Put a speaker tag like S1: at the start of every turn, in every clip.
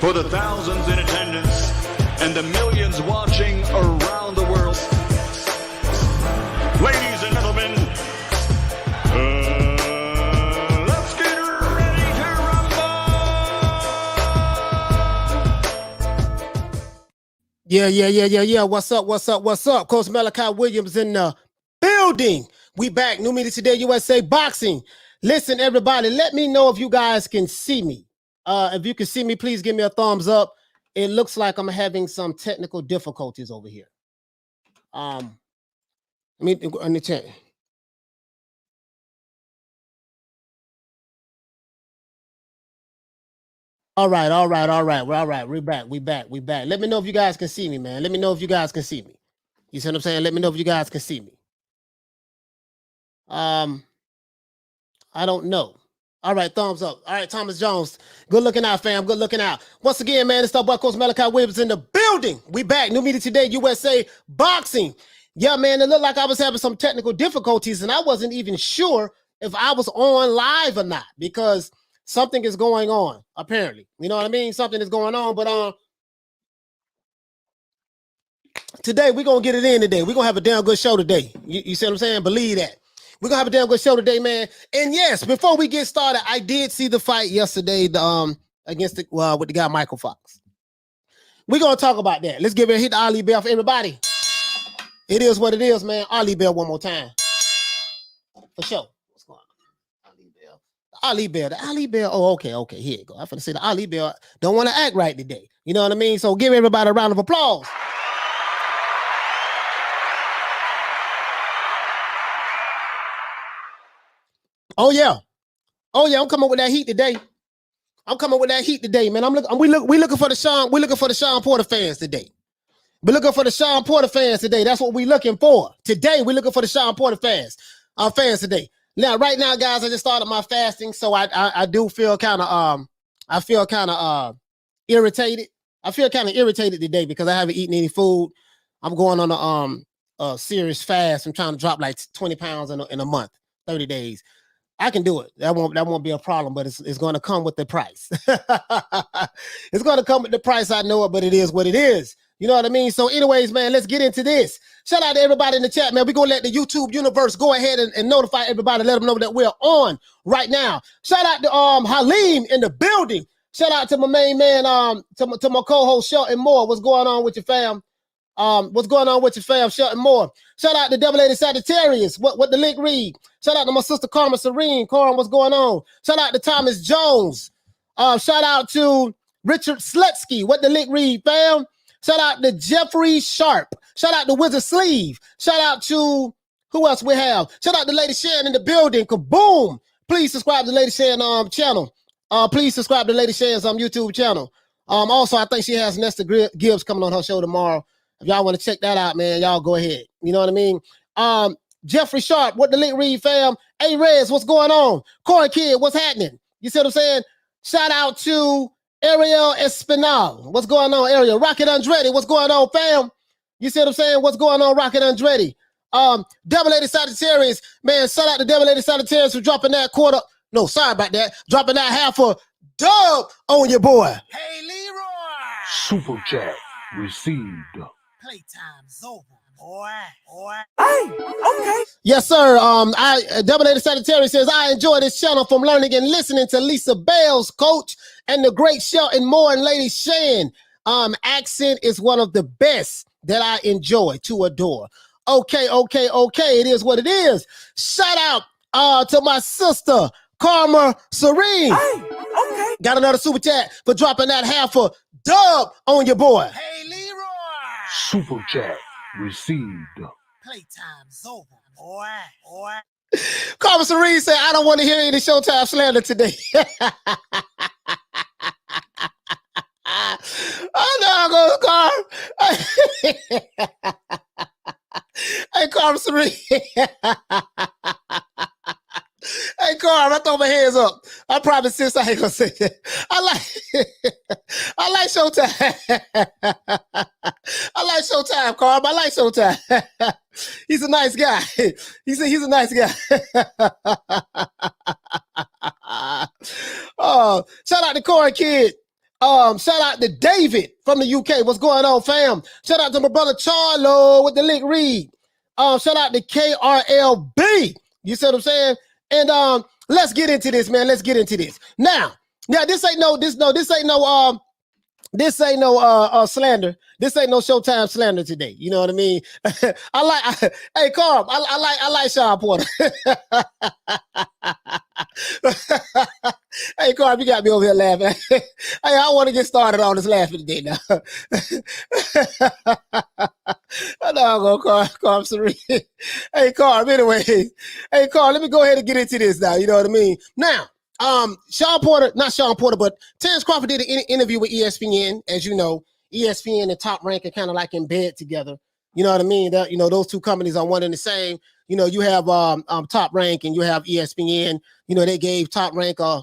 S1: for the thousands in attendance and the millions watching around the world. Ladies and gentlemen, let's get ready to rumble!
S2: Yeah. What's up? Coach Malachi Williams in the building. We back. New Media Today, USA Boxing. Listen, everybody, let me know if you guys can see me. If you can see me, please give me a thumbs up. It looks like I'm having some technical difficulties over here. Let me check. All right. We're all right. We back. Let me know if you guys can see me, man. Let me know if you guys can see me. You see what I'm saying? Let me know if you guys can see me. I don't know. All right, thumbs up. All right, Thomas Jones. Good looking out, fam. Good looking out. Once again, man, it's the boy Coach Malachi Williams in the building. We back. New Media Today, USA Boxing. Yeah, man, it looked like I was having some technical difficulties, and I wasn't even sure if I was on live or not because something is going on, apparently. You know what I mean? Something is going on, but today we're going to get it in today. We're going to have a damn good show today. You see what I'm saying? Believe that. We're going to have a damn good show today, man. And yes, before we get started, I did see the fight yesterday against with the guy Michael Fox. We're going to talk about that. Let's give it a hit to Ali Bell for everybody. It is what it is, man. Ali Bell one more time. For sure. What's going on? The Ali Bell. Oh, okay. Here you go. I'm going to say the Ali Bell don't want to act right today. You know what I mean? So give everybody a round of applause. Oh yeah, I'm coming with that heat today. Man. We looking for the Shawn Porter fans today. We're looking for the Shawn Porter fans today. That's what we're looking for. Today, we're looking for the Shawn Porter fans. Fans today. Now, right now, guys, I just started my fasting, so I do feel kind of irritated. I feel kind of irritated today because I haven't eaten any food. I'm going on a serious fast. I'm trying to drop like 20 pounds in a month, 30 days. I can do it. That won't be a problem, but it's going to come with the price. It's going to come with the price. I know it, but it is what it is. You know what I mean? So anyways, man, let's get into this. Shout out to everybody in the chat, man. We're going to let the YouTube universe go ahead and notify everybody, let them know that we're on right now. Shout out to Halim in the building. Shout out to my main man, to my co-host, Shelton Moore. What's going on with your fam? Shelton Moore. Shout out to Double Lady Sagittarius. What the link read? Shout out to my sister Karma Serene. Carm, what's going on? Shout out to Thomas Jones. Shout out to Richard Sletsky. What the link read, fam? Shout out to Jeffrey Sharp. Shout out to Wizard Sleeve. Shout out to who else we have? Shout out to Lady Shan in the building. Kaboom! Please subscribe to Lady Shan channel. Please subscribe to Lady Shan's YouTube channel. Also, I think she has Nesta Gibbs coming on her show tomorrow. If y'all want to check that out, man, y'all go ahead. You know what I mean? Jeffrey Sharp, what the link read, fam? Hey, Rez, what's going on? Corey Kid, what's happening? You see what I'm saying? Shout out to Ariel Espinal. What's going on, Ariel? Rocket Andretti, what's going on, fam? You see what I'm saying? What's going on, Rocket Andretti? Double Lady Sagittarius, man, shout out to Double Lady Sagittarius for dropping that quarter. No, sorry about that. Dropping that half a dub on your boy. Hey, Leroy.
S3: Super chat received.
S2: Playtime's over, boy.
S3: Hey, okay.
S2: Yes, sir. Double Lady Sagittarius says, I enjoy this channel from learning and listening to Lisa Bell's coach and the great Shelton Moore and Lady Shan. Accent is one of the best that I enjoy to adore. Okay. It is what it is. Shout out to my sister, Karma Serene.
S3: Hey, okay.
S2: Got another super chat for dropping that half a dub on your boy. Hey, Leroy.
S3: Super chat received.
S2: Playtime's over, boy. Karma Serene said, I don't want to hear any Showtime slander today. Oh, no, Carm. Hey, Karma Serene. Hey, Carm, I throw my hands up. I promise since I ain't gonna say that. I like Showtime. I like Showtime, Carm. I like Showtime. He's a nice guy. He's a nice guy. Oh, shout out to Corey Kid. Shout out to David from the UK. What's going on, fam? Shout out to my brother Charlo with the link read. Shout out to KRLB. You see what I'm saying? And let's get into this, man. Let's get into this. Now, this ain't no slander. This ain't no Showtime slander today. You know what I mean? Hey Carl, I like Shawn Porter. Hey Carl, you got me over here laughing. Hey, I want to get started on this laughing today now. I know I'm gonna Carl Serene. Hey Carl, anyway. Hey Carl, let me go ahead and get into this now. You know what I mean? Now, not Shawn Porter, but Terence Crawford did an interview with ESPN. As you know, ESPN and Top Rank are kind of like in bed together. You know what I mean? That, you know, those two companies are one and the same. You know, you have Top Rank and you have ESPN. You know, they gave Top Rank a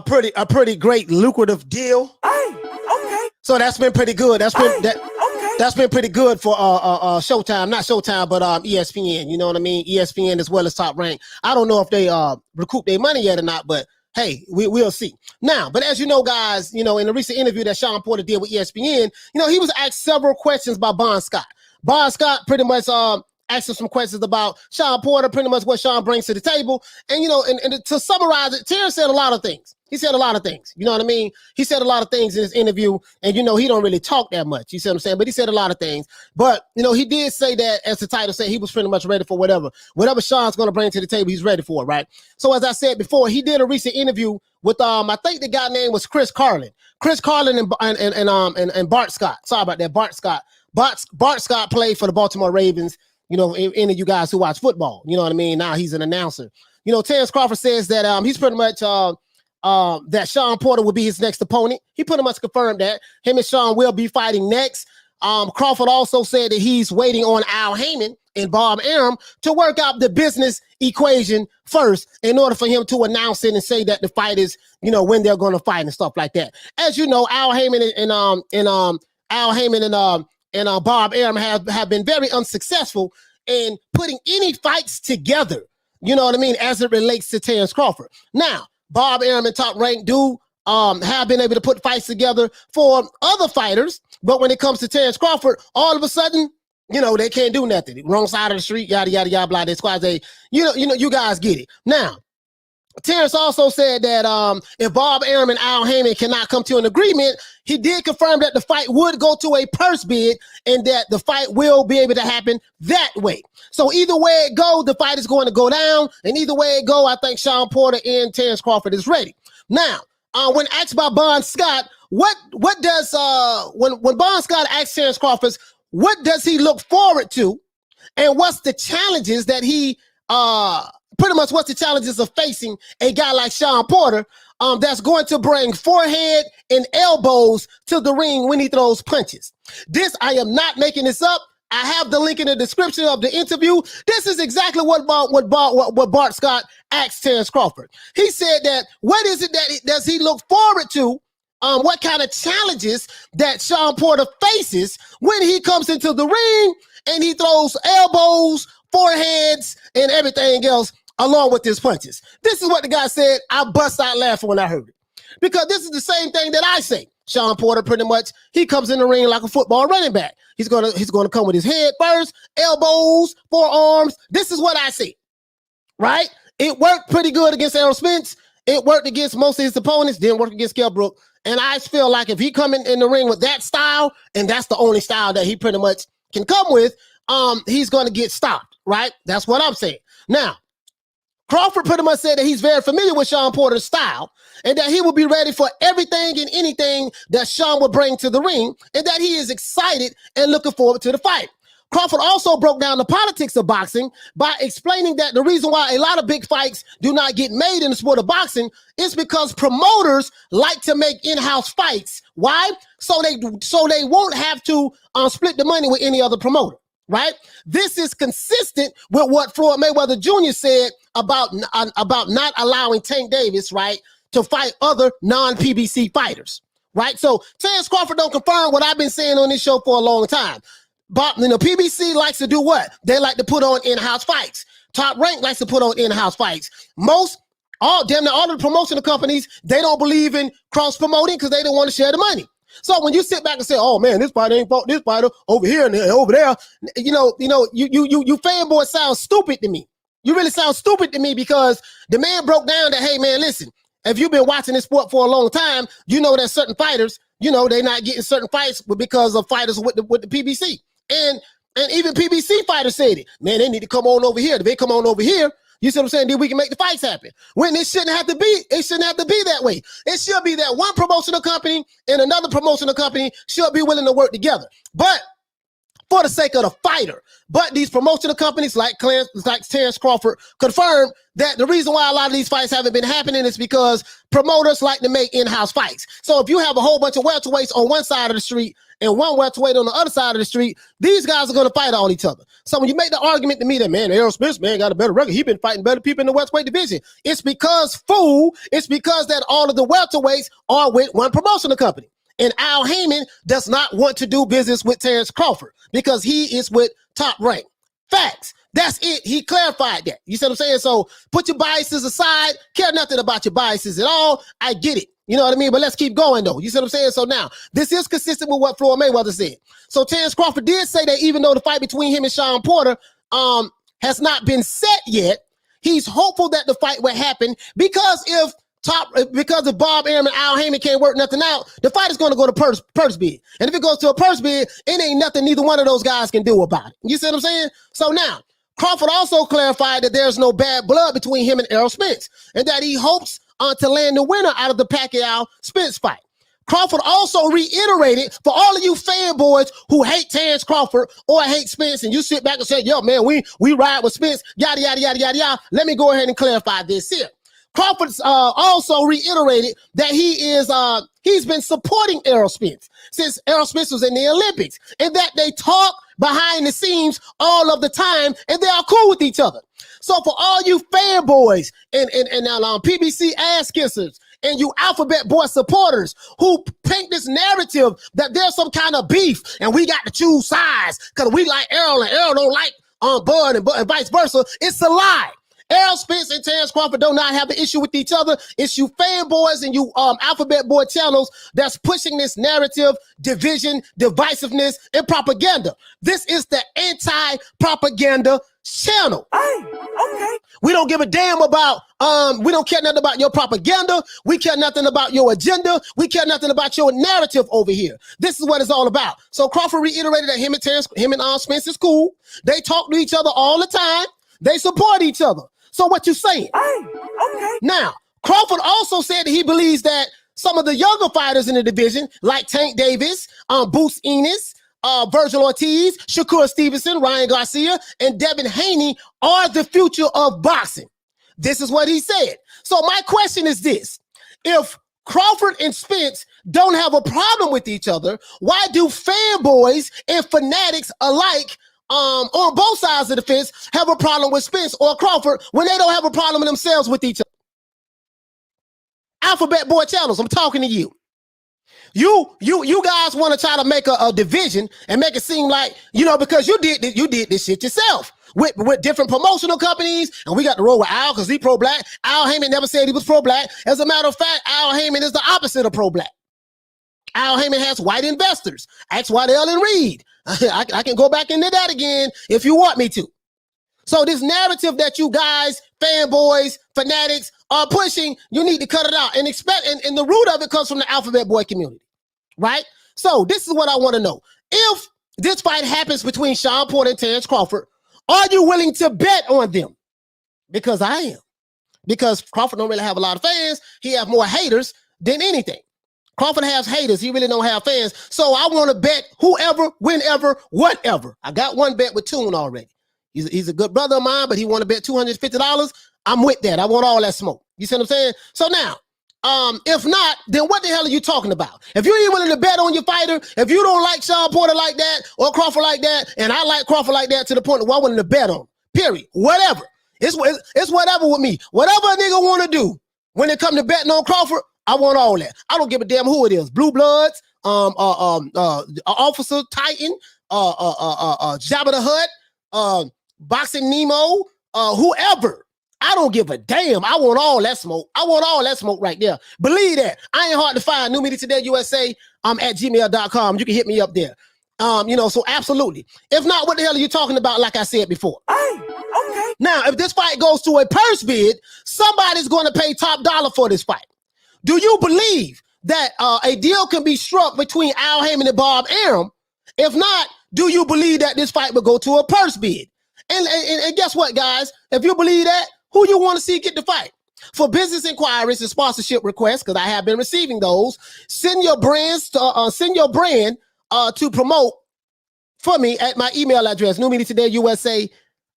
S2: pretty great lucrative deal.
S3: Hey, okay.
S2: So that's been pretty good. That's been pretty good for Showtime, not Showtime, but ESPN. You know what I mean? ESPN as well as Top Rank. I don't know if they recoup their money yet or not, but hey, we'll see. Now, but as you know, guys, you know, in the recent interview that Shawn Porter did with ESPN, you know, he was asked several questions by Bart Scott. Bart Scott pretty much asked him some questions about Shawn Porter, pretty much what Shawn brings to the table. And, you know, and to summarize it, Terence said a lot of things. He said a lot of things. You know what I mean? He said a lot of things in his interview. And, you know, he don't really talk that much. You see what I'm saying? But he said a lot of things. But, you know, he did say that, as the title said, he was pretty much ready for whatever Shawn's going to bring to the table, he's ready for it, right? So as I said before, he did a recent interview with, I think the guy name was Chris Carlin. Chris Carlin and Bart Scott. Sorry about that, Bart Scott. Bart Scott played for the Baltimore Ravens. You know, any of you guys who watch football, you know what I mean? Now he's an announcer. You know, Terence Crawford says that he's pretty much that Shawn Porter will be his next opponent. He pretty much confirmed that him and Shawn will be fighting next. Crawford also said that he's waiting on Al Haymon and Bob Arum to work out the business equation first in order for him to announce it and say that the fight is, you know, when they're going to fight and stuff like that. As you know, Al Haymon and Bob Arum have been very unsuccessful in putting any fights together, you know what I mean, as it relates to Terence Crawford. Now, Bob Arum and Top Rank do have been able to put fights together for other fighters, but when it comes to Terence Crawford, all of a sudden, you know, they can't do nothing. Wrong side of the street, yada, yada, yada, blah, you guys get it. Now, Terence also said that if Bob Arum and Al Haymon cannot come to an agreement, he did confirm that the fight would go to a purse bid and that the fight will be able to happen that way. So either way it go, the fight is going to go down, and either way it go, I think Shawn Porter and Terence Crawford is ready. Now, when asked by Bart Scott, what does when Bart Scott asked Terence Crawford, what does he look forward to, and what's the challenges that he pretty much what's the challenges of facing a guy like Shawn Porter that's going to bring forehead and elbows to the ring when he throws punches. This, I am not making this up. I have the link in the description of the interview. This is exactly what Bart Scott asked Terence Crawford. He said that what is it that does he look forward to? What kind of challenges that Shawn Porter faces when he comes into the ring and he throws elbows, foreheads, and everything else along with his punches. This is what the guy said. I bust out laughing when I heard it. Because this is the same thing that I say. Shawn Porter pretty much, he comes in the ring like a football running back. He's gonna come with his head first, elbows, forearms. This is what I see. Right? It worked pretty good against Errol Spence. It worked against most of his opponents, didn't work against Kell Brook. And I feel like if he come in the ring with that style, and that's the only style that he pretty much can come with, he's gonna get stopped, right? That's what I'm saying. Now, Crawford pretty much said that he's very familiar with Shawn Porter's style and that he will be ready for everything and anything that Shawn will bring to the ring and that he is excited and looking forward to the fight. Crawford also broke down the politics of boxing by explaining that the reason why a lot of big fights do not get made in the sport of boxing is because promoters like to make in-house fights. Why? So they won't have to split the money with any other promoter. Right? This is consistent with what Floyd Mayweather Jr. said about not allowing Tank Davis, right, to fight other non-PBC fighters, right? So Terence Crawford don't confirm what I've been saying on this show for a long time. But, you know, PBC likes to do what? They like to put on in-house fights. Top Rank likes to put on in-house fights. Most all of the promotional companies, they don't believe in cross promoting because they don't want to share the money. So when you sit back and say, "Oh man, this fighter ain't fought this fighter over here and over there," you fanboys sound stupid to me. You really sound stupid to me because the man broke down that, hey man, listen, if you've been watching this sport for a long time, you know that certain fighters, they're not getting certain fights because of fighters with the PBC. And even PBC fighters said it. Man, they need to come on over here. If they come on over here, you see what I'm saying? Then we can make the fights happen. When it shouldn't have to be that way. It should be that one promotional company and another promotional company should be willing to work together. But for the sake of the fighter, but these promotional companies like Terence Crawford confirmed that the reason why a lot of these fights haven't been happening is because promoters like to make in-house fights. So if you have a whole bunch of welterweights on one side of the street and one welterweight on the other side of the street, these guys are going to fight all each other. So when you make the argument to me that, man, Errol Spence, man, got a better record. He's been fighting better people in the welterweight division. It's because that all of the welterweights are with one promotional company. And Al Haymon does not want to do business with Terence Crawford because he is with Top Rank. Facts. That's it. He clarified that. You see what I'm saying? So put your biases aside. Care nothing about your biases at all. I get it. You know what I mean? But let's keep going, though. You see what I'm saying? So now, this is consistent with what Floyd Mayweather said. So Terence Crawford did say that even though the fight between him and Shawn Porter has not been set yet, he's hopeful that the fight will happen because if Bob Arum and Al Haymon can't work nothing out, the fight is going to go to purse bid. And if it goes to a purse bid, it ain't nothing neither one of those guys can do about it. You see what I'm saying? So now, Crawford also clarified that there's no bad blood between him and Errol Spence, and that he hopes to land the winner out of the Pacquiao-Spence fight. Crawford also reiterated for all of you fanboys who hate Terence Crawford or hate Spence, and you sit back and say, yo, man, we ride with Spence, yada, yada, yada, yada, yada. Let me go ahead and clarify this here. Crawford also reiterated that he's been supporting Errol Spence since Errol Spence was in the Olympics, and that they talk behind the scenes all of the time, and they are cool with each other. So for all you fanboys and PBC ass kissers and you Alphabet Boy supporters who paint this narrative that there's some kind of beef and we got to choose sides because we like Errol and Errol don't like Bud and vice versa, it's a lie. Errol Spence and Terence Crawford do not have an issue with each other. It's you fanboys and you Alphabet Boy channels that's pushing this narrative, division, divisiveness, and propaganda. This is the anti-propaganda channel.
S3: Hey, okay.
S2: We don't give a damn about, we don't care nothing about your propaganda. We care nothing about your agenda. We care nothing about your narrative over here. This is what it's all about. So Crawford reiterated that him and Spence is cool. They talk to each other all the time. They support each other. So what you saying?
S3: Hey, okay.
S2: Now, Crawford also said that he believes that some of the younger fighters in the division, like Tank Davis, Boots Ennis, Virgil Ortiz, Shakur Stevenson, Ryan Garcia, and Devin Haney are the future of boxing. This is what he said. So my question is this. If Crawford and Spence don't have a problem with each other, why do fanboys and fanatics alike on both sides of the fence have a problem with Spence or Crawford when they don't have a problem themselves with each other? Alphabet Boy channels, I'm talking to you. You guys want to try to make a division and make it seem like, because you did this shit yourself with different promotional companies, and we got to roll with Al because he pro-black. Al Haymon never said he was pro-black. As a matter of fact, Al Haymon is the opposite of pro-black. Al Haymon has white investors. Ask Waddell and Reed. I can go back into that again if you want me to. So this narrative that you guys, fanboys, fanatics, are pushing, you need to cut it out and expect. And the root of it comes from the Alphabet Boy community, right? So this is what I want to know. If this fight happens between Shawn Porter and Terence Crawford, are you willing to bet on them? Because I am. Because Crawford don't really have a lot of fans. He have more haters than anything. Crawford has haters. He really don't have fans. So I want to bet whoever, whenever, whatever. I got one bet with Toon already. He's a good brother of mine, but he want to bet $250. I'm with that. I want all that smoke. You see what I'm saying? So now, if not, then what the hell are you talking about? If you ain't willing to bet on your fighter, if you don't like Shawn Porter like that or Crawford like that, and I like Crawford like that to the point where I'm willing to bet on him, period. Whatever. It's whatever with me. Whatever a nigga want to do when it come to betting on Crawford, I want all that. I don't give a damn who it is. Blue Bloods, Officer Titan, Jabba the Hutt, Boxing Nemo, whoever. I don't give a damn. I want all that smoke. I want all that smoke right there. Believe that. I ain't hard to find. New Media Today USA. I'm at gmail.com. You can hit me up there. So absolutely. If not, what the hell are you talking about? Like I said before.
S3: Hey, okay.
S2: Now, if this fight goes to a purse bid, somebody's going to pay top dollar for this fight. Do you believe that a deal can be struck between Al Haymon and Bob Arum? If not, do you believe that this fight will go to a purse bid? And guess what, guys? If you believe that, who you want to see get the fight? For business inquiries and sponsorship requests, because I have been receiving those, send your brand to promote for me at my email address, newmediatodayusa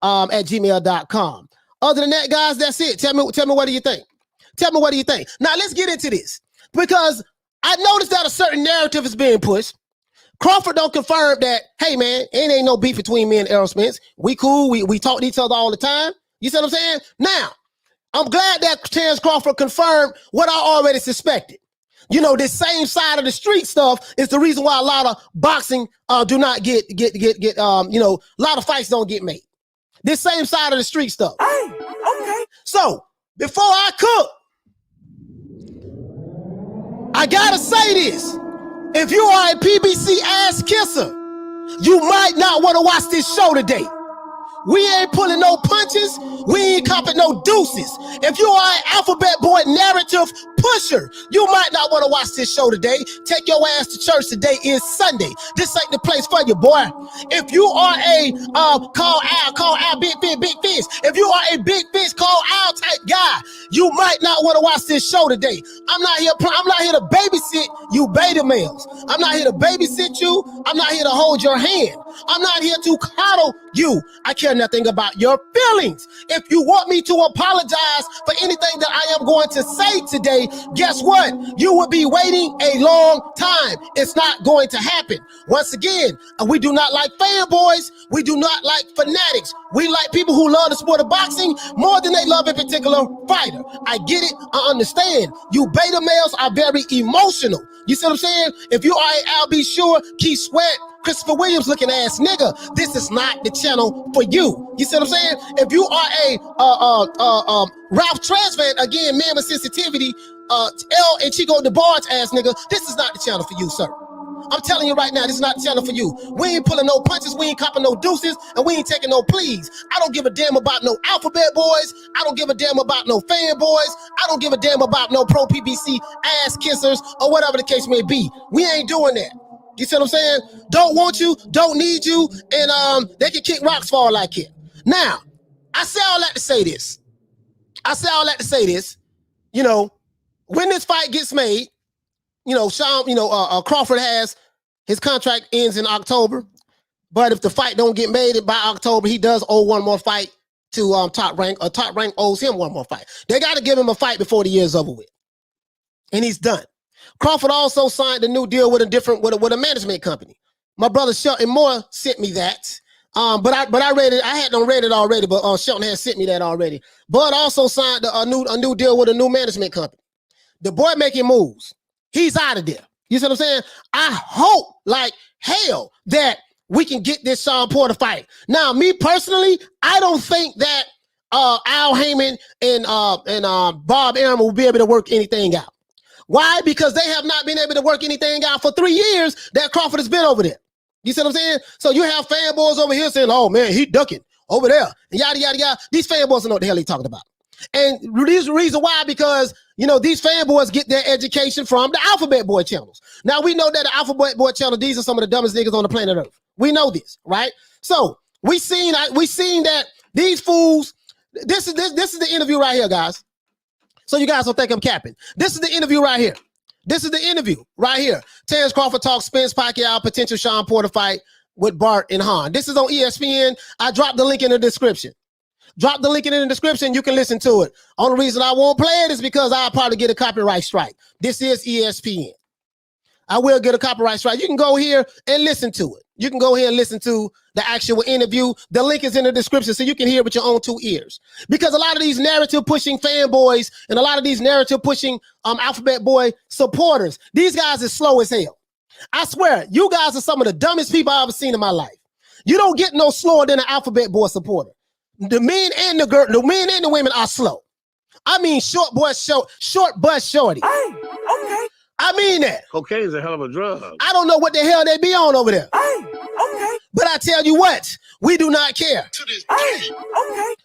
S2: at gmail.com. Other than that, guys, that's it. Tell me what do you think? Tell me what do you think? Now let's get into this, because I noticed that a certain narrative is being pushed. Crawford don't confirm that, hey man, it ain't no beef between me and Errol Spence. We cool, we talk to each other all the time. You see what I'm saying? Now, I'm glad that Terence Crawford confirmed what I already suspected. This same side of the street stuff is the reason why a lot of boxing do not get a lot of fights don't get made. This same side of the street stuff.
S3: Hey, okay.
S2: So, before I cook, I gotta say this. If you are a PBC ass kisser, you might not want to watch this show today. We ain't pulling no punches. We ain't copping no deuces. If you are an alphabet boy narrative pusher, you might not want to watch this show today. Take your ass to church. Today is Sunday. This ain't the place for you, boy. If you are a call Al, big fish. If you are a big fish, call Al type guy, you might not want to watch this show today. I'm not here to babysit you beta males. I'm not here to babysit you. I'm not here to hold your hand. I'm not here to coddle you. I care nothing about your feelings. If you want me to apologize for anything that I am going to say today, guess what? You will be waiting a long time. It's not going to happen. Once again, we do not like fanboys. We do not like fanatics. We like people who love the sport of boxing more than they love a particular fighter. I get it. I understand. You beta males are very emotional. You see what I'm saying? If you are a Al B. Sure, Keith Sweat, Christopher Williams looking ass nigga, this is not the channel for you. You see what I'm saying? If you are a Ralph Transvan, again, man with sensitivity, L and Chico DeBarge ass nigga, this is not the channel for you, sir. I'm telling you right now, this is not the channel for you. We ain't pulling no punches, we ain't copping no deuces, and we ain't taking no pleas. I don't give a damn about no alphabet boys. I don't give a damn about no fanboys. I don't give a damn about no pro PBC ass kissers or whatever the case may be. We ain't doing that. You see what I'm saying? Don't want you, don't need you, and they can kick rocks for all I care. Now, I say all that to say this. When this fight gets made, Crawford has his contract ends in October, but if the fight don't get made by October, he does owe one more fight to Top Rank, or Top Rank owes him one more fight. They got to give him a fight before the year's over with, and he's done. Crawford also signed a new deal with a management company. My brother Shelton Moore sent me that. But I read it. I hadn't read it already, but Shelton had sent me that already. Bud also signed a new deal with a new management company. The boy making moves. He's out of there. You see what I'm saying? I hope like hell that we can get this Shawn Porter fight. Now, me personally, I don't think that Al Haymon and Bob Arum will be able to work anything out. Why? Because they have not been able to work anything out for 3 years that Crawford has been over there. You see what I'm saying? So you have fanboys over here saying, oh man, he ducking over there, and yada, yada, yada. These fanboys don't know what the hell he's talking about. And the reason why, because, these fanboys get their education from the Alphabet Boy channels. Now, we know that the Alphabet Boy channel, these are some of the dumbest niggas on the planet Earth. We know this, right? So we seen that these fools, this is the interview right here, guys. So you guys don't think I'm capping. This is the interview right here. Terence Crawford talks Spence Pacquiao potential Shawn Porter fight with Bart and Han. This is on ESPN. I dropped the link in the description. You can listen to it. Only reason I won't play it is because I'll probably get a copyright strike. This is ESPN. I will get a copyright strike. You can go here and listen to it. You can go here and listen to the actual interview. The link is in the description so you can hear it with your own 2 ears. Because a lot of these narrative pushing fanboys and a lot of these narrative pushing Alphabet Boy supporters, these guys are slow as hell. I swear, you guys are some of the dumbest people I've ever seen in my life. You don't get no slower than an Alphabet Boy supporter. The men and the women are slow. I mean, short bus shorty.
S3: Hey, okay.
S2: I mean that.
S4: Cocaine is a hell of a drug.
S2: I don't know what the hell they be on over there.
S3: Hey, okay.
S2: But I tell you what, we do not care.
S4: To this
S3: Hey,
S4: day.
S3: okay.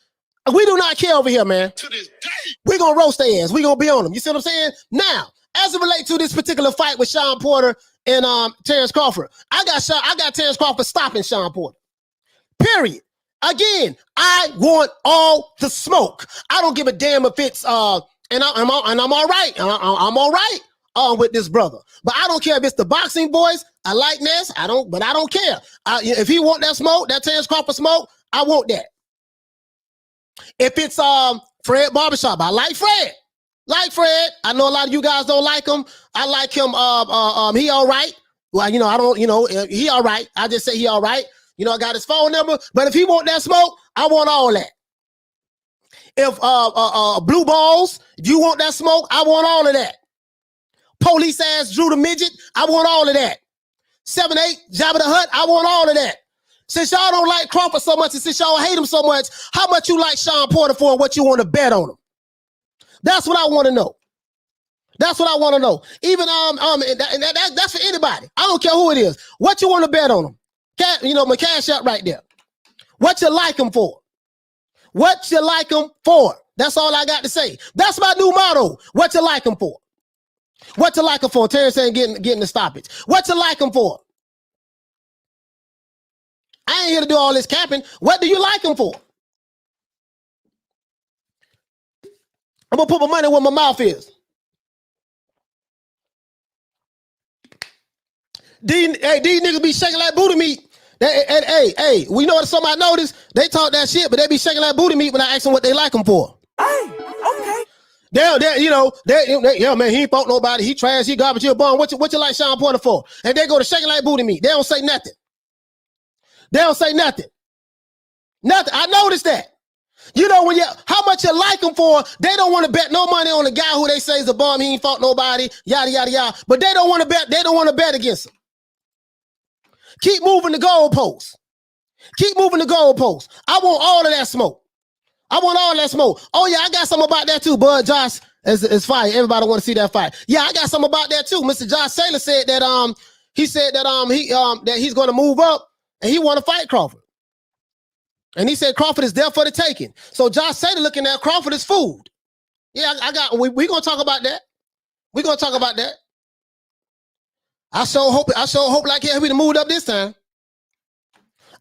S2: We do not care over here, man.
S4: To this day.
S2: We're going to roast their ass. We're going to be on them. You see what I'm saying? Now, as it relates to this particular fight with Shawn Porter and Terence Crawford, I got Terence Crawford stopping Shawn Porter. Period. Again, I want all the smoke. I don't give a damn if it's and I'm all right. I'm all right with this brother. But I don't care if it's the boxing boys. I like Ness. I don't care. If he want that smoke, that Terence Crawford smoke, I want that. If it's Fred Barbershop, I like Fred. Like Fred. I know a lot of you guys don't like him. I like him. He all right. Well, you know, I don't, you know, he all right. I just say he all right. You know, I got his phone number. But if he want that smoke, I want all that. If Blue Balls, if you want that smoke, I want all of that. Police ass Drew the Midget, I want all of that. 7-8, Jabba the Hutt, I want all of that. Since y'all don't like Crawford so much and since y'all hate him so much, how much you like Shawn Porter for and what you want to bet on him? That's what I want to know. That's what I want to know. Even that's for anybody. I don't care who it is. What you want to bet on him? You know, my cash out right there. What you like him for? What you like him for? That's all I got to say. That's my new motto. What you like him for? What you like him for? Terrence ain't getting the stoppage. What you like him for? I ain't here to do all this capping. What do you like him for? I'm gonna put my money where my mouth is. These niggas be shaking like booty meat. Hey, we know what somebody noticed? They talk that shit, but they be shaking like booty meat when I ask them what they like them for.
S3: Hey, okay.
S2: Yeah, man, he ain't fought nobody. He trash, he garbage, he a bum. What you like Shawn Porter for? And they go to shaking like booty meat. They don't say nothing. They don't say nothing. Nothing. I noticed that. You know, how much you like him for, they don't want to bet no money on the guy who they say is a bum, he ain't fought nobody, yada, yada, yada. But they don't want to bet against him. Keep moving the goalposts. Keep moving the goalposts. I want all of that smoke. I want all that smoke. Oh, yeah, I got something about that too, Bud Josh. It's fire. Everybody want to see that fight. Yeah, I got something about that too. Mr. Josh Saylor said that he's going to move up and he want to fight Crawford. And he said Crawford is there for the taking. So Josh Saylor looking at Crawford as food. Yeah, we're going to talk about that. We're going to talk about that. I sure hope like hell we done moved up this time.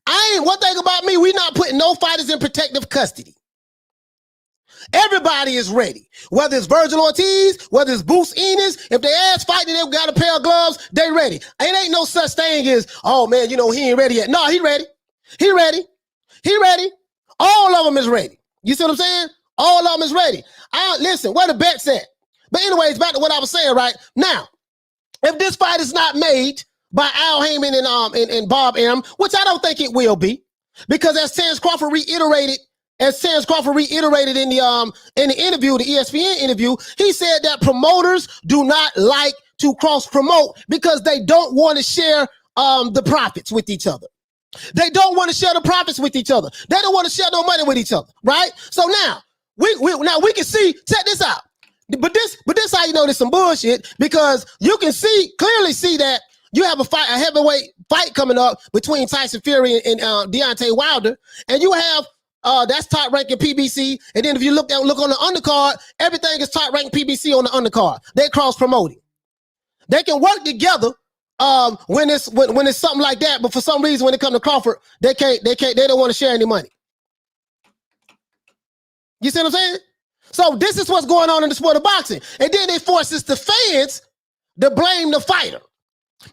S2: One thing about me, we not putting no fighters in protective custody. Everybody is ready. Whether it's Virgil Ortiz, whether it's Bruce Enos, if they ass fighting, they got a pair of gloves, they ready. It ain't no such thing as, oh man, you know, he ain't ready yet. No, he ready. He ready. He ready. All of them is ready. You see what I'm saying? All of them is ready. Listen, where the bets at? But anyways, back to what I was saying right now. If this fight is not made by Al Haymon and Bob Arum, which I don't think it will be, because as Terence Crawford reiterated in the interview, the ESPN interview, he said that promoters do not like to cross promote because they don't want to share the profits with each other. They don't want to share the profits with each other. They don't want to share no money with each other, right? So now we can see. Check this out. But this how you know there's some bullshit, because you can clearly see that you have a heavyweight fight coming up between Tyson Fury and Deontay Wilder, and you have that's top ranking PBC, and then if you look on the undercard, everything is top ranked PBC on the undercard. They cross promoting. They can work together when it's something like that, but for some reason when it comes to Crawford, they don't want to share any money. You see what I'm saying? So this is what's going on in the sport of boxing. And then they forces the fans to blame the fighter.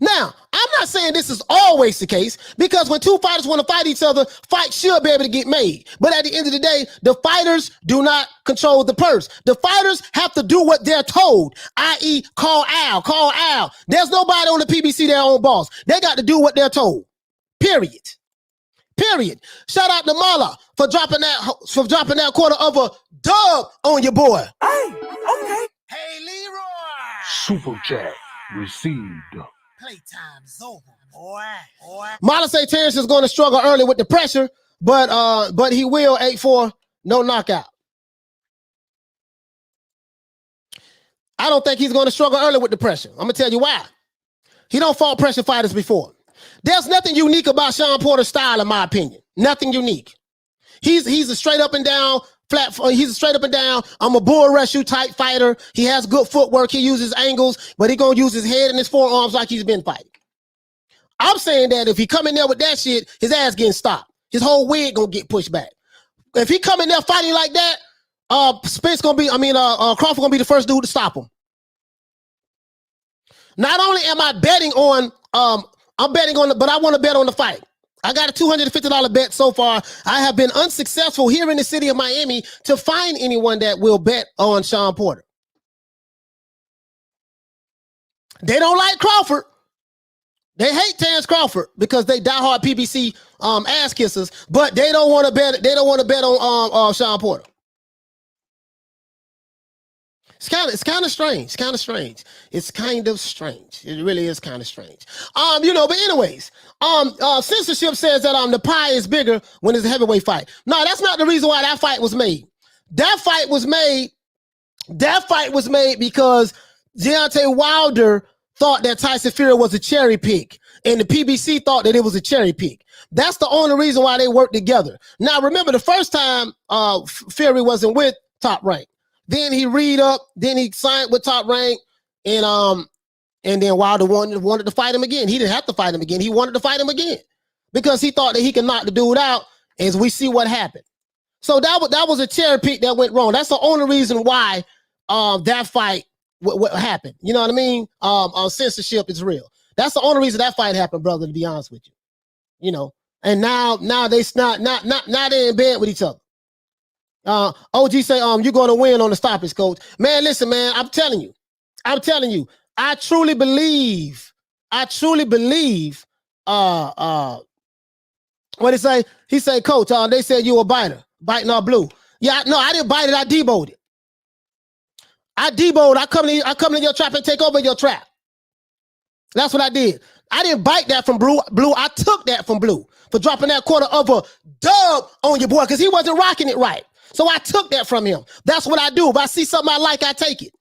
S2: Now, I'm not saying this is always the case, because when two fighters want to fight each other, fights should be able to get made. But at the end of the day, the fighters do not control the purse. The fighters have to do what they're told, i.e. call Al. There's nobody on the PBC their own boss. They got to do what they're told. Period. Shout out to Mala for dropping that quarter of a dub on your boy.
S3: Hey, okay.
S2: Hey, Leroy.
S5: Super chat received.
S2: Playtime's over, boy. Mala say Terence is going to struggle early with the pressure, but he will 8-4, no knockout. I don't think he's going to struggle early with the pressure. I'm going to tell you why. He don't fought pressure fighters before. There's nothing unique about Shawn Porter's style, in my opinion. Nothing unique. He's a straight up and down flat. He's a straight up and down. I'm a bull rush you type fighter. He has good footwork. He uses angles, but he gonna use his head and his forearms like he's been fighting. I'm saying that if he come in there with that shit, his ass getting stopped. His whole wig gonna get pushed back. If he come in there fighting like that, Crawford gonna be the first dude to stop him. Not only am I betting on, I'm betting on, but I want to bet on the fight. I got a $250 bet so far. I have been unsuccessful here in the city of Miami to find anyone that will bet on Shawn Porter. They don't like Crawford. They hate Terence Crawford because they diehard PBC ass kissers, but they don't want to bet. They don't want to bet on Shawn Porter. It's kind of strange. It's kind of strange. It's kind of strange. It really is kind of strange. But anyways, censorship says that the pie is bigger when it's a heavyweight fight. No, that's not the reason why that fight was made. That fight was made because Deontay Wilder thought that Tyson Fury was a cherry pick, and the PBC thought that it was a cherry pick. That's the only reason why they worked together. Now, remember the first time Fury wasn't with Top Rank. Then he read up, then he signed with Top Rank, and then Wilder wanted to fight him again. He didn't have to fight him again. He wanted to fight him again because he thought that he could knock the dude out, as we see what happened. So that was a cherry pick that went wrong. That's the only reason why that fight what happened. You know what I mean? Censorship is real. That's the only reason that fight happened, brother, to be honest with you. You know, and now they're in bed with each other. OG say, you're going to win on the stoppage, coach. Man, listen, man, I'm telling you, I truly believe, what he say? He say, coach, they said you a biter, biting our blue. Yeah, no, I didn't bite it. I deboed it. I come in your trap and take over your trap. That's what I did. I didn't bite that from Blue. I took that from Blue for dropping that quarter of a dub on your boy because he wasn't rocking it right. So I took that from him. That's what I do. If I see something I like, I take it.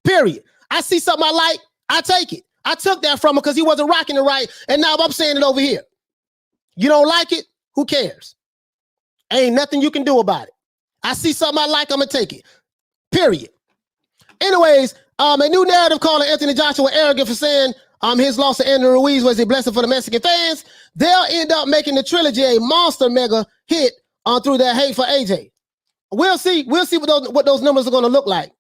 S2: Period. I see something I like, I take it. I took that from him because he wasn't rocking it right, and now I'm saying it over here. You don't like it? Who cares? Ain't nothing you can do about it. I see something I like, I'm going to take it. Period. Anyways, a new narrative calling Anthony Joshua arrogant for saying his loss to Andrew Ruiz was a blessing for the Mexican fans. They'll end up making the trilogy a monster mega hit through their hate for AJ. We'll see what those numbers are going to look like.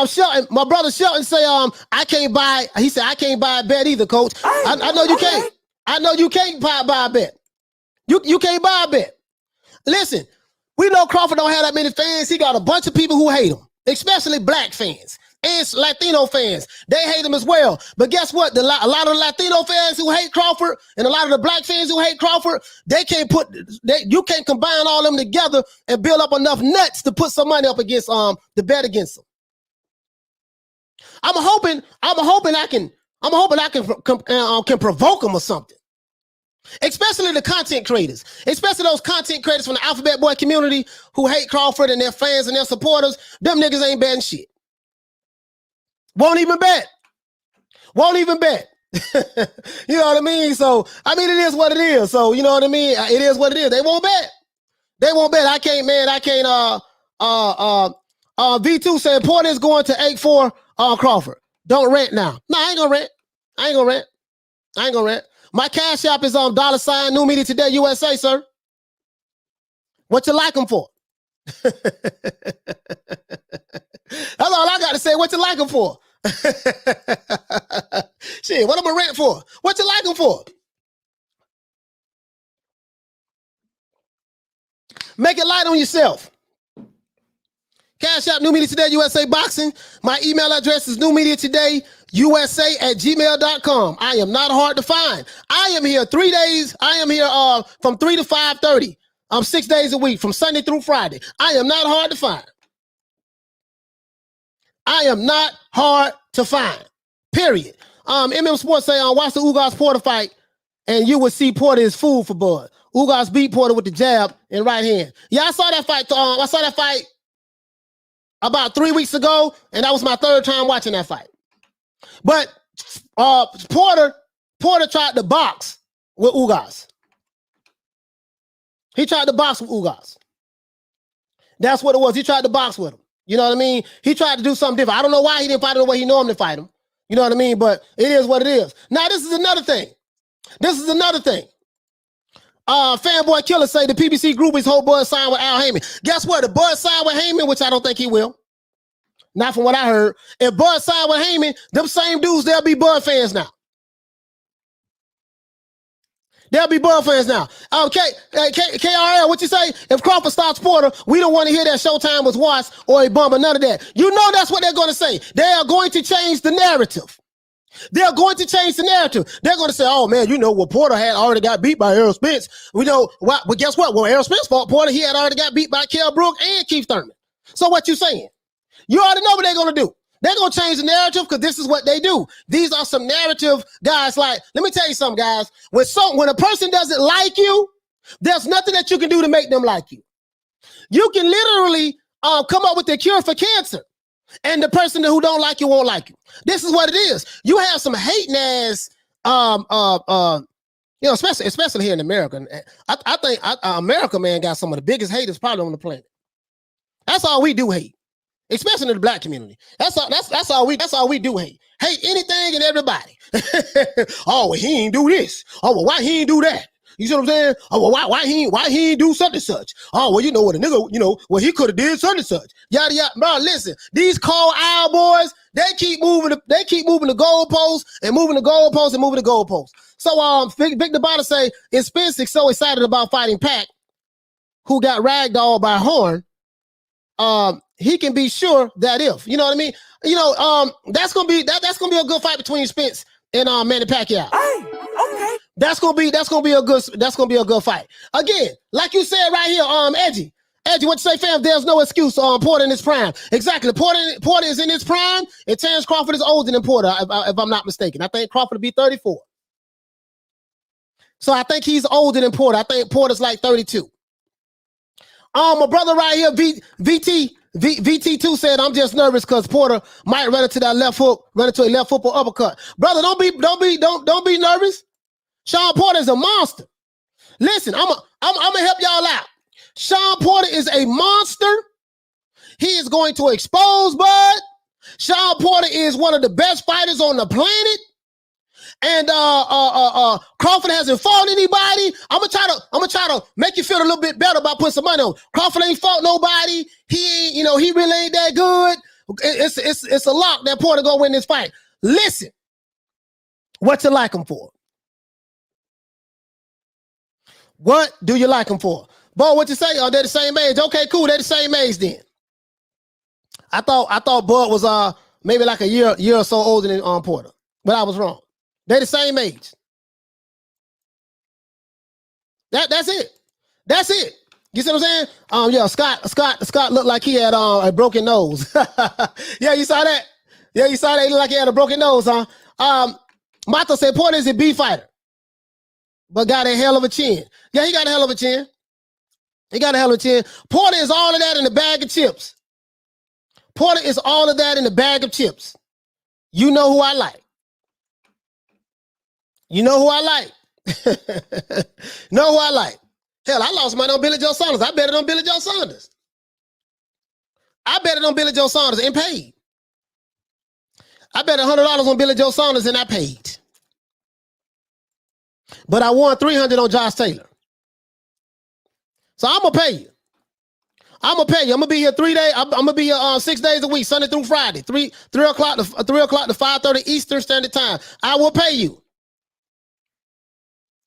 S2: Shelton, my brother Shelton say, I can't buy a bet either, coach. I know you can't. I know you can't buy a bet. You can't buy a bet. Listen, we know Crawford don't have that many fans. He got a bunch of people who hate him, especially black fans and Latino fans. They hate him as well. But guess what? A lot of the Latino fans who hate Crawford and a lot of the black fans who hate Crawford, you can't combine all them together and build up enough nuts to put some money up against the bet against them. I'm hoping I can provoke them or something. Especially the content creators, especially those content creators from the Alphabet Boy community who hate Crawford and their fans and their supporters. Them niggas ain't betting shit. Won't even bet. You know what I mean? So, I mean, it is what it is. So, you know what I mean? It is what it is. They won't bet. I can't. V2 said Porter is going to 8-4 Crawford. Don't rent now. No, I ain't gonna rent. My cash app is on $ New Media Today USA, sir. What you like them for? That's all I got to say. What you like them for? Shit, what am I rent for? What you like them for? Make it light on yourself. Cash App, New Media Today, USA Boxing. My email address is newmediatodayusa@gmail.com. I am not hard to find. I am here 3 days. I am here from 3 to 5:30. 6 days a week, from Sunday through Friday. I am not hard to find. I am not hard to find. Period. MM Sports say, watch the Ugas Porter fight, and you would see Porter is food for Bud. Ugas beat Porter with the jab and right hand. Yeah, I saw that fight. I saw that fight about 3 weeks ago, and that was my third time watching that fight. But Porter tried to box with Ugas. He tried to box with Ugas. That's what it was. He tried to box with him. You know what I mean? He tried to do something different. I don't know why he didn't fight him the way he normally fight him. You know what I mean? But it is what it is. Now, this is another thing. Fanboy Killer say the PBC groupies hope Bud signed with Al Haymon. Guess what? If Bud signed with Haymon, which I don't think he will. Not from what I heard. If Bud signed with Haymon, them same dudes, they'll be Bud fans now. They'll be Bud fans now. KRL, what you say? If Crawford stops Porter, we don't want to hear that Showtime was watched or a bummer, none of that. You know that's what they're going to say. They are going to change the narrative. They're going to change the narrative. They're going to say, oh, man, you know, well, Porter had already got beat by Errol Spence. We know, well, guess what? Well, Errol Spence fought Porter. He had already got beat by Kell Brook and Keith Thurman. So what you saying? You already know what they're going to do. They're going to change the narrative because this is what they do. These are some narrative guys. Like, let me tell you something, guys. When a person doesn't like you, there's nothing that you can do to make them like you. You can literally come up with the cure for cancer, and the person who don't like you won't like you. This is what it is. You have some hating ass, especially here in America. I think America, man, got some of the biggest haters probably on the planet. That's all we do hate. Especially in the black community. That's all we do hate. Hate anything and everybody. Oh, well, he ain't do this. Oh, well, why he ain't do that? You see what I'm saying? Oh, well, why he ain't do such and such? Oh, well, you know what, a nigga, you know, well, he could have did such and such. Yada yada. Bro, listen, these Call Owl boys, they keep moving the goalposts and moving the goalposts and moving the goalposts. So Victor Bada say, is Spence so excited about fighting Pac, who got ragdolled by Horn? He can be sure that if, you know what I mean? You know, that's gonna be a good fight between Spence and Manny Pacquiao.
S3: Hey, okay.
S2: That's gonna be a good fight. Again, like you said right here, Edgy, what you say, fam? There's no excuse on Porter in his prime. Exactly. Porter is in his prime, and Terence Crawford is older than Porter, if I'm not mistaken. I think Crawford will be 34. So I think he's older than Porter. I think Porter's like 32. My brother right here, VT2 said, I'm just nervous because Porter might run into a left hook or uppercut. Brother, don't be nervous. Shawn Porter is a monster. Listen, I'm gonna help y'all out. Shawn Porter is a monster. He is going to expose Bud. Shawn Porter is one of the best fighters on the planet. And Crawford hasn't fought anybody. I'm gonna try to make you feel a little bit better about putting some money on. Crawford ain't fought nobody. He ain't, he really ain't that good. It's a lock that Porter gonna win this fight. Listen, what you like him for? What do you like him for? Bo, what you say? Oh, they're the same age. Okay, cool. They're the same age then. I thought Bud was maybe like a year or so older than Porter, but I was wrong. They're the same age. That's it. That's it. You see what I'm saying? Yeah, Scott looked like he had a broken nose. Yeah, you saw that? Yeah, you saw that? He looked like he had a broken nose, huh? Mato said Porter is a B fighter, but got a hell of a chin. Yeah, he got a hell of a chin. He got a hell of a chin. Porter is all of that in a bag of chips. Porter is all of that in a bag of chips. You know who I like. You know who I like. Know who I like. Hell, I lost money on Billy Joe Saunders. I bet it on Billy Joe Saunders. I bet it on Billy Joe Saunders and paid. I bet $100 on Billy Joe Saunders and I paid. But I won $300 on Josh Taylor. So I'm gonna pay you. I'm gonna be here 3 days. I'm gonna be here 6 days a week, Sunday through Friday, 3 o'clock to 5:30 Eastern Standard Time. I will pay you.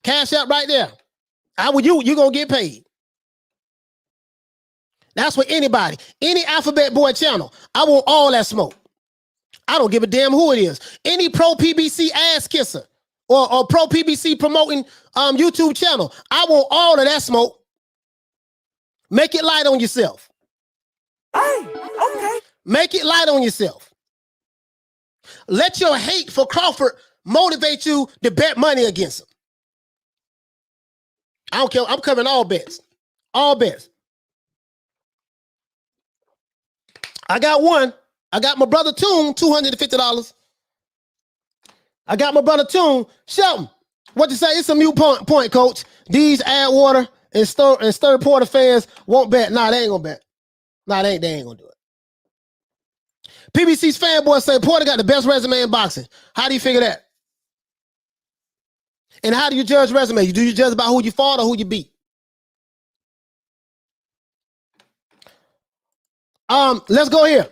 S2: Cash out right there. You gonna get paid. That's for anybody. Any Alphabet Boy channel. I want all that smoke. I don't give a damn who it is. Any pro PBC ass kisser or pro PBC promoting YouTube channel. I want all of that smoke. Make it light on yourself.
S3: Hey, okay.
S2: Make it light on yourself. Let your hate for Crawford motivate you to bet money against them. I don't care. I'm covering all bets. All bets. I got one. I got my brother Toon, $250. I got my brother Toon. Shelton, what you say? It's a mute point, coach. These Adwater and Stir Porter fans won't bet. Nah, they ain't gonna bet. Nah, they ain't gonna do it. PBC's fanboy say Porter got the best resume in boxing. How do you figure that? And how do you judge resume? Do you judge about who you fought or who you beat? Let's go here.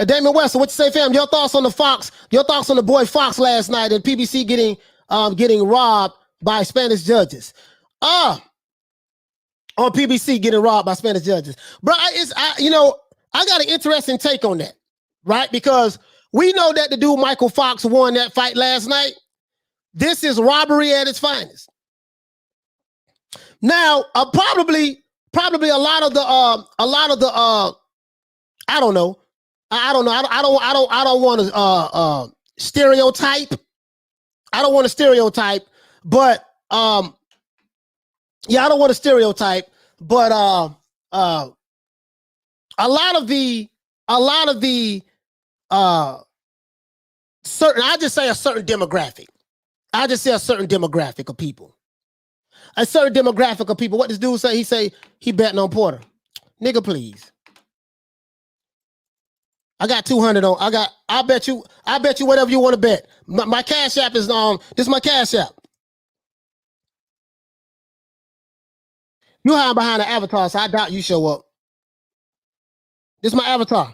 S2: Damon West, what you say, fam? Your thoughts on the Fox? Your thoughts on the boy Fox last night and PBC getting robbed by Spanish judges? On PBC getting robbed by Spanish judges, bro. I got an interesting take on that, right? Because we know that the dude Michael Fox won that fight last night. This is robbery at its finest. Now, probably a lot of the I don't know. I don't want to stereotype. I don't want to stereotype, but yeah, I don't want to stereotype, but a lot of the certain, I just say a certain demographic. I just say a certain demographic of people. A certain demographic of people. What this dude say? He say he betting on Porter. Nigga, please. I got 200 on. I bet you whatever you want to bet. My Cash App is on. This is my Cash App. You hide behind the avatar, so I doubt you show up. This is my avatar.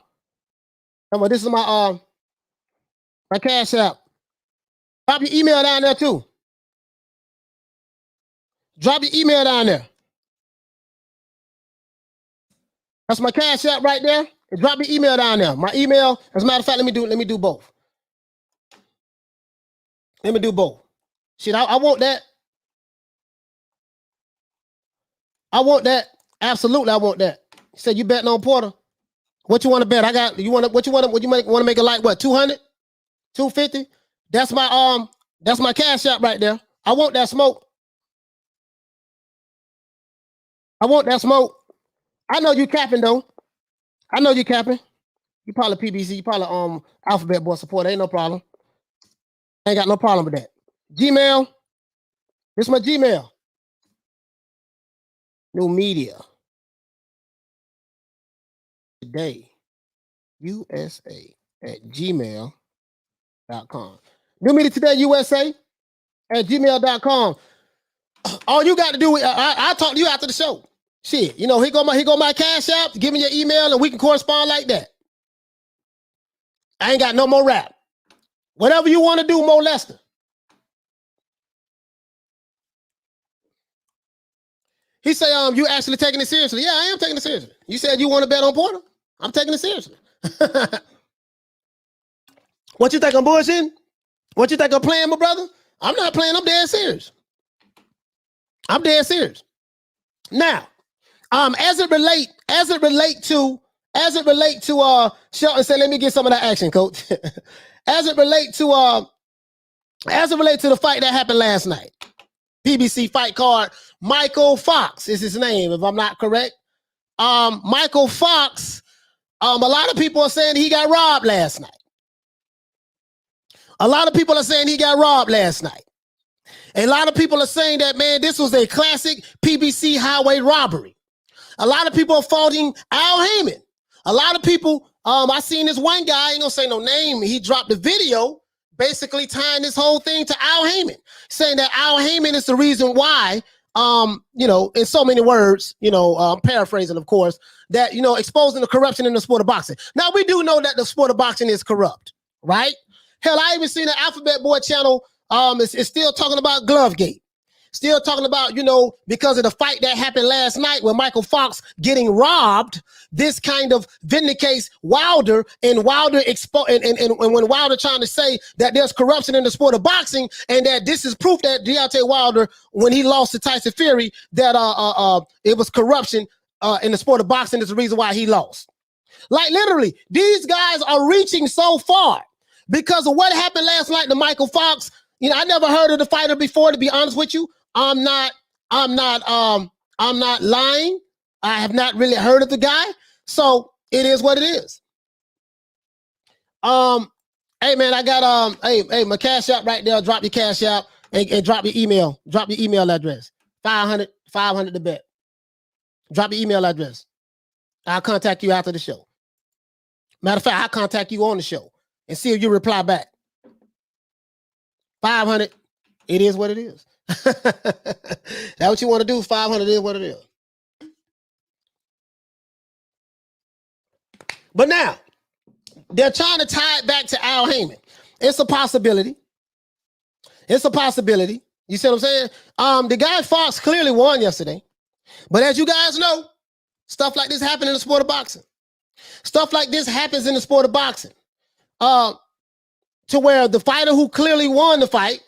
S2: This is my Cash App. Drop your email down there too. Drop your email down there. That's my Cash App right there. And drop your email down there. My email, as a matter of fact, let me do both. Let me do both. Shit, I want that. I want that. Absolutely, I want that. You said you betting on Porter. What you want to bet? What you want to make it like what? 200? 250? That's my Cash App right there. I want that smoke. I want that smoke. I know you capping though. I know you capping. You probably PBC. You probably Alphabet Boy supporter. Ain't no problem. Ain't got no problem with that. Gmail. This is my Gmail. New media. Today. USA at gmail.com. New media today USA at gmail.com. All you got to do is I'll talk to you after the show. Shit, here go my Cash App. Give me your email and we can correspond like that. I ain't got no more rap. Whatever you want to do, Mo Lester. He say, you actually taking it seriously? Yeah, I am taking it seriously. You said you want to bet on Porter? I'm taking it seriously. What you think I'm bullshitting? What you think I'm playing, my brother? I'm not playing. I'm dead serious. I'm dead serious. Now, as it relate to Shelton said, let me get some of that action, coach. as it relate to the fight that happened last night. PBC fight card, Michael Fox is his name, if I'm not correct. Michael Fox, a lot of people are saying he got robbed last night. A lot of people are saying he got robbed last night. A lot of people are saying that, man, this was a classic PBC highway robbery. A lot of people are faulting Al Haymon. A lot of people, I seen this one guy, I ain't gonna say no name, he dropped a video basically tying this whole thing to Al Haymon, saying that Al Haymon is the reason why, in so many words, I'm paraphrasing, of course, that, exposing the corruption in the sport of boxing. Now, we do know that the sport of boxing is corrupt, right? Hell, I even seen the Alphabet Boy channel is still talking about Glovegate. Still talking about, because of the fight that happened last night with Michael Fox getting robbed, this kind of vindicates Wilder, and Wilder and when Wilder trying to say that there's corruption in the sport of boxing and that this is proof that Deontay Wilder, when he lost to Tyson Fury, that it was corruption in the sport of boxing is the reason why he lost. Like literally, these guys are reaching so far because of what happened last night to Michael Fox. You know, I never heard of the fighter before, to be honest with you. I'm not lying. I have not really heard of the guy. So it is what it is. Hey man, I got hey, my cash app right there. Drop your cash app and drop your email. Drop your email address. 500 to bet. Drop your email address. I'll contact you after the show. Matter of fact, I'll contact you on the show and see if you reply back. 500. It is what it is. That what you want to do? 500 is what it is. But now, they're trying to tie it back to Al Haymon. It's a possibility. It's a possibility. You see what I'm saying? The guy Fox clearly won yesterday. But as you guys know, stuff like this happens in the sport of boxing. Stuff like this happens in the sport of boxing. To where the fighter who clearly won the fight,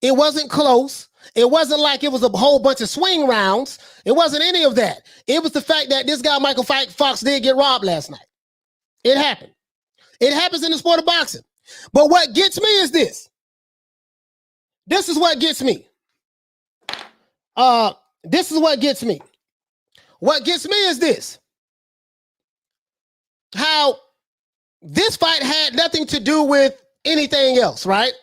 S2: it wasn't close. It wasn't like it was a whole bunch of swing rounds. It wasn't any of that. It was the fact that this guy, Michael Fox, did get robbed last night. It happened. It happens in the sport of boxing. But what gets me is this. This is what gets me. This is what gets me. What gets me is this. How this fight had nothing to do with anything else, right?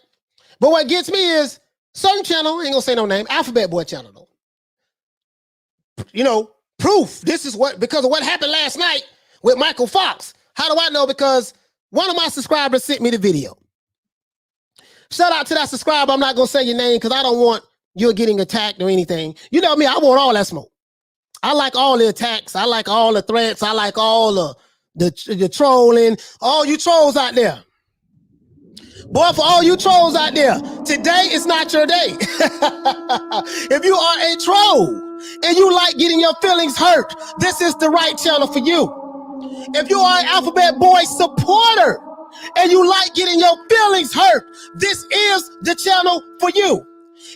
S2: But what gets me is certain channel, ain't gonna say no name, Alphabet Boy channel though. You know, proof. This is what, because of what happened last night with Michael Fox. How do I know? Because one of my subscribers sent me the video. Shout out to that subscriber. I'm not gonna say your name because I don't want you getting attacked or anything. You know me, I want all that smoke. I like all the attacks. I like all the threats. I like all the trolling. All you trolls out there. Boy, for all you trolls out there, today is not your day. If you are a troll and you like getting your feelings hurt, this is the right channel for you. If you are an Alphabet Boy supporter and you like getting your feelings hurt, this is the channel for you.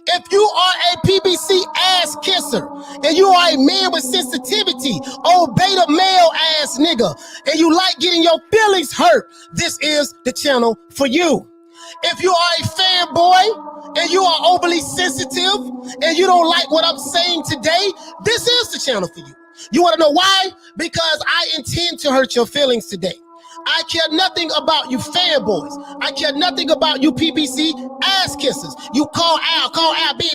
S2: If you are a PBC ass kisser and you are a man with sensitivity, old beta male ass nigga, and you like getting your feelings hurt, this is the channel for you. If you are a fanboy and you are overly sensitive and you don't like what I'm saying today, this is the channel for you. You want to know why? Because I intend to hurt your feelings today. I care nothing about you fanboys. I care nothing about you PBC ass kissers. You call out, beat.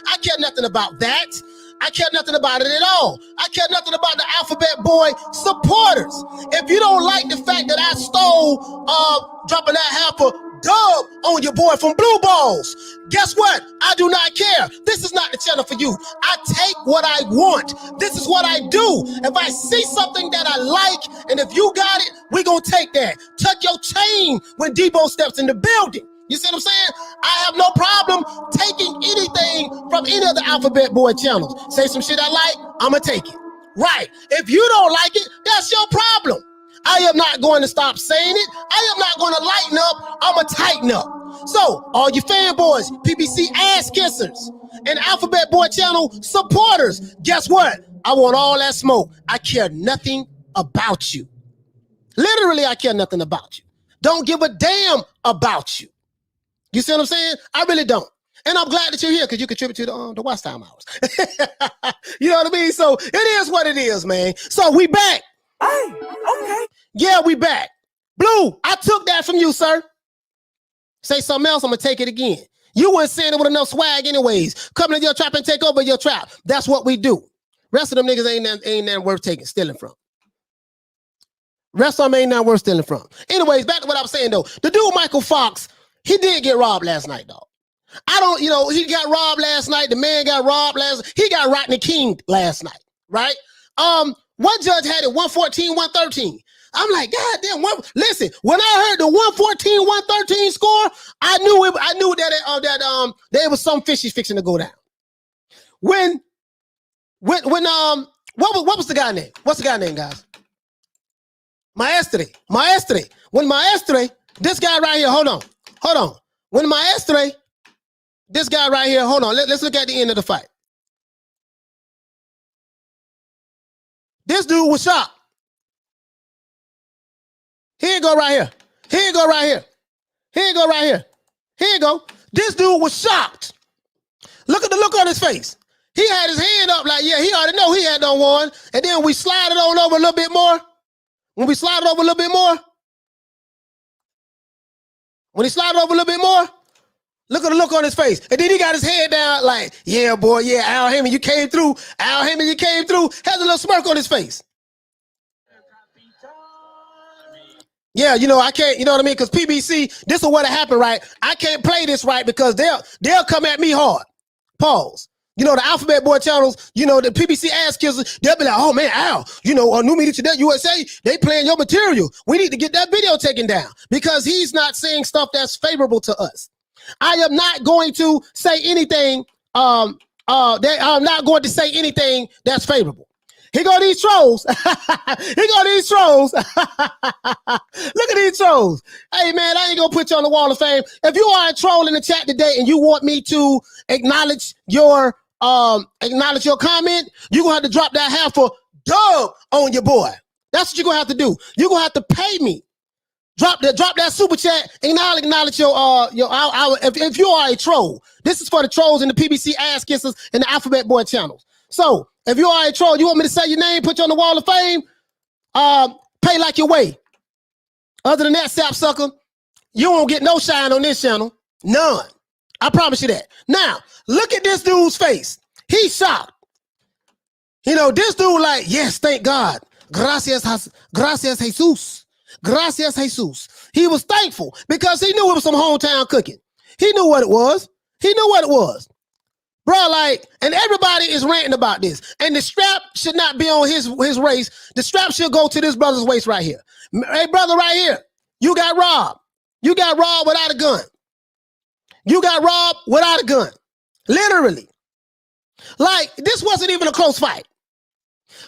S2: I care nothing about that. I care nothing about it at all. I care nothing about the Alphabet Boy supporters. If you don't like the fact that I stole dropping that half a dub on your boy from Blue Balls, guess what? I do not care. This is not the channel for you. I take what I want. This is what I do. If I see something that I like, and if you got it, we gonna take that. Tuck your chain when Debo steps in the building. You see what I'm saying? I have no problem taking anything from any of the Alphabet Boy channels. Say some shit I like, I'ma take it. Right. If you don't like it, that's your problem. I am not going to stop saying it. I am not going to lighten up. I'm going to tighten up. So, all you fanboys, PBC ass kissers, and Alphabet Boy channel supporters, guess what? I want all that smoke. I care nothing about you. Literally, I care nothing about you. Don't give a damn about you. You see what I'm saying? I really don't. And I'm glad that you're here because you contribute to the watch time hours. You know what I mean? So, it is what it is, man. So, we back.
S3: Hey, okay.
S2: Yeah, we back. Blue, I took that from you, sir. Say something else, I'm going to take it again. You weren't saying it with enough swag anyways. Come to your trap and take over your trap. That's what we do. Rest of them niggas ain't that worth stealing from. Rest of them ain't that worth stealing from. Anyways, back to what I was saying, though. The dude, Michael Fox, he did get robbed last night, dog. He got robbed last night. The man got robbed he got Rodney King last night, right? One judge had it 114, 113. I'm like, God damn, listen, when I heard the 114, 113 score, I knew that there was some fishy fixing to go down. What was the guy name? What's the guy name, guys? Maestre. When Maestre, this guy right here, hold on. When Maestre, this guy right here, hold on, let's look at the end of the fight. This dude was shocked. Here you go right here. Here you go. This dude was shocked. Look at the look on his face. He had his hand up like, yeah, he already know he had no one. And then we slide it on over a little bit more. When we slide it over a little bit more. When he slide it over a little bit more. Look at the look on his face. And then he got his head down like, yeah, boy, yeah, Al Haymon, you came through. Al Haymon, you came through. Has a little smirk on his face. Yeah, you know, I can't, you know what I mean? Because PBC, this is what happened, right? I can't play this right because they'll come at me hard. Pause. You know, the Alphabet Boy channels, you know, the PBC ass kissers, they'll be like, oh man, Al, you know, on New Media Today, USA, they playing your material. We need to get that video taken down because he's not saying stuff that's favorable to us. I am not going to say anything, I'm not going to say anything that's favorable. Here go these trolls. Here go these trolls. Look at these trolls. Hey, man, I ain't going to put you on the wall of fame. If you are a troll in the chat today and you want me to acknowledge your comment, you're going to have to drop that half a dub on your boy. That's what you're going to have to do. You're going to have to pay me. Drop that super chat and I'll acknowledge if you are a troll. This is for the trolls and the PBC ass kissers and the Alphabet Boy channels. So if you are a troll, you want me to say your name, put you on the wall of fame, pay like your way. Other than that, sapsucker, you won't get no shine on this channel. None. I promise you that. Now, look at this dude's face. He's shocked. You know, this dude like, yes, thank God. Gracias, Jesus. Gracias, Jesus. He was thankful because he knew it was some hometown cooking. He knew what it was. He knew what it was. Bro, like, and everybody is ranting about this. And the strap should not be on his waist. The strap should go to this brother's waist right here. Hey, brother, right here. You got robbed. You got robbed without a gun. You got robbed without a gun. Literally. Like, this wasn't even a close fight.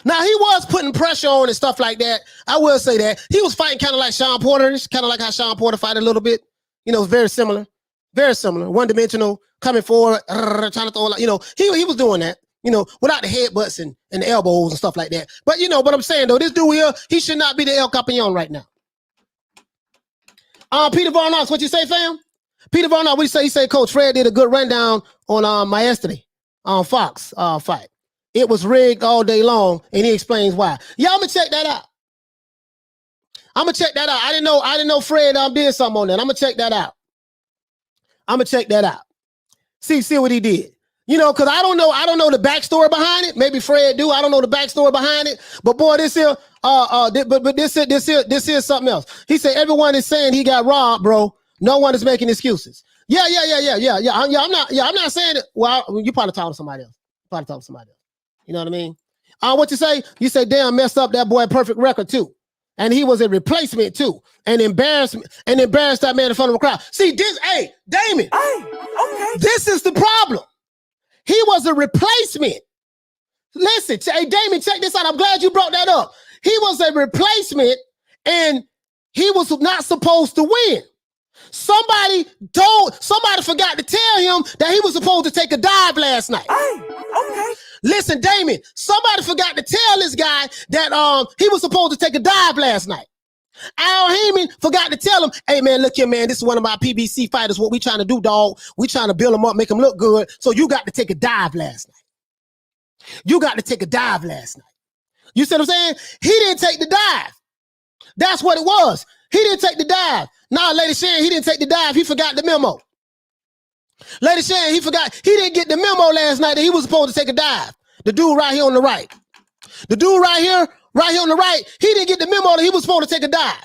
S2: Now, he was putting pressure on and stuff like that. I will say that. He was fighting kind of like Shawn Porter. It's kind of like how Shawn Porter fight a little bit. You know, very similar. Very similar. One-dimensional, coming forward, trying to throw, you know, he was doing that, you know, without the headbutts and the elbows and stuff like that. But, you know, what I'm saying, though, this dude here, he should not be the El Capitan right now. Peter Von Ox, what you say, fam? Peter Von Ox, what you say? He said Coach Fred did a good rundown on my yesterday Fox fight. It was rigged all day long, and he explains why. Yeah, I'm gonna check that out. I didn't know Fred did something on that. I'm gonna check that out. See what he did. You know, because I don't know the backstory behind it. Maybe Fred do. I don't know the backstory behind it. But boy, this here, this is something else. He said everyone is saying he got robbed, bro. No one is making excuses. Yeah. I'm not saying it. Well, you probably talking to somebody else. You know what I mean? What you say? You say, damn, messed up that boy perfect record too. And he was a replacement too. And embarrassed that man in front of a crowd. See, this, hey, Damon.
S3: Hey, okay.
S2: This is the problem. He was a replacement. Listen, hey, Damon, check this out. I'm glad you brought that up. He was a replacement and he was not supposed to win. Somebody forgot to tell him that he was supposed to take a dive last night.
S3: Hey, okay.
S2: Listen, Damon, somebody forgot to tell this guy that he was supposed to take a dive last night. Al Haymon forgot to tell him, hey, man, look here, man, this is one of my PBC fighters. What we trying to do, dog, we trying to build him up, make him look good. So you got to take a dive last night. You see what I'm saying? He didn't take the dive. That's what it was. He didn't take the dive. Nah, Lady Shan, he didn't take the dive. He forgot the memo. Lady Shan, he didn't get the memo last night that he was supposed to take a dive. The dude right here on the right. The dude right here on the right, he didn't get the memo that he was supposed to take a dive.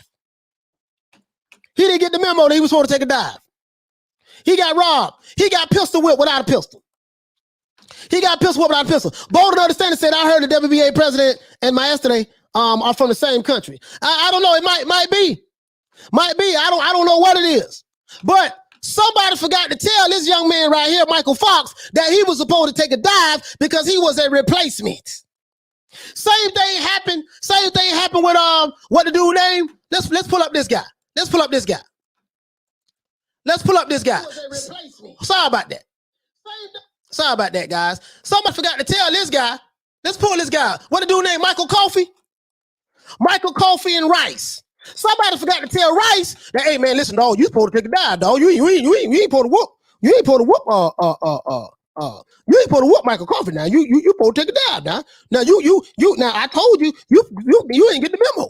S2: He got robbed. He got pistol whipped without a pistol. Bold and Understanding said, I heard the WBA president and my yesterday are from the same country. I don't know. It might be. I don't know what it is. But somebody forgot to tell this young man right here, Michael Fox, that he was supposed to take a dive because he was a replacement. Same thing happened with what the dude name? Let's pull up this guy. Sorry about that, guys. Somebody forgot to tell this guy. Let's pull this guy. What the dude name? Michael Coffey and Rice. Somebody forgot to tell Rice that, hey man, listen, dog, you supposed to take a dive, dog. You ain't supposed to whoop. You ain't supposed to whoop you ain't supposed to whoop Michael Coffey now. You supposed to take a dive now. Now you now I told you ain't get the memo.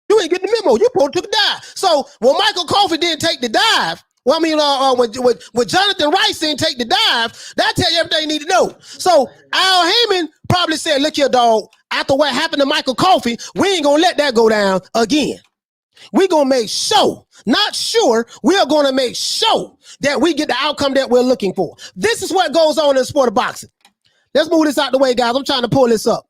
S2: You ain't get the memo. You supposed to take a dive. So when Michael Coffey didn't take the dive, well, I mean, when Jonathan Rice didn't take the dive, that tell you everything you need to know. So Al Haymon probably said, look here, dog, after what happened to Michael Coffey, we ain't gonna let that go down again. We're gonna make sure, not sure, we are gonna make sure that we get the outcome that we're looking for. This is what goes on in the sport of boxing. Let's move this out the way, guys. I'm trying to pull this up.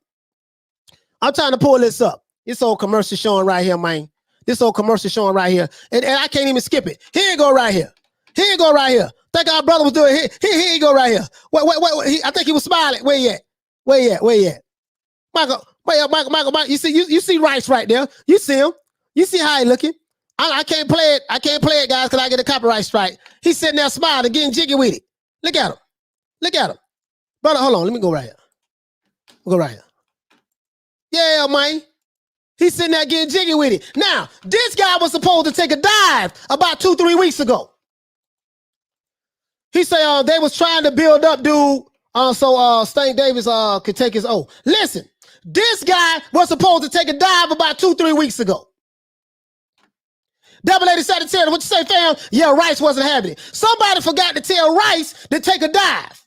S2: This old commercial showing right here, man. This old commercial showing right here. And I can't even skip it. Here you go right here. Think our brother was doing it. Here you go right here. Wait. I think he was smiling. Where you at? Michael. You see Rice right there. You see him. You see how he looking. I can't play it, guys, because I get a copyright strike. He's sitting there smiling, getting jiggy with it. Look at him. Brother, hold on. Let me go right here. Yeah, man. He's sitting there getting jiggy with it. Now, this guy was supposed to take a dive about 2-3 weeks ago. He said they was trying to build up dude so Stank Davis could take his oath. Listen, this guy was supposed to take a dive about 2-3 weeks ago. Double Lady Sagittarius, what you say, fam? Yeah, Rice wasn't having it. Somebody forgot to tell Rice to take a dive.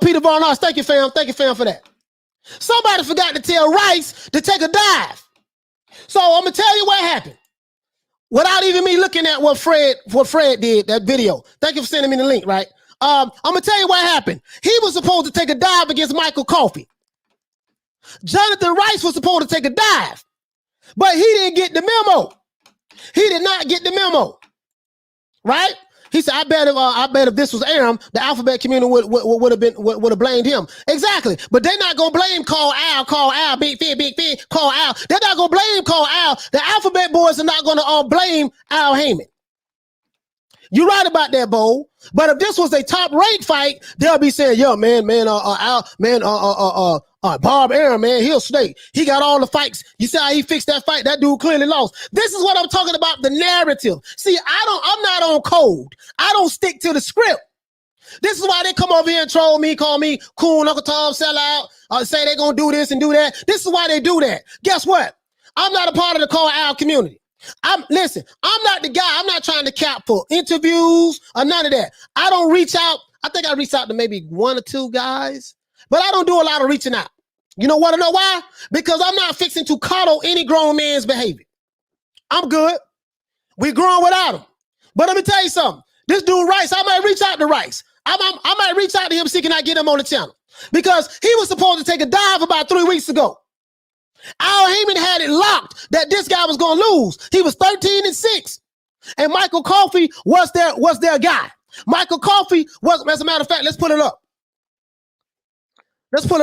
S2: Peter Von Haas, thank you, fam. Thank you, fam, for that. Somebody forgot to tell Rice to take a dive. So I'm gonna tell you what happened. Without even me looking at what Fred did, that video. Thank you for sending me the link, right? I'm gonna tell you what happened. He was supposed to take a dive against Michael Coffey. Jonathan Rice was supposed to take a dive, but he didn't get the memo. He did not get the memo, right? He said, I bet if this was Arum, the alphabet community would have blamed him. Exactly. But they're not gonna blame Call Al, Big Fit, Call Al. They're not gonna blame Call Al. The alphabet boys are not gonna blame Al Haymon. You're right about that, Bo. But if this was a top-ranked fight, they'll be saying, yo, Bob Arum, man, he'll snake. He got all the fights. You see how he fixed that fight? That dude clearly lost. This is what I'm talking about, the narrative. See, I'm not on code. I don't stick to the script. This is why they come over here and troll me, call me cool, Uncle Tom, sell out, say they're going to do this and do that. This is why they do that. Guess what? I'm not a part of the Call Al community. Listen, I'm not the guy. I'm not trying to cap for interviews or none of that. I don't reach out. I think I reached out to maybe 1 or 2 guys, but I don't do a lot of reaching out. You want to know why? Because I'm not fixing to coddle any grown man's behavior. I'm good. We growing without him. But let me tell you something. This dude Rice, I might reach out to Rice. I might reach out to him, see can I get him on the channel, because he was supposed to take a dive about 3 weeks ago. Al Haymon had it locked that this guy was going to lose. He was 13-6, and Michael Coffey was their guy. Michael Coffey was, as a matter of fact, let's pull it up. Let's pull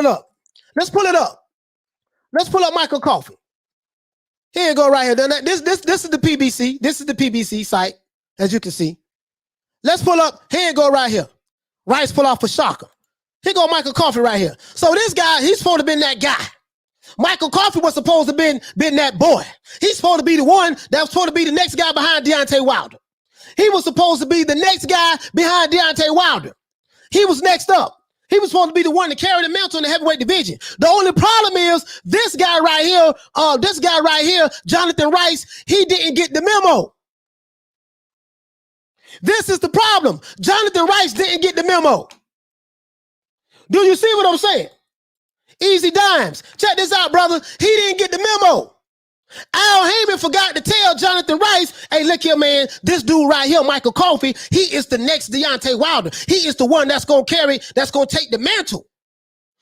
S2: up Michael Coffey. Here you go right here. This is the PBC. This is the PBC site, as you can see. Let's pull up. Here you go right here. Rice pull off for Shaka. Here go Michael Coffey right here. So this guy, he's supposed to have been that guy. Michael Coffey was supposed to have been that boy. He's supposed to be the one that was supposed to be the next guy behind Deontay Wilder. He was supposed to be the next guy behind Deontay Wilder. He was next up. He was supposed to be the one to carry the mantle in the heavyweight division. The only problem is this guy right here, Jonathan Rice, he didn't get the memo. This is the problem. Jonathan Rice didn't get the memo. Do you see what I'm saying? Easy dimes. Check this out, brother. He didn't get the memo. Al Haymon forgot to tell Jonathan Rice, hey, look here, man, this dude right here, Michael Coffey, he is the next Deontay Wilder. He is the one that's going to take the mantle.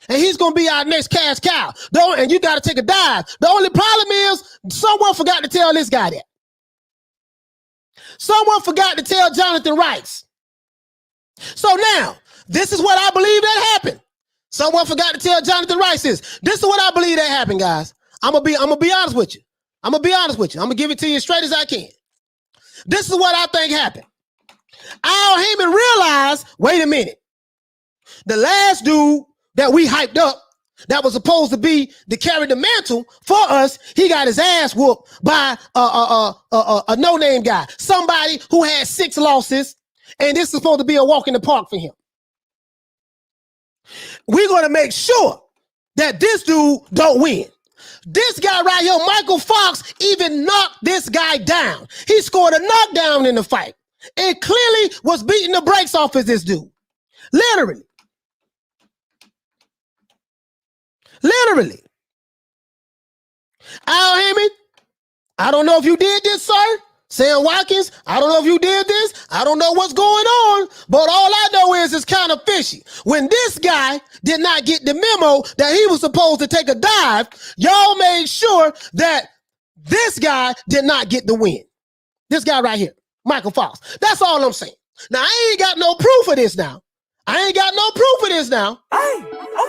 S2: And he's going to be our next cash cow. And you got to take a dive. The only problem is someone forgot to tell this guy that. Someone forgot to tell Jonathan Rice. So now, this is what I believe that happened. Someone forgot to tell Jonathan Rice this. This is what I believe that happened, guys. I'm gonna be honest with you. I'm gonna give it to you as straight as I can. This is what I think happened. Al Haymon realized, wait a minute. The last dude that we hyped up, that was supposed to be to carry the mantle for us, he got his ass whooped by a no-name guy, somebody who had 6 losses, and this is supposed to be a walk in the park for him. We're going to make sure that this dude don't win. This guy right here, Michael Fox, even knocked this guy down. He scored a knockdown in the fight and clearly was beating the brakes off of this dude. Literally. Al Haymon, I don't know if you did this, sir. Sam Watkins, I don't know if you did this. I don't know what's going on, but all I know is it's kind of fishy. When this guy did not get the memo that he was supposed to take a dive, y'all made sure that this guy did not get the win. This guy right here, Michael Fox. That's all I'm saying. Now, I ain't got no proof of this now. Hey,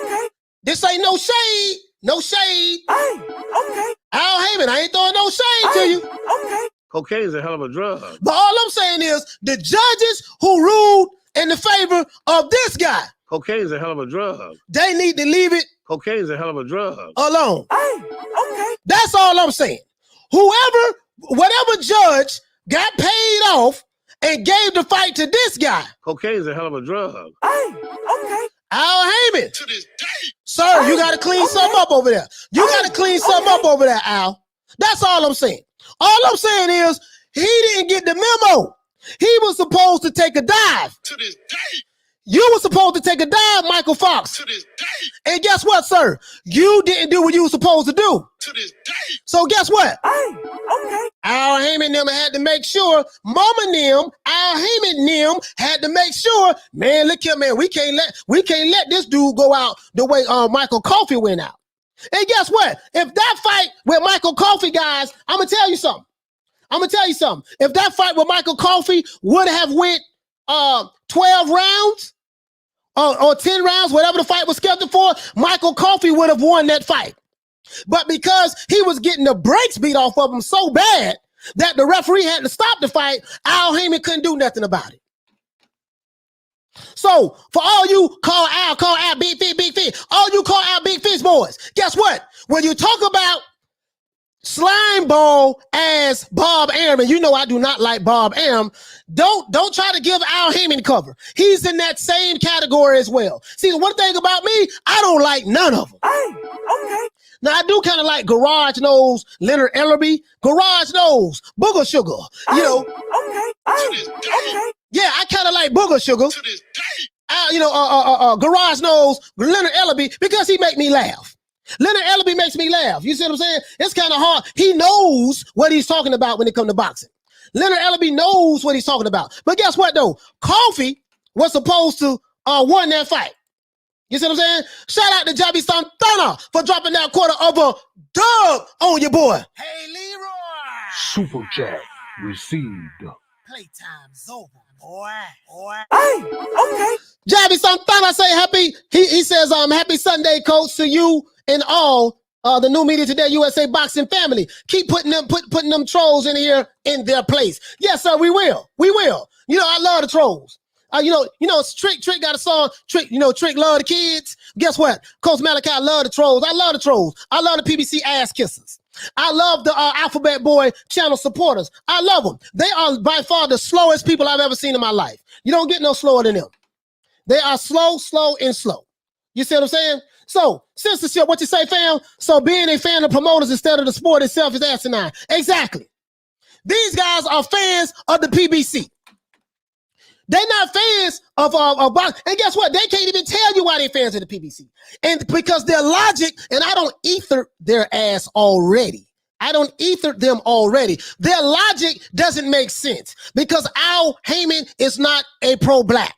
S2: okay. This ain't no shade. Hey, okay. Al Haymon, I ain't throwing no shade to you.
S3: Okay.
S4: Cocaine is a hell of a drug.
S2: But all I'm saying is the judges who ruled in the favor of this guy,
S4: Cocaine is a hell of a drug.
S2: they need to leave it
S4: Cocaine is a hell of a drug.
S2: alone.
S3: Hey, okay.
S2: That's all I'm saying. Whatever judge got paid off and gave the fight to this guy,
S4: Cocaine is a hell of a drug.
S3: Hey, okay.
S2: Al Haymon.
S4: To this day.
S2: Sir, you got to clean something up over there. Al. That's all I'm saying. All I'm saying is he didn't get the memo. He was supposed to take a dive.
S4: To this day.
S2: You were supposed to take a dive, Michael Fox.
S4: To this day.
S2: And guess what, sir? You didn't do what you were supposed to do.
S4: To this day.
S2: So guess what?
S3: Hey, okay.
S2: Al Haymon them had to make sure, Al Haymon them had to make sure, man, look here, man, we can't let this dude go out the way Michael Coffey went out. And guess what? If that fight with Michael Coffey, guys, I'm gonna tell you something. If that fight with Michael Coffey would have went 12 rounds or 10 rounds, whatever the fight was scheduled for, Michael Coffey would have won that fight. But because he was getting the brakes beat off of him so bad that the referee had to stop the fight, Al Haymon couldn't do nothing about it. So for all you call Al Big Fish, all you call Al Big Fish boys, guess what? When you talk about slime ball as Bob Arum, and you know I do not like Bob Arum, don't try to give Al Haymon cover. He's in that same category as well. See, the one thing about me, I don't like none of them.
S3: Hey, okay.
S2: Now, I do kind of like Garage Nose, Leonard Ellerby, Garage Nose, Booger Sugar, you know.
S3: Okay. Hey, okay.
S2: Yeah, I kind of like Booger Sugar.
S4: To this day.
S2: Garage Nose, Leonard Ellerby, because he make me laugh. Leonard Ellerby makes me laugh. You see what I'm saying? It's kind of hard. He knows what he's talking about when it comes to boxing. Leonard Ellerby knows what he's talking about. But guess what, though? Coffey was supposed to win that fight. You see what I'm saying? Shout out to Javi Santana for dropping that quarter of a dub on your boy. Hey, Leroy.
S5: Super chat received.
S2: Playtime's over, boy.
S3: Hey, okay.
S2: Javi Santana say happy. He says happy Sunday, coach, to you and all the New Media Today USA boxing family. Keep putting them trolls in here in their place. Yes, sir. We will. You know I love the trolls. Trick got a song. Trick love the kids. Guess what? Coach Malachi love the trolls. I love the trolls. I love the PBC ass kissers. I love the Alphabet Boy channel supporters. I love them. They are by far the slowest people I've ever seen in my life. You don't get no slower than them. They are slow. You see what I'm saying? So, censorship, what you say, fam? So being a fan of promoters instead of the sport itself is asinine. Exactly. These guys are fans of the PBC. They're not fans of boxing. And guess what? They can't even tell you why they're fans of the PBC. And because their logic, and I don't ether their ass already. Their logic doesn't make sense because Al Haymon is not a pro-black.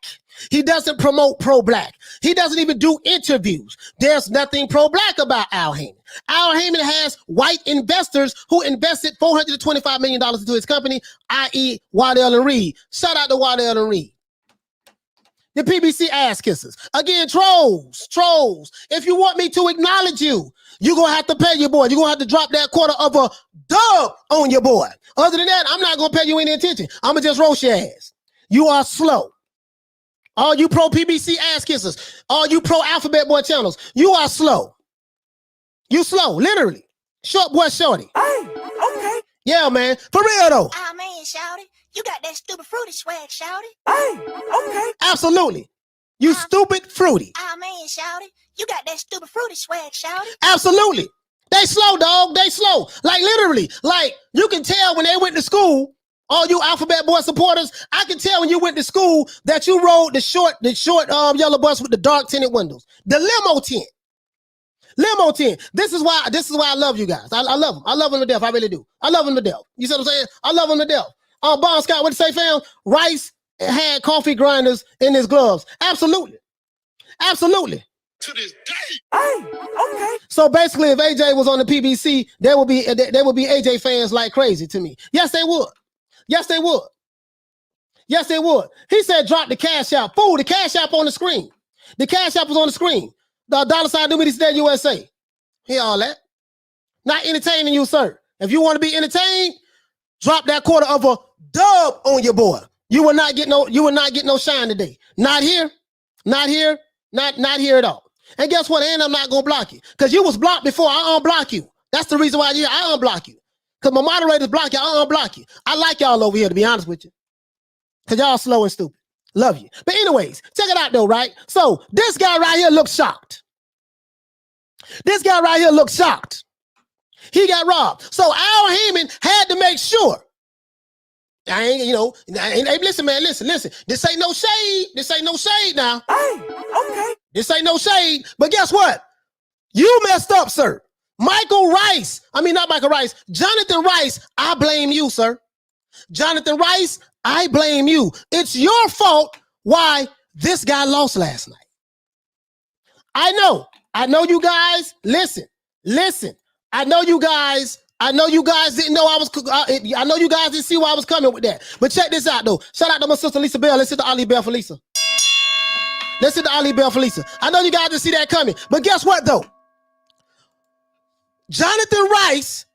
S2: He doesn't promote pro-black. He doesn't even do interviews. There's nothing pro-black about Al Haymon. Al Haymon has white investors who invested $425 million into his company, i.e. Waddell and Reed. Shout out to Waddell and Reed. The PBC ass kissers. Again, trolls. If you want me to acknowledge you, you're going to have to pay your boy. You're going to have to drop that quarter of a dub on your boy. Other than that, I'm not going to pay you any attention. I'm going to just roast your ass. You are slow. All you pro PBC ass kissers, all you pro Alphabet Boy channels, you are slow. You slow, literally. Short boy shorty.
S3: Hey, okay.
S2: Yeah, man. For real though.
S6: Ah, man, shouty. You got that stupid fruity swag, shouty.
S3: Hey, okay.
S2: Absolutely. You stupid fruity.
S6: Ah, man, shouty. You got that stupid fruity swag, shouty.
S2: Absolutely. They slow, dog. They slow. Like literally. Like you can tell when they went to school, all you Alphabet Boy supporters, I can tell when you went to school that you rode the short yellow bus with the dark tinted windows. The limo tint. Limo tint. This is why I love you guys. I love them. I love them to death. I really do. I love them to death. You see what I'm saying? I love them to death. Bart Scott, what you say, fam? Rice had coffee grinders in his gloves. Absolutely. Absolutely.
S4: To this day.
S3: Hey, okay.
S2: So basically, if AJ was on the PBC, there would be AJ fans like crazy to me. Yes, they would. Yes, they would. Yes, they would. He said, drop the cash out. Fool, the cash app on the screen. The cash app was on the screen. The $sign do me this USA. Hear all that. Not entertaining you, sir. If you want to be entertained, drop that quarter of a dub on your boy. You will not get no shine today. Not here. Not here. Not here at all. And guess what? And I'm not gonna block you. Because you was blocked before I unblock you. That's the reason why I unblock you. Because my moderators block you, I unblock you. I like y'all over here, to be honest with you. Because y'all slow and stupid. Love you. But anyways, check it out though, right? So this guy right here looks shocked. This guy right here looks shocked. He got robbed. So Al Haymon had to make sure. Listen, man, listen. This ain't no shade. This ain't no shade now.
S3: Hey, okay.
S2: This ain't no shade. But guess what? You messed up, sir. Not Michael Rice. Jonathan Rice, I blame you, sir. Jonathan Rice, I blame you. It's your fault why this guy lost last night. I know you guys, listen. I know you guys didn't know I know you guys didn't see where I was coming with that. But check this out though. Shout out to my sister Lisa Bell. Let's hit the Ali Bell for Lisa. I know you guys didn't see that coming. But guess what though? Jonathan Rice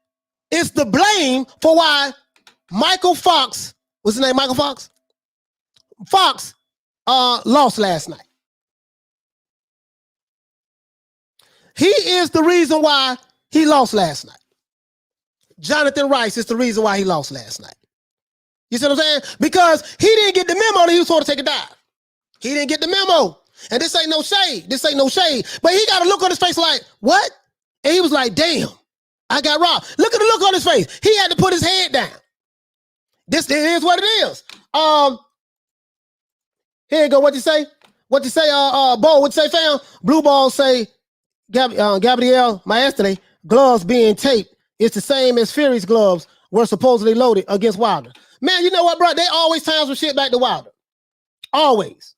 S2: is the blame for why Michael Fox, what's his name, Michael Fox? Fox lost last night. He is the reason why he lost last night. Jonathan Rice is the reason why he lost last night. You see what I'm saying? Because he didn't get the memo that he was supposed to take a dive. He didn't get the memo. And this ain't no shade. But he got a look on his face like, what? And he was like, damn, I got robbed. Look at the look on his face. He had to put his head down. This is what it is. Here you go. What you say? Bo, what you say, fam? Blue Ball say, Gabrielle Maestre, gloves being taped is the same as Fury's gloves were supposedly loaded against Wilder. Man, you know what, bro? They always times some shit back to Wilder. Always.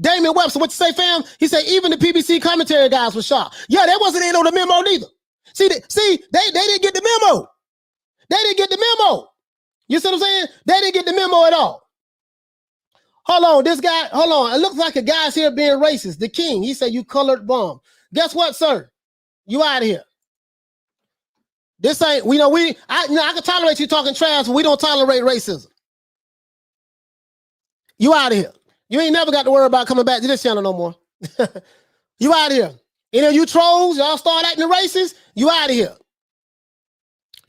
S2: Damon Webster, what you say, fam? He said even the PBC commentary guys were shocked. Yeah, they wasn't in on the memo neither. See, they didn't get the memo. You see what I'm saying? They didn't get the memo at all. Hold on. It looks like a guy's here being racist. The king, he said you colored bomb. Guess what, sir? You out of here. This ain't, I can tolerate you talking trash, but we don't tolerate racism. You out of here. You ain't never got to worry about coming back to this channel no more. You out of here. Any of you trolls, y'all start acting racist, you out of here.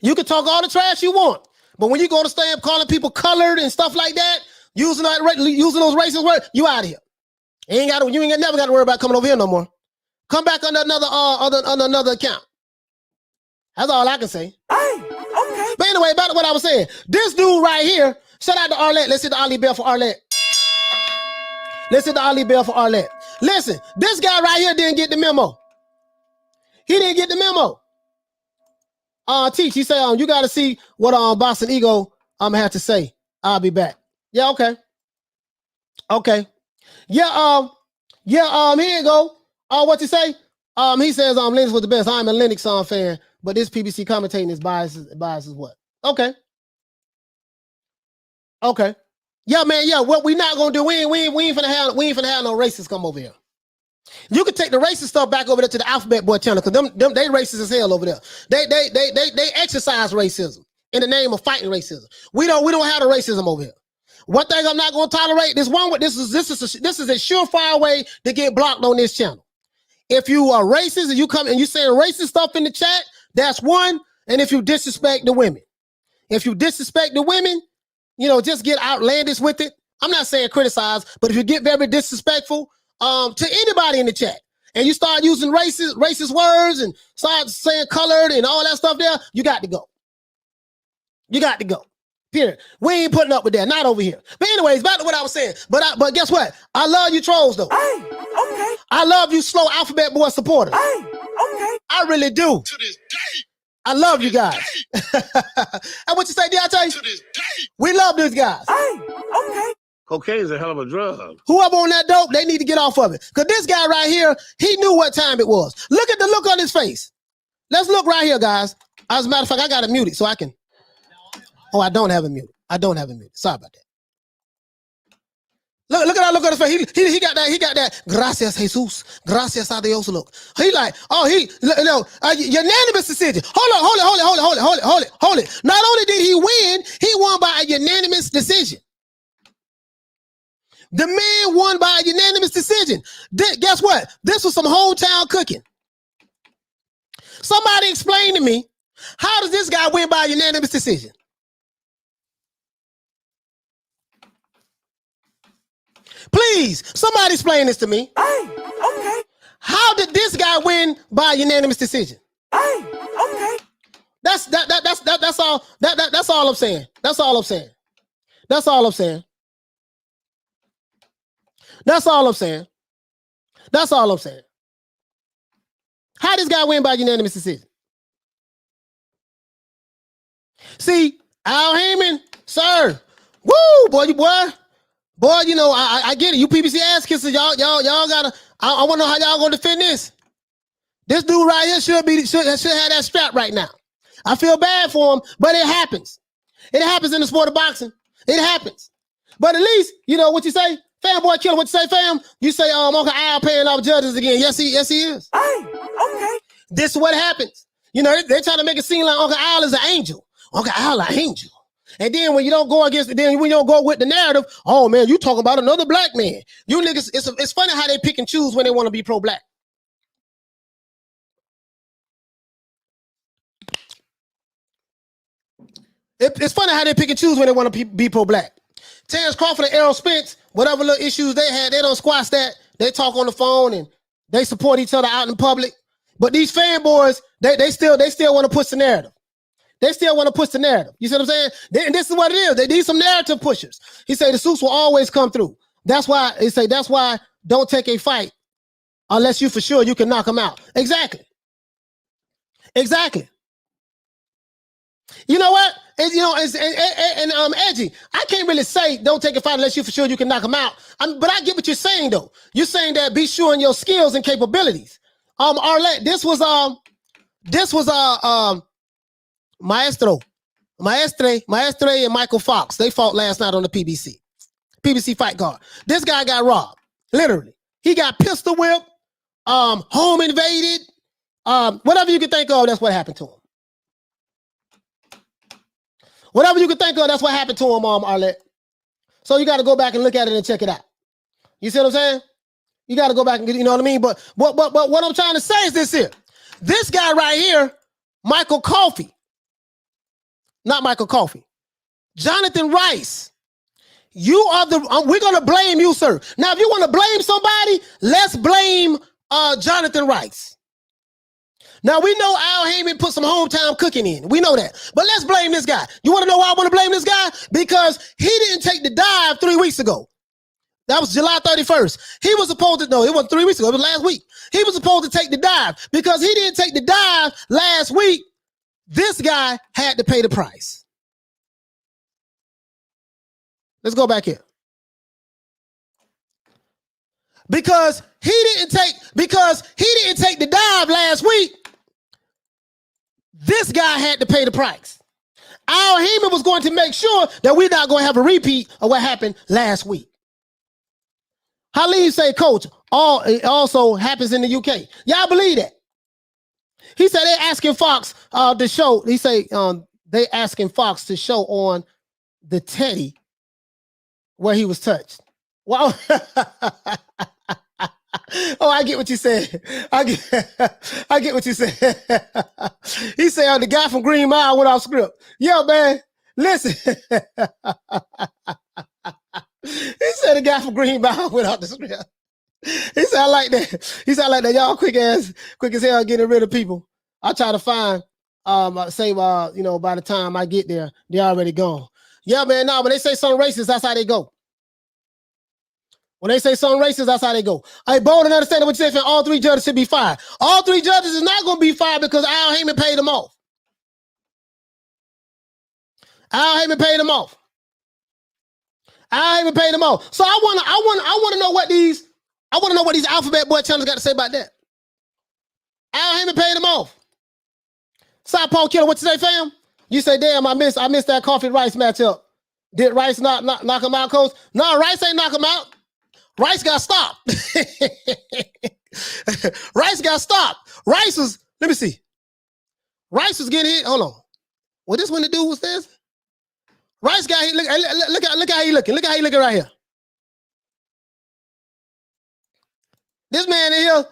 S2: You can talk all the trash you want, but when you go to stay up calling people colored and stuff like that, using those racist words, you out of here. You ain't never got to worry about coming over here no more. Come back under another account. That's all I can say.
S3: Hey, okay.
S2: But anyway, back to what I was saying. This dude right here, shout out to Arlette. Let's hit the Ali Bell for Arlette. Listen, this guy right here didn't get the memo. He didn't get the memo. Teach, he said, you got to see what Boston Ego have to say. I'll be back. Yeah, okay. Yeah, here you go. What you say? He says Linux was the best. I'm a Linux fan, but this PBC commentating is biased as what? Okay. Yeah, man, yeah. What we not gonna do, we ain't finna have no racists come over here. You can take the racist stuff back over there to the Alphabet Boy channel, because them they racist as hell over there. They exercise racism in the name of fighting racism. We don't have the racism over here. One thing I'm not gonna tolerate, this is a surefire way to get blocked on this channel. If you are racist and you come and you saying racist stuff in the chat, that's one. And if you disrespect the women, just get outlandish with it. I'm not saying criticize, but if you get very disrespectful to anybody in the chat and you start using racist words and start saying colored and all that stuff there, you got to go. Period. We ain't putting up with that. Not over here. But anyways, back to what I was saying. But guess what? I love you trolls though.
S3: Hey, okay.
S2: I love you slow alphabet boy supporters.
S3: Hey, okay.
S2: I really do.
S4: To this day.
S2: I love you guys. And what you say, Deontay?
S4: To this day.
S2: We love these guys.
S3: Hey, okay.
S7: Cocaine is a hell of a drug.
S2: Whoever on that dope, they need to get off of it. Because this guy right here, he knew what time it was. Look at the look on his face. Let's look right here, guys. As a matter of fact, I got it muted so I can. Oh, I don't have it muted. Sorry about that. Look at that look on his face. He got that. Gracias, Jesus. Gracias a Dios look. He like, unanimous decision. Hold it. Not only did he win, he won by a unanimous decision. The man won by a unanimous decision. Guess what? This was some hometown cooking. Somebody explain to me, how does this guy win by a unanimous decision? Please, somebody explain this to me.
S3: Hey, okay.
S2: How did this guy win by a unanimous decision?
S3: Hey, okay.
S2: That's all. That's all I'm saying. That's all I'm saying. How this guy win by unanimous decision? See, Al Haymon, sir. Woo, boy, I get it. You PBC ass kissers, y'all gotta. I want to know how y'all gonna defend this. This dude right here should have that strap right now. I feel bad for him, but it happens. It happens in the sport of boxing. It happens. But at least, what you say? Fanboy killer, what you say, fam? You say, Uncle Al paying off judges again. Yes, he is.
S3: Hey, okay.
S2: This is what happens. They're trying to make it seem like Uncle Al is an angel. Uncle Al an angel. And then when you don't go against it, then when you don't go with the narrative, oh man, you talking about another black man. You niggas, it's funny how they pick and choose when they want to be pro-black. It's funny how they pick and choose when they want to be pro-black. Terence Crawford and Errol Spence, whatever little issues they had, they don't squash that. They talk on the phone and they support each other out in public. But these fanboys, they still want to push the narrative. You see what I'm saying? And this is what it is. They need some narrative pushers. He say the suits will always come through. That's why don't take a fight unless you for sure you can knock them out. Exactly. You know what? And Edgy, I can't really say don't take a fight unless you for sure you can knock them out. But I get what you're saying though. You're saying that be sure in your skills and capabilities. Arlette, this was Maestre and Michael Fox. They fought last night on the PBC fight card. This guy got robbed, literally. He got pistol whipped, home invaded, whatever you can think of. That's what happened to him. Whatever you can think of, that's what happened to him, Arlette. So you got to go back and look at it and check it out. You see what I'm saying? You got to go back and get, you know what I mean? But what I'm trying to say is this here. This guy right here, not Michael Coffey. Jonathan Rice. You are we're going to blame you, sir. Now, if you want to blame somebody, let's blame Jonathan Rice. Now, we know Al Haymon put some hometown cooking in. We know that. But let's blame this guy. You want to know why I want to blame this guy? Because he didn't take the dive 3 weeks ago. That was July 31st. He was supposed to, no, it wasn't 3 weeks ago. It was last week. He was supposed to take the dive. Because he didn't take the dive last week, this guy had to pay the price. Let's go back here. Because he didn't take the dive last week, this guy had to pay the price. Al Haymon was going to make sure that we're not going to have a repeat of what happened last week. Halim say, coach, it also happens in the UK. Y'all believe that? He said they asking Fox to show. He say they asking Fox to show on the Teddy where he was touched. Well, Oh, I get what you said. I get what you said. He said, the guy from Green Mile went off script. Yo, man, listen. He said the guy from Green Mile went off the script. He said, I like that. He said, I like that. Y'all quick as hell getting rid of people. I try to find, by the time I get there, they're already gone. Yeah, man, no, when they say something racist, that's how they go. When they say something racist, that's how they go. I bold and understand what you say, all 3 judges should be fired. All 3 judges is not going to be fired because Al Haymon paid them off. Al Haymon paid them off. Al Haymon paid them off. So I want to know what these alphabet boy channels got to say about that. Al Haymon paid them off. Southpaw Killer, what you say, fam? You say, damn, I missed that Coffee Rice matchup. Did Rice knock him out, coach? No, Rice ain't knock him out. Rice got stopped. Rice got stopped. Rice was, let me see. Rice was getting hit. Hold on. Well, this when the dude was this? Rice got hit. Look how he looking. Look how he looking right here. This man in here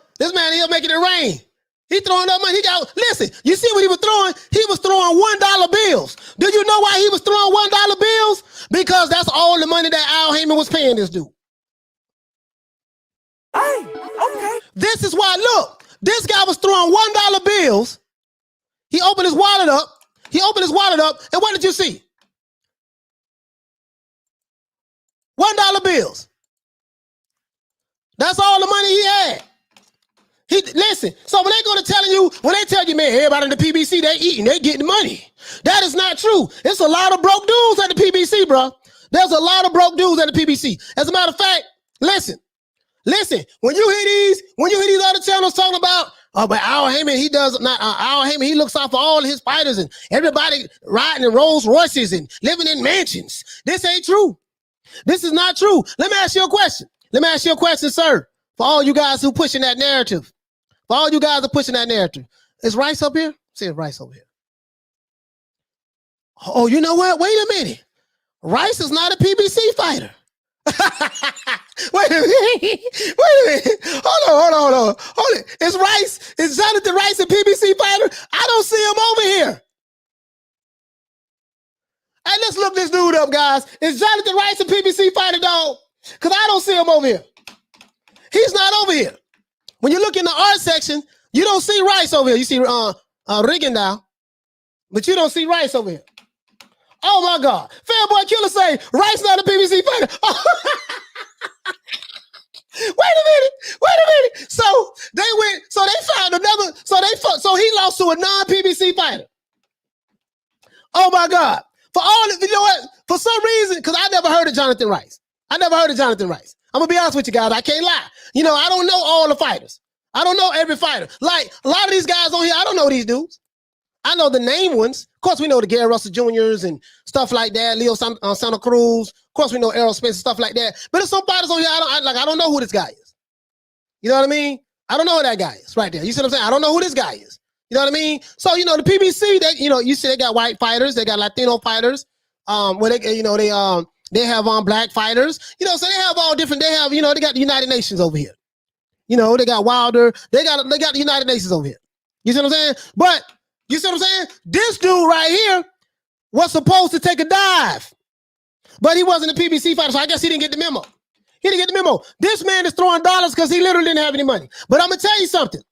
S2: making it rain. He throwing up money. Listen, you see what he was throwing? He was throwing $1 bills. Do you know why he was throwing $1 bills? Because that's all the money that Al Haymon was paying this dude.
S3: Hey, okay.
S2: This is why, look, this guy was throwing $1 bills. He opened his wallet up. And what did you see? $1 bills. That's all the money he had. Listen, so when they tell you, man, everybody in the PBC, they eating, they getting money. That is not true. It's a lot of broke dudes at the PBC, bro. There's a lot of broke dudes at the PBC. As a matter of fact, listen, when you hear these other channels talking about, but Al Haymon, he looks out for all his fighters and everybody riding in Rolls Royces and living in mansions. This ain't true. This is not true. Let me ask you a question. Sir, for all you guys who pushing that narrative. Is Rice up here? See if Rice over here. Oh, you know what? Wait a minute. Rice is not a PBC fighter. Wait a minute. Hold on. Is Rice? Is Jonathan Rice a PBC fighter? I don't see him over here. Hey, let's look this dude up, guys. Is Jonathan Rice a PBC fighter, dog? Because I don't see him over here. He's not over here. When you look in the art section, you don't see Rice over here. You see Rigendow, but you don't see Rice over here. Oh my God. Fanboy Killer say Rice not a PBC fighter. Wait a minute. So they found another, so he lost to a non-PBC fighter. Oh my God. You know what? For some reason, because I never heard of Jonathan Rice. I'm gonna be honest with you guys. I can't lie. You know, I don't know all the fighters. I don't know every fighter. Like a lot of these guys on here, I don't know these dudes. I know the name ones. Of course, we know the Gary Russell Jr.'s and stuff like that. Leo Santa Cruz. Of course, we know Errol Spence and stuff like that. But there's some fighters on here I don't know who this guy is. You know what I mean? I don't know who that guy is right there. You see what I'm saying? I don't know who this guy is. You know what I mean? So, you know, the PBC, you see they got white fighters, they got Latino fighters. They have black fighters. You know, so they have all different. They have, they got the United Nations over here. You know, they got Wilder. They got the United Nations over here. You see what I'm saying? But you see what I'm saying? This dude right here was supposed to take a dive, but he wasn't a PBC fighter, so I guess he didn't get the memo. This man is throwing dollars because he literally didn't have any money. But I'm gonna tell you something.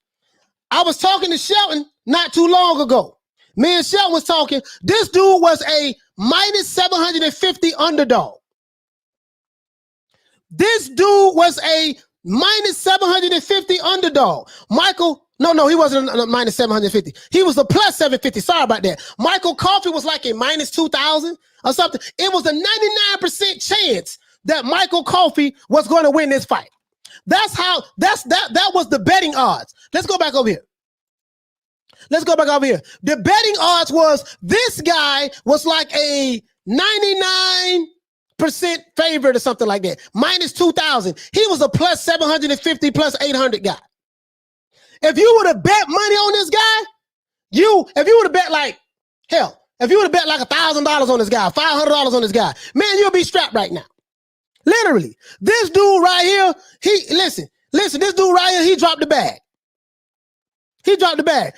S2: I was talking to Shelton not too long ago. Me and Shelton was talking. This dude was a minus 750 underdog. This dude was a minus 750 underdog. No, he wasn't a minus 750. He was a plus 750. Sorry about that. Michael Coffey was like a minus 2,000 or something. It was a 99% chance that Michael Coffey was going to win this fight. That was the betting odds. Let's go back over here. The betting odds was this guy was like a 99% favorite or something like that. Minus 2,000. He was a plus 750, plus 800 guy. If you would have bet money on this guy, if you would have bet like $1,000 on this guy, $500 on this guy, man, you'll be strapped right now. Literally. This dude right here, Listen, this dude right here, he dropped the bag. He dropped the bag.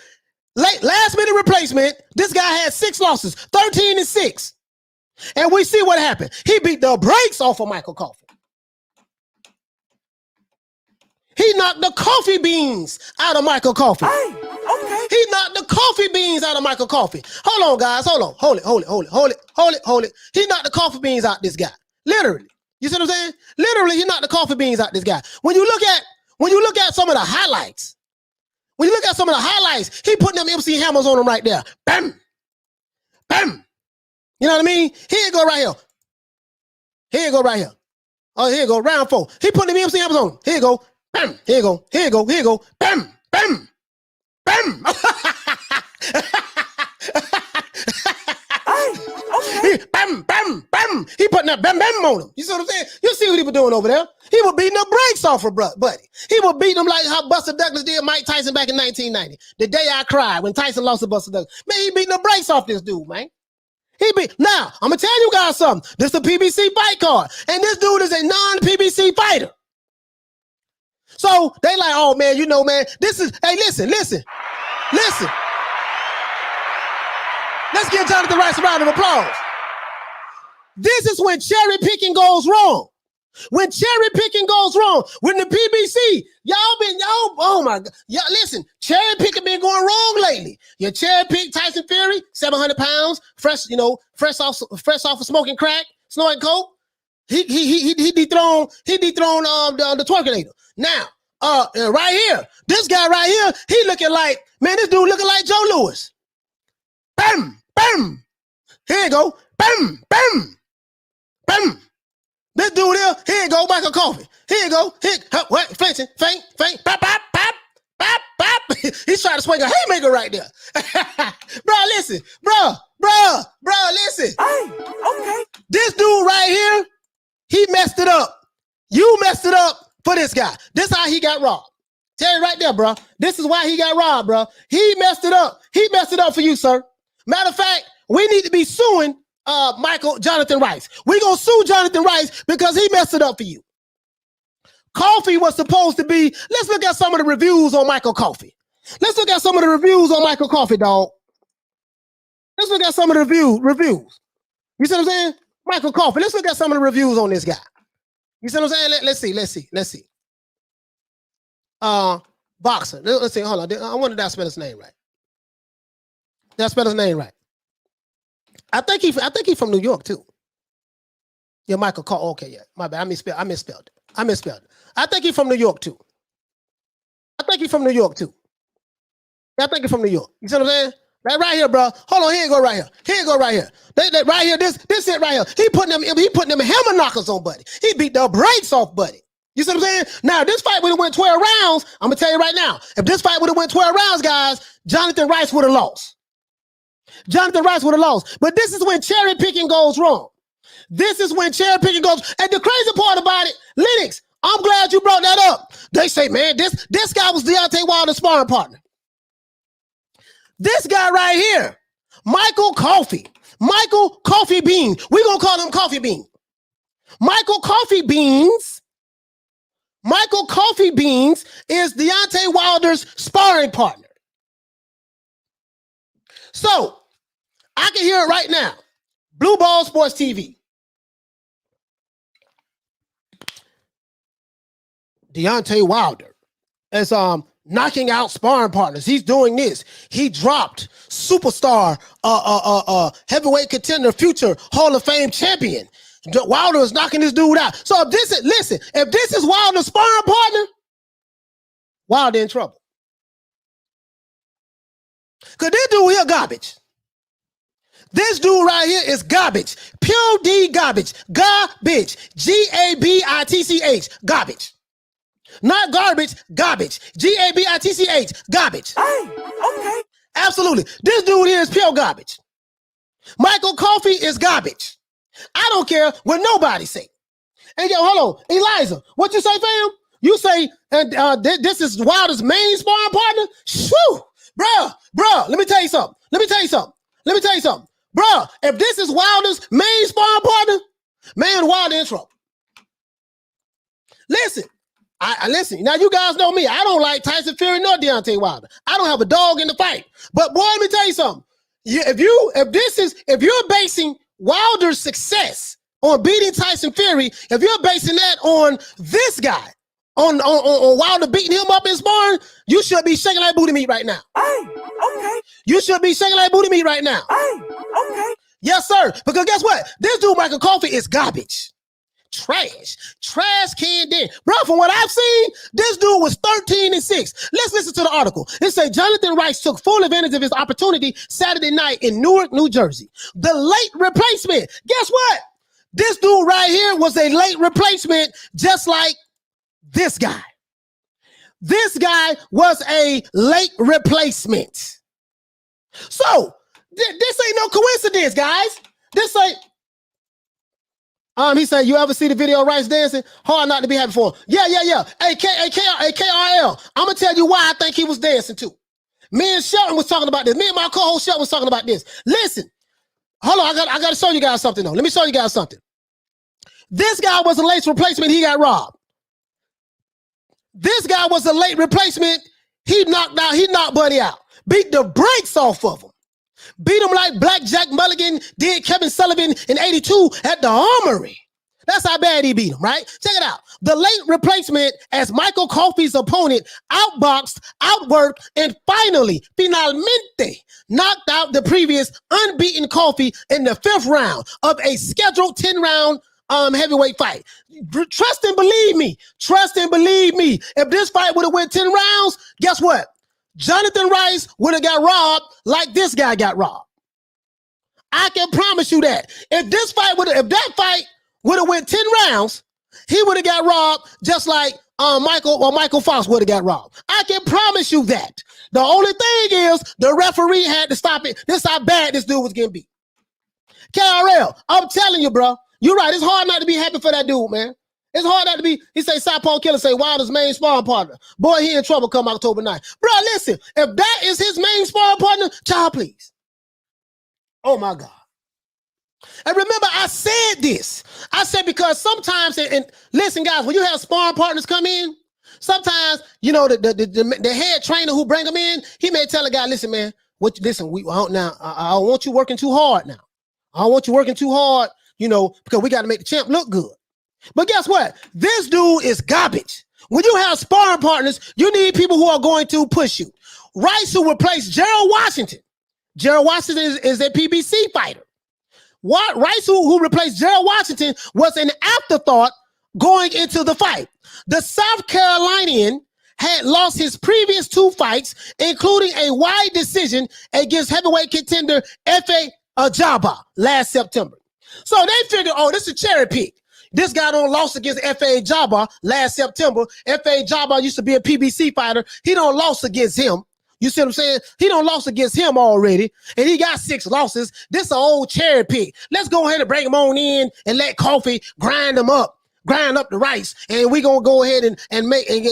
S2: Last minute replacement, this guy had 6 losses, 13-6. And we see what happened. He beat the brakes off of Michael Coffey. He knocked the coffee beans out of Michael Coffey.
S3: Hey, okay.
S2: He knocked the coffee beans out of Michael Coffey. Hold on, guys. Hold on. Hold it. He knocked the coffee beans out this guy. Literally. You see what I'm saying? Literally, he knocked the coffee beans out this guy. When you look at some of the highlights, he putting them MC Hammers on him right there. Bam. Bam. You know what I mean? Here you go right here. Here you go right here. Oh, here you go. Round 4. He putting them MC Hammers on him. Here you go. Bam. Here you go. Here you go. Here you go. Bam. Bam. Bam. Bam, bam, bam. He putting that bam, bam on him. You see what I'm saying? You see what he was doing over there? He was beating the brakes off of Buddy. He was beating him like how Buster Douglas did Mike Tyson back in 1990. The day I cried when Tyson lost to Buster Douglas. Man, he beating the brakes off this dude, man. Now, I'm going to tell you guys something. This is a PBC fight card. And this dude is a non-PBC fighter. So they like, oh, man, you know, man, this is, hey, listen. Let's give Jonathan Rice a round of applause. This is when cherry picking goes wrong. When cherry picking goes wrong, when the PBC, oh my God, y'all listen, cherry picking been going wrong lately. Your cherry pick Tyson Fury, 700 pounds, fresh off of smoking crack, snorting coke. He dethroned the Twerkinator. Now, right here, this guy right here, he looking like, man, this dude looking like Joe Louis. Bam, bam. Here you go. Bam, bam, bam. This dude here you go, Michael Coffey. Here you go. What? Flinching, feint, bop, bop, bop, bop, bop. He's trying to swing a haymaker right there. Bro, listen. Bro, listen.
S3: Hey, okay.
S2: This dude right here, he messed it up. You messed it up for this guy. This how he got robbed. Tell you right there, bro. This is why he got robbed, bro. He messed it up. He messed it up for you, sir. Matter of fact, we need to be suing Jonathan Rice. We're going to sue Jonathan Rice because he messed it up for you. Coffey was supposed to be, let's look at some of the reviews on Michael Coffey. Let's look at some of the reviews on Michael Coffey, dog. Let's look at some of the reviews. You see what I'm saying? Michael Coffey. Let's look at some of the reviews on this guy. You see what I'm saying? Let's see. Boxer. Let's see. Hold on. I wonder did I spell his name right. Did I spell his name right? I think he from New York too. Yeah, Michael Coffey. Okay, yeah. My bad. I misspelled it. I think he's from New York too. I think he's from New York. You see what I'm saying? Right here, bro. Hold on. Here you go. Right here. Right here. This it right here. He putting them hammer knockers on Buddy. He beat the brakes off Buddy. You see what I'm saying? Now, this fight would have went 12 rounds. I'm gonna tell you right now. If this fight would have went 12 rounds, guys, Jonathan Rice would have lost. But this is when cherry picking goes wrong. And the crazy part about it, Lennox, I'm glad you brought that up. They say, man, this guy was Deontay Wilder's sparring partner. This guy right here, Michael Coffey Bean. We're going to call him Coffee Bean. Michael Coffey Beans is Deontay Wilder's sparring partner. So, I can hear it right now. Blue Ball Sports TV. Deontay Wilder is knocking out sparring partners. He's doing this. He dropped superstar, heavyweight contender, future Hall of Fame champion. Wilder is knocking this dude out. So if this is Wilder's sparring partner, Wilder in trouble. Because this dude here garbage. This dude right here is garbage. Pure D garbage. Garbage. G-A-B-I-T-C-H. Garbage. Not garbage, garbage. G-A-B-I-T-C-H. Garbage.
S3: Hey, okay.
S2: Absolutely. This dude here is pure garbage. Michael Coffey is garbage. I don't care what nobody say. And yo, hold on. Eliza, what you say, fam? You say, this is Wilder's main sparring partner? Shoo! Bruh, let me tell you something. Bruh, if this is Wilder's main sparring partner, man, Wilder in trouble. Listen, I listen. Now you guys know me. I don't like Tyson Fury nor Deontay Wilder. I don't have a dog in the fight. But boy, let me tell you something. If you're basing Wilder's success on beating Tyson Fury, if you're basing that on this guy, on Wilder beating him up in sparring, you should be shaking like booty meat right now.
S3: Hey, okay.
S2: You should be shaking like booty meat right now.
S3: Hey, okay.
S2: Yes, sir. Because guess what? This dude, Michael Coffey, is garbage. Trash canned in. Bro, from what I've seen, this dude was 13-6. Let's listen to the article. It says Jonathan Rice took full advantage of his opportunity Saturday night in Newark, New Jersey. The late replacement. Guess what? This dude right here was a late replacement, just like this guy. This guy was a late replacement. So, this ain't no coincidence, guys. This ain't. He said, you ever see the video of Rice dancing? Hard not to be happy for him. Yeah. Hey, KRL, I'm going to tell you why I think he was dancing too. Me and Shelton was talking about this. Me and my co-host Shelton was talking about this. Listen, hold on, I got to show you guys something though. Let me show you guys something. This guy was a late replacement. He got robbed. This guy was a late replacement. He knocked Buddy out. Beat the brakes off of him. Beat him like Black Jack Mulligan did Kevin Sullivan in 82 at the Armory. That's how bad he beat him, right? Check it out. The late replacement as Michael Coffey's opponent outboxed, outworked, and finally, finalmente, knocked out the previous unbeaten Coffey in the 5th round of a scheduled 10-round heavyweight fight. Trust and believe me. If this fight would have went 10 rounds, guess what? Jonathan Rice would have got robbed like this guy got robbed. I can promise you that. If that fight would have went 10 rounds, he would have got robbed just like Michael Fox would have got robbed. I can promise you that. The only thing is the referee had to stop it. This is how bad this dude was getting beat. KRL, I'm telling you, bro. You're right. It's hard not to be happy for that dude, man. It's hard not to be. He say Southpaw Killer say Wilder's main sparring partner. Boy, he in trouble come October 9th. Bro, listen. If that is his main sparring partner, child, please. Oh my God. And remember, I said this. I said because sometimes, and listen, guys, when you have sparring partners come in, sometimes you know the head trainer who bring them in, he may tell a guy, listen, man, I don't want you working too hard now. I don't want you working too hard, because we got to make the champ look good. But guess what? This dude is garbage. When you have sparring partners, you need people who are going to push you. Rice, who replaced Gerald Washington. Gerald Washington is a PBC fighter. Rice, who replaced Gerald Washington, was an afterthought going into the fight. The South Carolinian had lost his previous 2 fights, including a wide decision against heavyweight contender Efe Ajagba last September. So they figured, this is a cherry pick. This guy don't lost against Efe Ajagba last September. Efe Ajagba used to be a PBC fighter. He don't lost against him. You see what I'm saying? He don't lost against him already, and he got 6 losses. This is an old cherry pick. Let's go ahead and bring him on in and let Coffey grind up the Rice, and we gonna go ahead and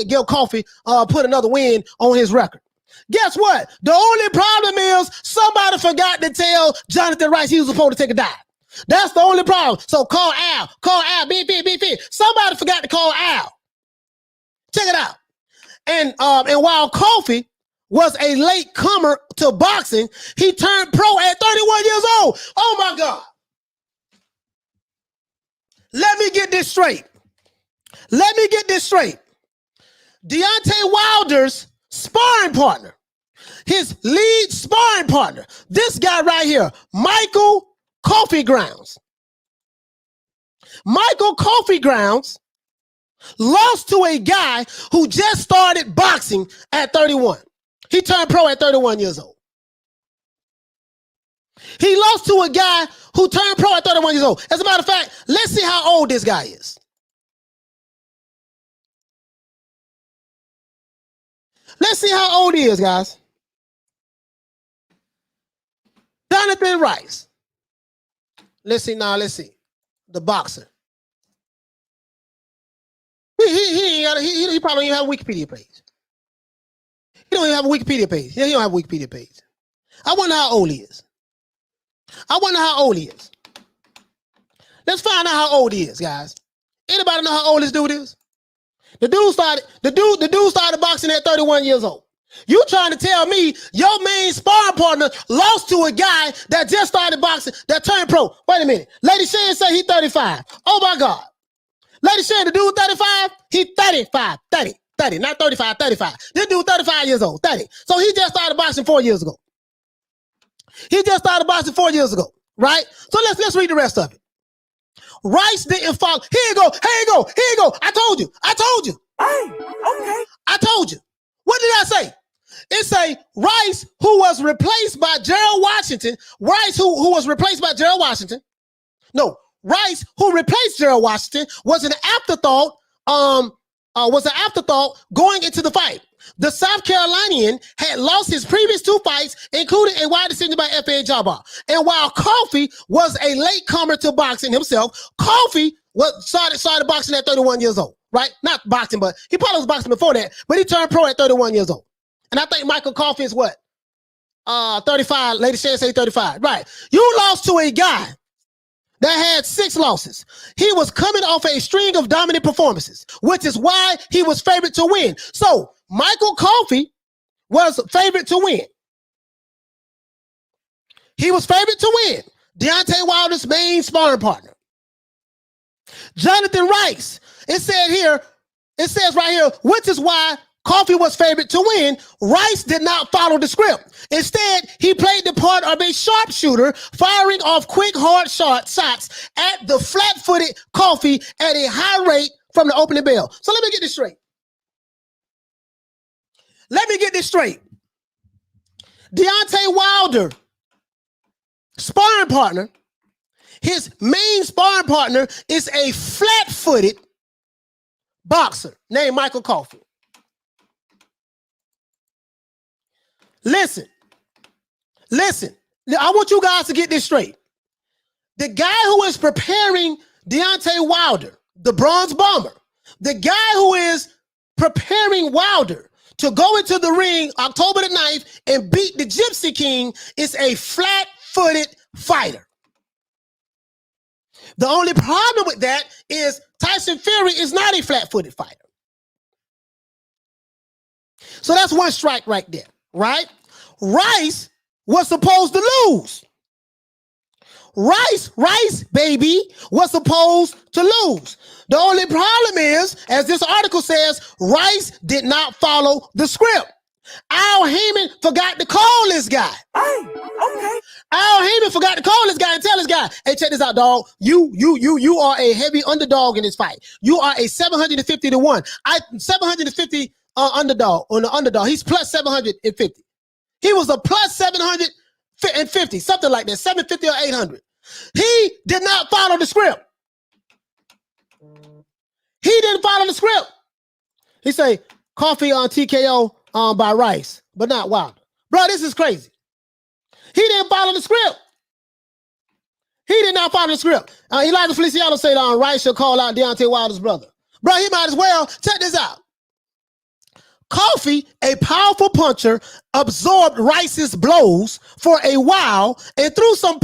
S2: give Coffey put another win on his record. Guess what? The only problem is somebody forgot to tell Jonathan Rice he was supposed to take a dive. That's the only problem. So call Al. Beep. Somebody forgot to call Al. Check it out. And while Coffey was a late comer to boxing, he turned pro at 31 years old. Oh my God. Let me get this straight. Deontay Wilder's sparring partner, his lead sparring partner, this guy right here, Michael Coffey Grounds. Michael Coffey Grounds lost to a guy who just started boxing at 31. He turned pro at 31 years old. He lost to a guy who turned pro at 31 years old. As a matter of fact, let's see how old this guy is. Let's see how old he is, guys. Jonathan Rice. Let's see. The boxer. He probably don't even have a Wikipedia page. He don't even have a Wikipedia page. Yeah, he don't have a Wikipedia page. I wonder how old he is. Let's find out how old he is, guys. Anybody know how old this dude is? The dude started boxing at 31 years old. You trying to tell me your main sparring partner lost to a guy that just started boxing, that turned pro? Wait a minute. Lady Shan say he 35. Oh my God. Lady Shan, the dude 35, he 35, 30, not 35, 35. This dude 35 years old, 30. So he just started boxing 4 years ago. Right? So let's read the rest of it. Rice didn't follow. Here you go. I told you.
S3: Hey, okay.
S2: I told you. What did I say? It say Rice, who was replaced by Gerald Washington. Rice, who was replaced by Gerald Washington. No, Rice, who replaced Gerald Washington, was an afterthought. Going into the fight. The South Carolinian had lost his previous 2 fights, including a wide decision by F.A. Jabbar. And while Coffey was a latecomer to boxing himself, Coffey started boxing at 31 years old, right? Not boxing, but he probably was boxing before that, but he turned pro at 31 years old. And I think Michael Coffey is what? 35. Lady Shan say 35. Right. You lost to a guy that had 6 losses. He was coming off a string of dominant performances, which is why he was favored to win. So Michael Coffey was favored to win. He was favored to win. Deontay Wilder's main sparring partner. Jonathan Rice. It says right here, which is why Coffey was favored to win. Rice did not follow the script. Instead, he played the part of a sharpshooter, firing off quick, hard shots at the flat-footed Coffey at a high rate from the opening bell. So let me get this straight. Deontay Wilder, sparring partner, his main sparring partner is a flat-footed boxer named Michael Coffey. Listen. I want you guys to get this straight. The guy who is preparing Deontay Wilder, the Bronze Bomber, the guy who is preparing Wilder to go into the ring October the 9th and beat the Gypsy King is a flat-footed fighter. The only problem with that is Tyson Fury is not a flat-footed fighter. So that's one strike right there, right? Rice was supposed to lose. Rice, baby, was supposed to lose. The only problem is, as this article says, Rice did not follow the script. Al Haymon forgot to call this guy.
S3: Hey, okay.
S2: Al Haymon forgot to call this guy and tell this guy, hey, check this out, dog. You are a heavy underdog in this fight. You are a 750 to 1. 750 underdog on the underdog. He's plus 750. He was a plus 750, something like that, 750 or 800. He did not follow the script. He didn't follow the script. He say, Coffey on TKO by Rice, but not Wilder. Bro, this is crazy. He didn't follow the script. He did not follow the script. Elijah Feliciano said Rice should call out Deontay Wilder's brother. Bro, he might as well. Check this out. Coffey, a powerful puncher, absorbed Rice's blows for a while and threw some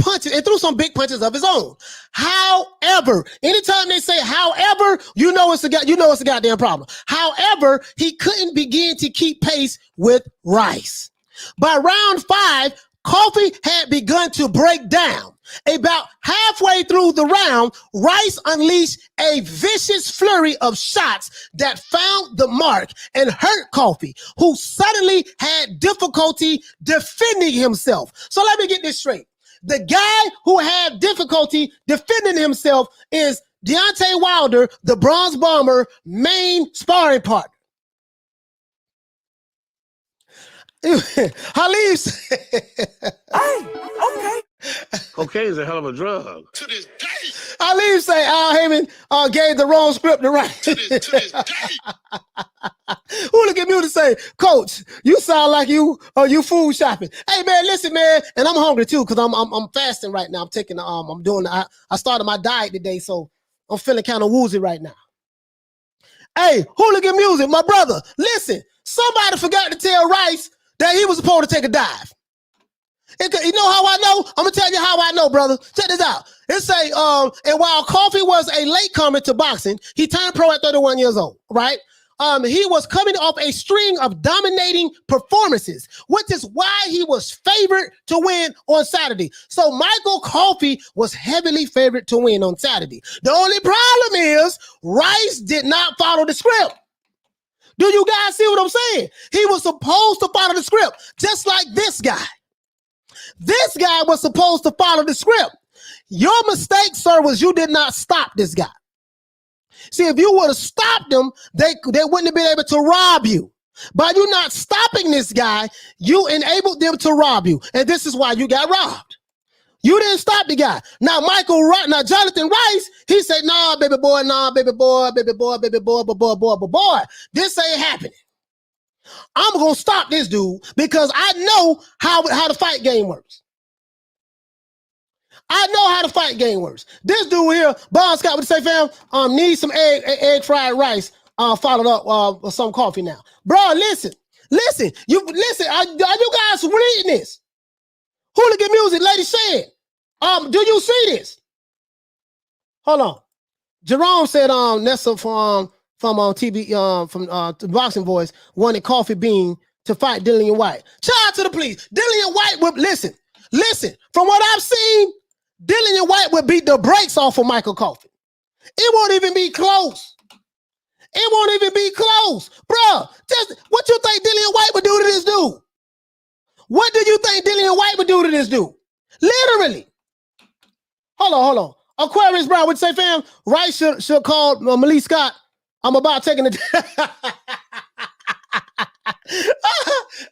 S2: big punches of his own. However, anytime they say however, you know it's a goddamn problem. However, he couldn't begin to keep pace with Rice. By round 5, Coffey had begun to break down. About halfway through the round, Rice unleashed a vicious flurry of shots that found the mark and hurt Coffey, who suddenly had difficulty defending himself. So let me get this straight. The guy who had difficulty defending himself is Deontay Wilder, the Bronze Bomber, main sparring partner. Halif.
S3: Hey, okay.
S7: Cocaine is a hell of a drug.
S4: To this day.
S2: Halif say Al Haymon gave the wrong script to Rice.
S4: To this day.
S2: Hooligan Music say, Coach, you sound like you food shopping. Hey man, listen man, and I'm hungry too because I'm fasting right now. I'm taking I started my diet today, so I'm feeling kind of woozy right now. Hey, Hooligan Music, my brother, listen. Somebody forgot to tell Rice that he was supposed to take a dive. You know how I know? I'm gonna tell you how I know, brother. Check this out. It say, and while Coffey was a latecomer to boxing, he turned pro at 31 years old, right? he was coming off a string of dominating performances, which is why he was favored to win on Saturday. So Michael Coffey was heavily favored to win on Saturday. The only problem is Rice did not follow the script. Do you guys see what I'm saying? He was supposed to follow the script, just like this guy. This guy was supposed to follow the script. Your mistake, sir, was you did not stop this guy. See, if you would have stopped them, they wouldn't have been able to rob you. By you not stopping this guy, you enabled them to rob you. And this is why you got robbed. You didn't stop the guy. Now, Jonathan Rice, he said, nah, baby boy, baby boy. This ain't happening. I'm going to stop this dude because I know how the fight game works. I know how the fight game works. This dude here, Bart Scott, would say, fam, need some egg fried rice followed up with some coffee now. Bro, listen. Are you guys reading this? Hooligan Music, Lady Shan. Do you see this? Hold on. Jerome said Nessa from TV from the Boxing Voice wanted Coffee Bean to fight Dillian White. Shout out to the police. Dillian White would listen. From what I've seen, Dillian White would beat the brakes off of Michael Coffey. It won't even be close. Bro, just what you think Dillian White would do to this dude? What do you think Dillian White would do to this dude? Literally. Hold on. Aquarius Brown would say, fam, Rice should call Malik Scott. I'm about taking the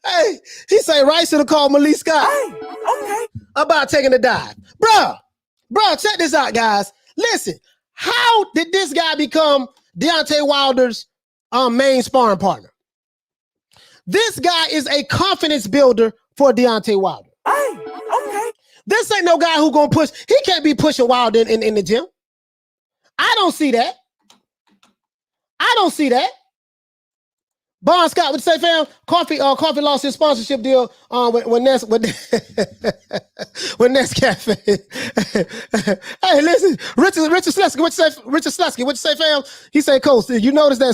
S2: hey, he say Rice should have called Malik Scott.
S3: Hey, okay.
S2: About taking the dive. Bruh, check this out, guys. Listen, how did this guy become Deontay Wilder's main sparring partner? This guy is a confidence builder for Deontay Wilder.
S3: Hey, okay.
S2: This ain't no guy who gonna push. He can't be pushing Wilder in the gym. I don't see that. Bart Scott would say, fam, Coffee lost his sponsorship deal when Ness Cafe. Hey, listen, Richard Slesky, what you say, fam? He said, Coach, you notice that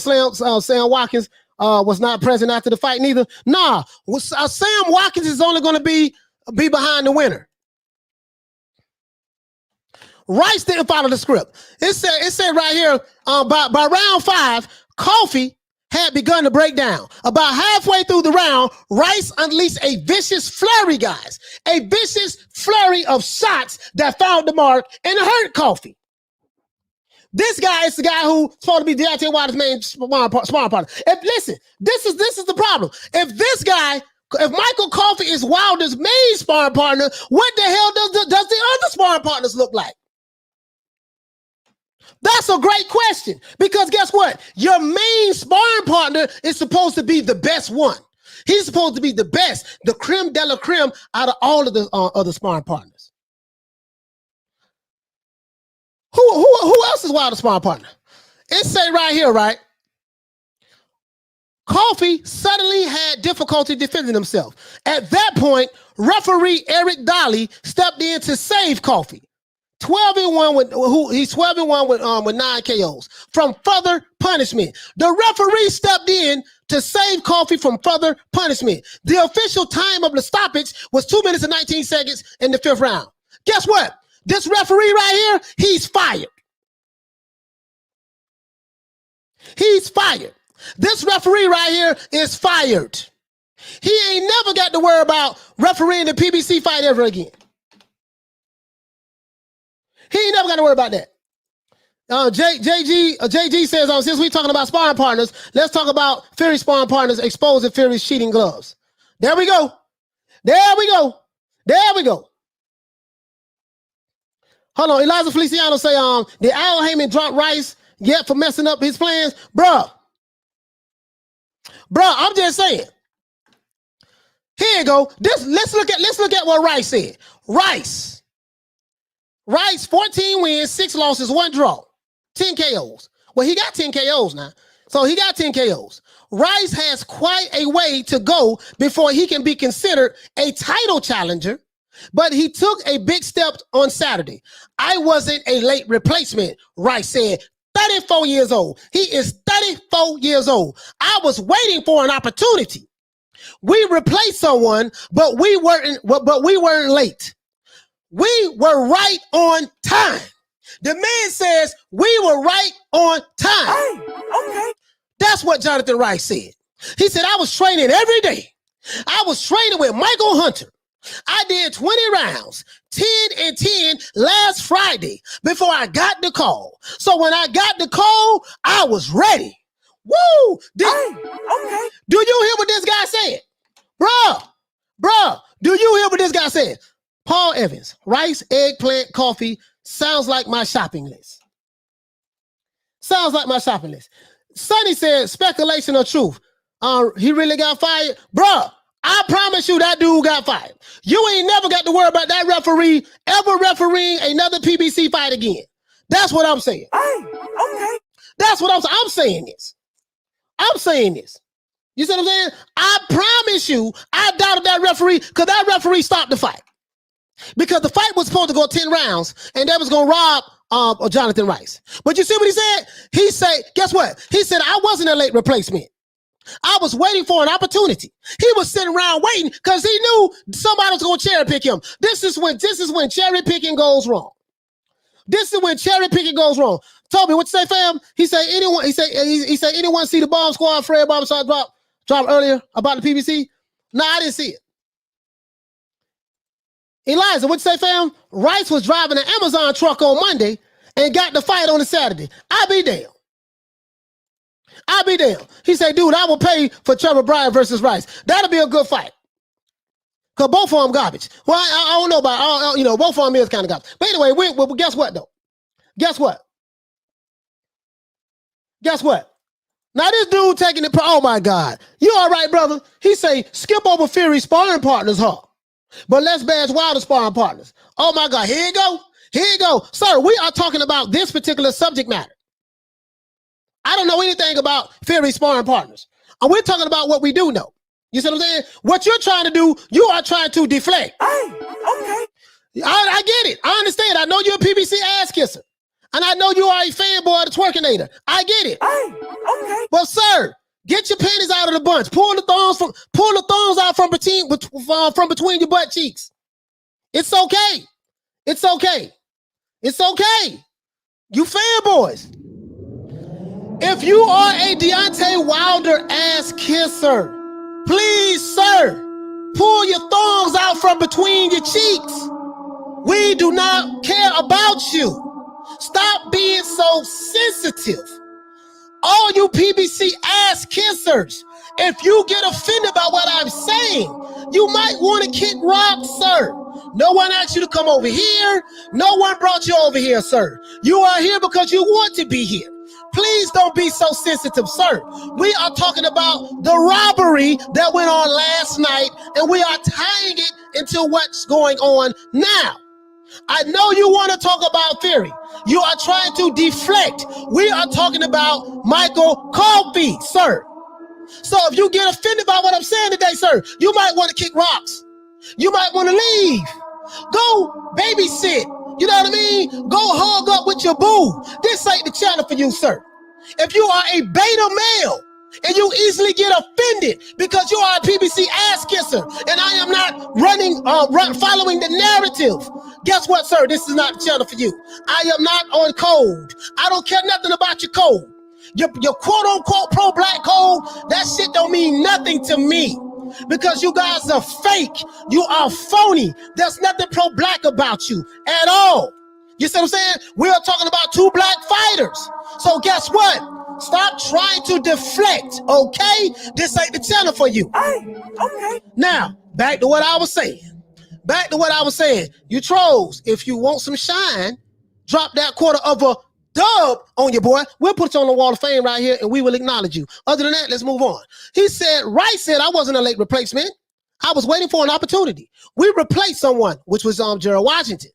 S2: Sam Watkins was not present after the fight neither? Nah, Sam Watkins is only going to be behind the winner. Rice didn't follow the script. It said right here, by round 5, Coffee had begun to break down. About halfway through the round, Rice unleashed a vicious flurry, guys. A vicious flurry of shots that found the mark and hurt Coffee. This guy is the guy who's supposed to be Deontay Wilder's main sparring partner. Listen, this is the problem. If Michael Coffey is Wilder's main sparring partner, what the hell does the other sparring partners look like? That's a great question, because guess what? Your main sparring partner is supposed to be the best one. He's supposed to be the best, the creme de la creme out of all of the other sparring partners. Who else is Wilder's sparring partner? It say right here, right? Coffey suddenly had difficulty defending himself. At that point, referee Eric Dolly stepped in to save Coffey. 12-1 he's 12-1 with 9 KOs from further punishment. The referee stepped in to save Coffey from further punishment. The official time of the stoppage was 2 minutes and 19 seconds in the 5th round. Guess what? This referee right here, he's fired. He's fired. This referee right here is fired. He ain't never got to worry about refereeing the PBC fight ever again. He ain't never got to worry about that. JG says, since we're talking about sparring partners, let's talk about Fury sparring partners exposing Fury's cheating gloves. There we go. Hold on. Eliza Feliciano say, did Al Haymon drop Rice yet for messing up his plans? Bruh, I'm just saying. Here you go. Let's look at what Rice said. Rice, 14 wins, 6 losses, 1 draw, 10 KOs. Well, he got 10 KOs now. So he got 10 KOs. Rice has quite a way to go before he can be considered a title challenger, but he took a big step on Saturday. I wasn't a late replacement, Rice said 34 years old. He is 34 years old. I was waiting for an opportunity. We replaced someone, but we weren't late. We were right on time. The man says we were right on time.
S3: Hey, okay.
S2: That's what Jonathan Rice said. He said, I was training every day. I was training with Michael Hunter. I did 20 rounds, 10 and 10 last Friday before I got the call. So when I got the call, I was ready. Woo!
S3: Hey, okay.
S2: Do you hear what this guy said? Bruh, do you hear what this guy said? Paul Evans, rice, eggplant, coffee, sounds like my shopping list. Sounds like my shopping list. Sonny said, speculation or truth. He really got fired? Bruh, I promise you that dude got fired. You ain't never got to worry about that referee ever refereeing another PBC fight again. That's what I'm saying.
S3: Hey, okay.
S2: That's what I'm saying this. I'm saying this. You see what I'm saying? I promise you, I doubted that referee because that referee stopped the fight. Because the fight was supposed to go 10 rounds and that was going to rob Jonathan Rice. But you see what he said? He said, guess what? He said, I wasn't a late replacement. I was waiting for an opportunity. He was sitting around waiting because he knew somebody was going to cherry pick him. This is when cherry picking goes wrong. This is when cherry picking goes wrong. Toby, what you say, fam? He said anyone see the Bomb Squad Fred Barbershop drop earlier about the PBC? No, I didn't see it. Eliza, what you say, fam? Rice was driving an Amazon truck on Monday and got the fight on a Saturday. I'll be damned. He said, dude, I will pay for Trevor Bryan versus Rice. That'll be a good fight. Because both of them garbage. Well, I don't know about, both of them is kind of garbage. But anyway, guess what, though? Guess what? Now, this dude taking it, oh, my God. You all right, brother? He say, skip over Fury sparring partners, huh? But let's bash Wilder sparring partners. Oh, my God. Here you go. Sir, we are talking about this particular subject matter. I don't know anything about Fury sparring partners. And we're talking about what we do know. You see what I'm saying? What you're trying to do, you are trying to deflect.
S3: Hey, okay.
S2: I get it. I understand. I know you're a PBC ass kisser. And I know you are a fanboy of the twerkinator. I get it.
S3: Hey, okay.
S2: But sir, get your panties out of the bunch. Pull the thongs out from between your butt cheeks. It's okay. You fanboys. If you are a Deontay Wilder ass kisser, please, sir, pull your thongs out from between your cheeks. We do not care about you. Stop being so sensitive. All you PBC ass kissers, if you get offended by what I'm saying, you might want to kick rocks, sir. No one asked you to come over here. No one brought you over here, sir. You are here because you want to be here. Please don't be so sensitive, sir. We are talking about the robbery that went on last night, and we are tying it into what's going on now. I know you want to talk about Fury. You are trying to deflect. We are talking about Michael Coffey, sir. So if you get offended by what I'm saying today, sir, you might want to kick rocks. You might want to leave. Go babysit. You know what I mean? Go hug up with your boo. This ain't the channel for you, sir. If you are a beta male and you easily get offended because you are a PBC ass kisser and I am not following the narrative, guess what, sir? This is not the channel for you. I am not on code. I don't care nothing about your code. Your quote-unquote pro-black code, that shit don't mean nothing to me. Because you guys are fake. You are phony. There's nothing pro-black about you at all. You see what I'm saying? We are talking about two black fighters. So guess what? Stop trying to deflect, okay? This ain't the channel for you.
S3: Hey, okay.
S2: Now, back to what I was saying. You trolls, if you want some shine, drop that quarter of a dub on your boy. We'll put you on the wall of fame right here and we will acknowledge you. Other than that, let's move on. He said, Rice said I wasn't a late replacement. I was waiting for an opportunity. We replaced someone, which was Gerald Washington,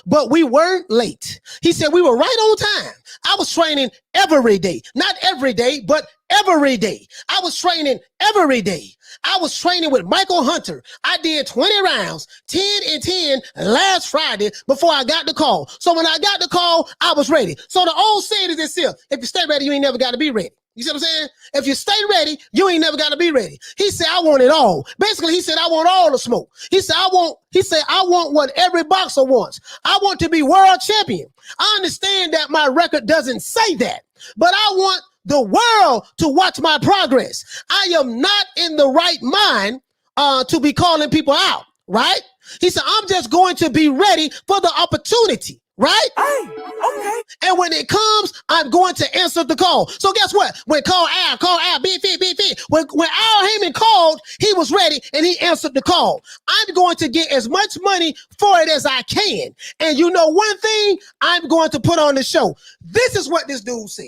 S2: but we weren't late. He said we were right on time. I was training every day. Not every day, but every day. I was training every day. I was training with Michael Hunter. I did 20 rounds, 10 and 10 last Friday before I got the call. So when I got the call, I was ready. So the old saying is this here: if you stay ready, you ain't never got to be ready. You see what I'm saying? If you stay ready, you ain't never got to be ready. He said, I want it all. Basically, he said, I want all the smoke. He said, I want what every boxer wants. I want to be world champion. I understand that my record doesn't say that, but I want the world to watch my progress. I am not in the right mind to be calling people out, right? He said, I'm just going to be ready for the opportunity. Right?
S3: Hey, okay.
S2: And when it comes, I'm going to answer the call. So guess what? When call Al, be fit. When Al Haymon called, he was ready and he answered the call. I'm going to get as much money for it as I can. And you know one thing I'm going to put on the show. This is what this dude said.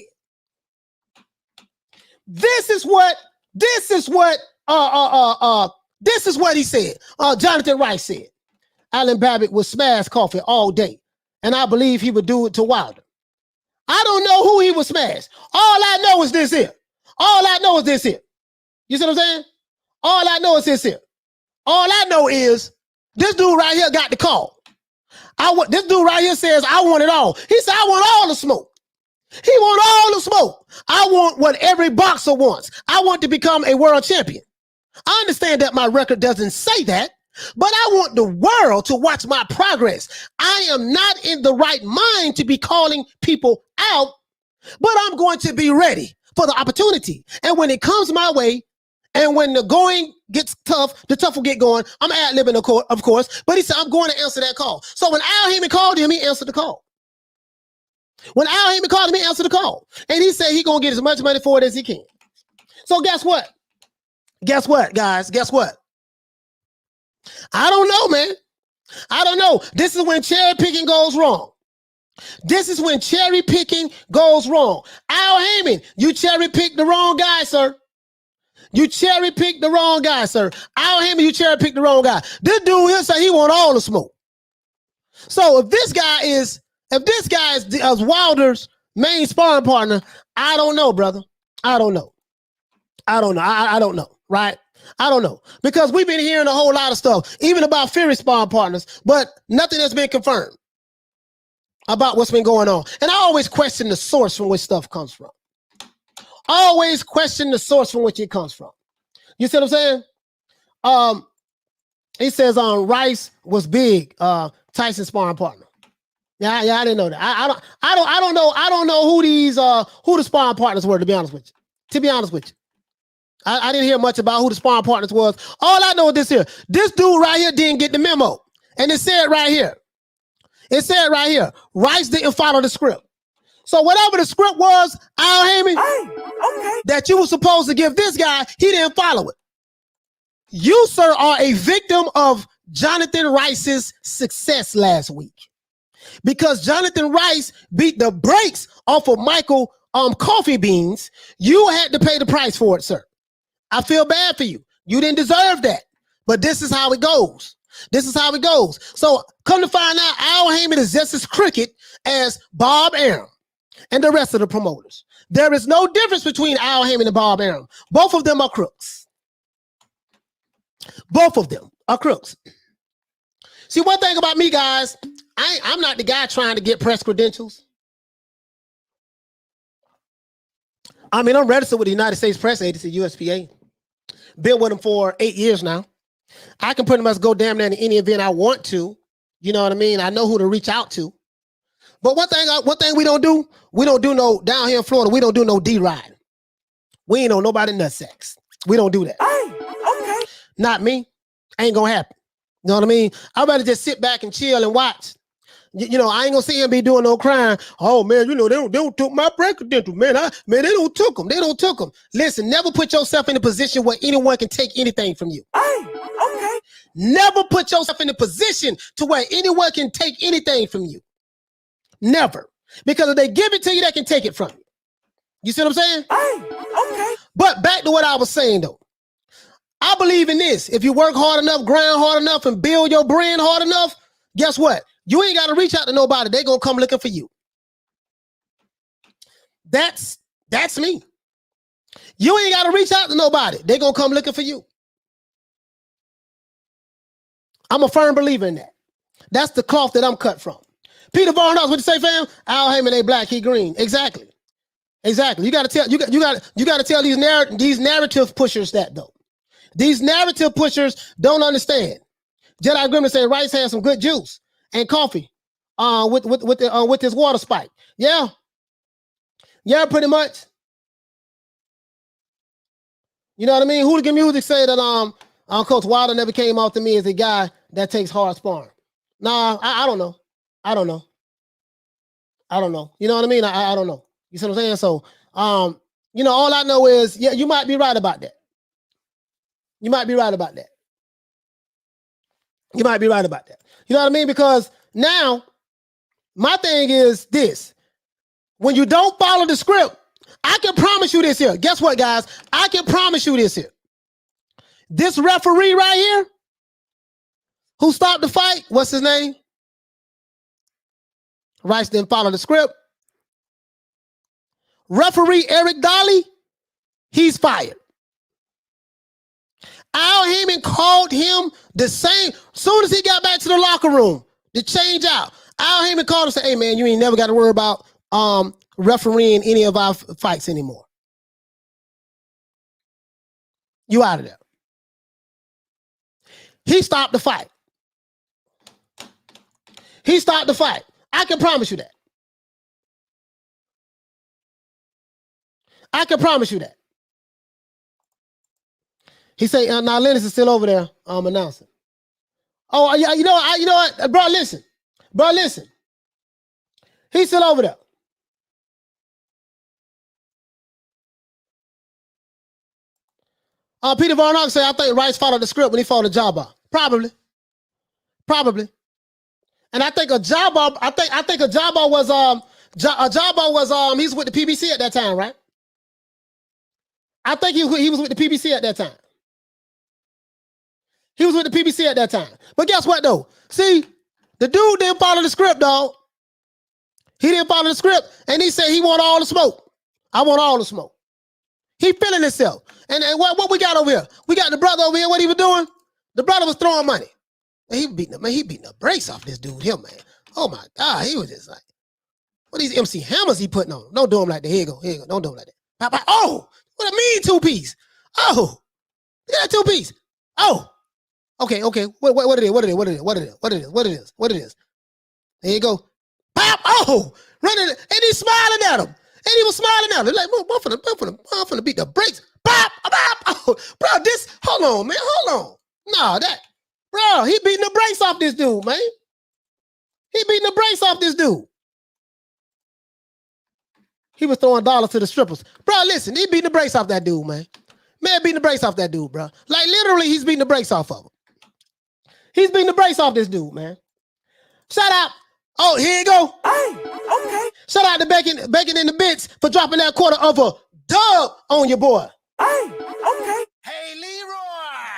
S2: This is what he said. Jonathan Rice said. Alan Babbitt would smash Coffee all day. And I believe he would do it to Wilder. I don't know who he would smash. All I know is this here. All I know is this here. You see what I'm saying? All I know is this here. All I know is this dude right here got the call. This dude right here says, I want it all. He said, I want all the smoke. He want all the smoke. I want what every boxer wants. I want to become a world champion. I understand that my record doesn't say that, but I want the world to watch my progress. I am not in the right mind to be calling people out, but I'm going to be ready for the opportunity. And when it comes my way, and when the going gets tough, the tough will get going. I'm ad-libbing, of course, but he said, I'm going to answer that call. So when Al Haymon called him, he answered the call. When Al Haymon called him, he answered the call. And he said he's going to get as much money for it as he can. So guess what? Guess what, guys? Guess what? I don't know, man. I don't know. This is when cherry picking goes wrong. This is when cherry picking goes wrong. Al Haymon, you cherry picked the wrong guy, sir. You cherry picked the wrong guy, sir. Al Haymon, you cherry picked the wrong guy. This dude here say he want all the smoke. So if this guy is Wilder's main sparring partner, I don't know, brother. I don't know. I don't know, right? I don't know, because we've been hearing a whole lot of stuff, even about Fury sparring partners, but nothing has been confirmed about what's been going on. And I always question the source from which stuff comes from. Always question the source from which it comes from. You see what I'm saying? He says Rice was big, Tyson's sparring partner. Yeah, I didn't know that. I don't know who the sparring partners were, to be honest with you. I didn't hear much about who the sparring partners was. All I know is this here. This dude right here didn't get the memo. And it said right here. Rice didn't follow the script. So whatever the script was, Al Haymon,
S3: Okay.
S2: that you were supposed to give this guy, he didn't follow it. You, sir, are a victim of Jonathan Rice's success last week. Because Jonathan Rice beat the brakes off of Michael Coffee Beans, you had to pay the price for it, sir. I feel bad for you. You didn't deserve that. But this is how it goes. So come to find out, Al Haymon is just as crooked as Bob Arum and the rest of the promoters. There is no difference between Al Haymon and Bob Arum. Both of them are crooks. See, one thing about me, guys, I'm not the guy trying to get press credentials. I mean, I'm registered with the United States Press Agency, USPA. Been with them for 8 years now. I can pretty much go damn near to any event I want to. You know what I mean? I know who to reach out to. But one thing we don't do no, down here in Florida, we don't do no D-riding. We ain't on nobody nutsex. We don't do that.
S3: Hey, okay.
S2: Not me. Ain't gonna happen. You know what I mean? I'd rather just sit back and chill and watch. You know, I ain't gonna see him be doing no crime. Oh man, you know, they don't took my break credential, man. They don't took them. Listen, never put yourself in a position where anyone can take anything from you.
S3: Hey, okay.
S2: Never put yourself in a position to where anyone can take anything from you. Never. Because if they give it to you, they can take it from you. You see what I'm saying?
S3: Hey, okay.
S2: But back to what I was saying though. I believe in this. If you work hard enough, grind hard enough, and build your brand hard enough, guess what? You ain't got to reach out to nobody. They're going to come looking for you. That's me. You ain't got to reach out to nobody. They're going to come looking for you. I'm a firm believer in that. That's the cloth that I'm cut from. Peter Varnox, what you say, fam? Al Haymon, they black, he green. Exactly. You got to tell these narrative pushers that though. These narrative pushers don't understand. Jedi Grimmer say Rice has some good juice and coffee with this water spike. Yeah. Yeah, pretty much. You know what I mean? Hooligan Music say that Coach Wilder never came out to me as a guy that takes hard sparring. Nah, I don't know. I don't know. You know what I mean? I don't know. You see what I'm saying? So, you know, all I know is, yeah, you might be right about that. You might be right about that. You might be right about that. You know what I mean? Because now, my thing is this. When you don't follow the script, I can promise you this here. Guess what, guys? I can promise you this here. This referee right here, who stopped the fight, what's his name? Rice didn't follow the script. Referee Eric Dolly, he's fired. Al Haymon called him the same. Soon as he got back to the locker room to change out, Al Haymon called and said, hey, man, you ain't never got to worry about refereeing any of our fights anymore. You out of there. He stopped the fight. He stopped the fight. I can promise you that. I can promise you that. He say, now Lennox is still over there announcing. Oh, yeah, you know what? Bro, listen. He's still over there. Peter Varnox say, I think Rice followed the script when he fought a Jabbar. Probably. And I think a Jabbar, I think a Jabbar was he's with the PBC at that time, right? I think he was with the PBC at that time. He was with the PBC at that time. But guess what though? See, the dude didn't follow the script, dog. He didn't follow the script, and he said he want all the smoke. I want all the smoke. He feeling himself. And what we got over here? We got the brother over here. What he was doing? The brother was throwing money. And he beating the brakes off this dude here, man. Oh my God, he was just like, what these MC Hammers he putting on? Don't do him like that. Here you go. Don't do him like that. Pop, pop. Oh, what a mean two-piece. Oh, look at that two-piece. Oh, okay. What it is? There you go. Pop. Oh, running, and he's smiling at him. And he was smiling at him. Like, I'm finna beat the brakes. Pop. Oh, bro, hold on, man. Hold on. No, bro, he beating the brakes off this dude, man. He was throwing dollars to the strippers. Bro, listen, he beating the brakes off that dude, man. Man beating the brakes off that dude, bro. Like, literally, he's beating the brakes off of him. He's beating the brakes off this dude, man. Shout out. Oh, here you go.
S3: Hey, okay.
S2: Shout out to Bacon in the Bits for dropping that quarter of a dub on your boy.
S3: Hey, okay.
S6: Hey, Leroy.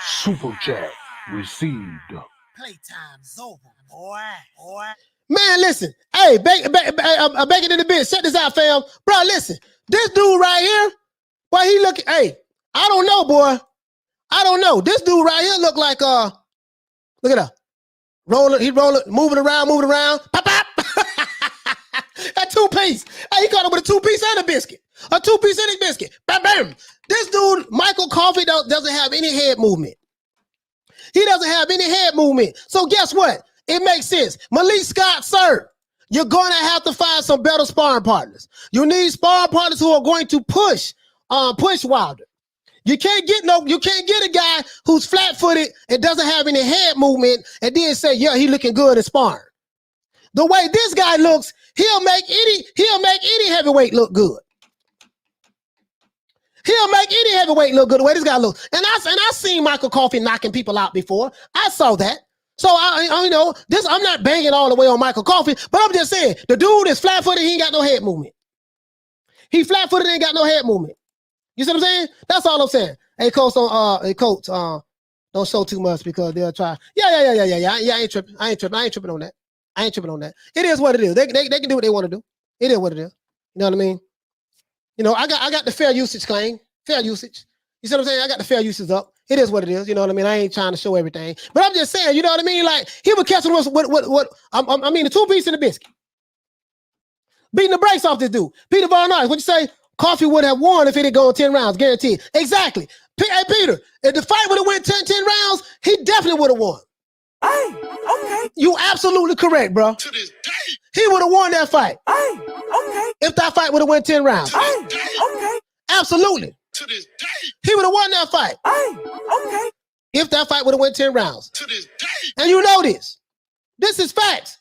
S5: Super chat received.
S6: Playtime's over, boy.
S2: Man, listen. Hey, Bacon in the Bits. Check this out, fam. Bro, listen. This dude right here, boy, he looking. Hey, I don't know, boy. I don't know. This dude right here look like look at that. Moving around. Pop, pop. That two-piece. Hey, he caught him with a two-piece and a biscuit. A two-piece and a biscuit. Bam, bam. This dude, Michael Coffey, doesn't have any head movement. He doesn't have any head movement. So guess what? It makes sense. Malik Scott, sir, you're going to have to find some better sparring partners. You need sparring partners who are going to push Wilder. You can't get a guy who's flat-footed and doesn't have any head movement and then say, yeah, he looking good at sparring. The way this guy looks, he'll make any heavyweight look good. He'll make any heavyweight look good the way this guy looks. And I seen Michael Coffey knocking people out before. I saw that. So I know this. I'm not banging all the way on Michael Coffey, but I'm just saying the dude is flat-footed. He ain't got no head movement. He flat-footed, ain't got no head movement. You see what I'm saying? That's all I'm saying. Hey, coach, don't show too much because they'll try. Yeah. I ain't tripping. I ain't tripping on that. It is what it is. They can do what they want to do. It is what it is. You know what I mean? You know, I got the fair usage claim. Fair usage. You see what I'm saying? I got the fair usage up. It is what it is. You know what I mean? I ain't trying to show everything, but I'm just saying. You know what I mean? Like he was catching what? I mean, the 2 piece in the biscuit, beating the brakes off this dude, Peter Von Arts. What you say? Coffee would have won if it had gone 10 rounds, guaranteed. Exactly. Hey, Peter, if the fight would have went 10 rounds, he definitely would have won.
S3: Hey, okay.
S2: You absolutely correct, bro.
S4: To this day.
S2: He would have won that fight.
S3: Hey, okay.
S2: If that fight would have went 10 rounds.
S4: To
S3: Hey,
S4: this day.
S3: okay.
S2: Absolutely.
S4: To this day.
S2: He would have won that fight.
S3: Hey, okay.
S2: If that fight would have went 10 rounds.
S4: To this day.
S2: And you know this. This is facts.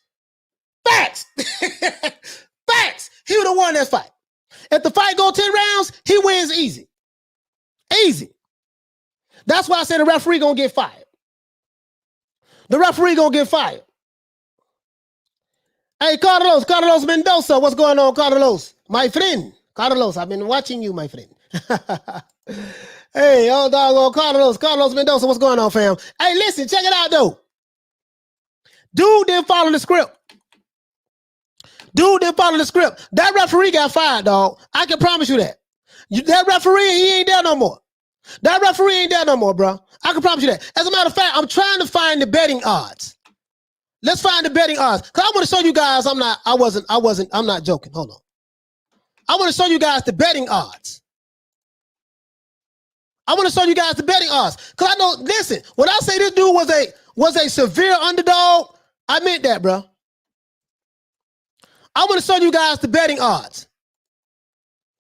S2: Facts. Facts. He would have won that fight. If the fight go 10 rounds, he wins easy. Easy. That's why I said the referee gonna get fired. The referee gonna get fired. Hey, Carlos Mendoza, what's going on, Carlos? My friend. Carlos, I've been watching you, my friend. Hey, oh, doggone Carlos Mendoza, what's going on, fam? Hey, listen, check it out, though. Dude didn't follow the script. That referee got fired, dog. I can promise you that. That referee, he ain't there no more. Bro. I can promise you that. As a matter of fact, I'm trying to find the betting odds. Let's find the betting odds. Because I want to show you guys I'm not joking. Hold on. I want to show you guys the betting odds. Because I know, listen, when I say this dude was a severe underdog, I meant that, bro. I want to show you guys the betting odds.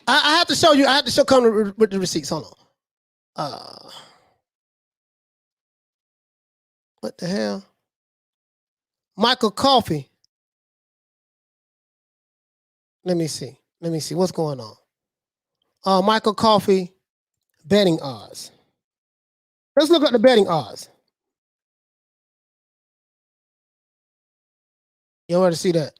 S2: I have to show you. Come with the receipts. Hold on. What the hell? Michael Coffey. Let me see. What's going on. Michael Coffey betting odds. Let's look at the betting odds. You want to see that?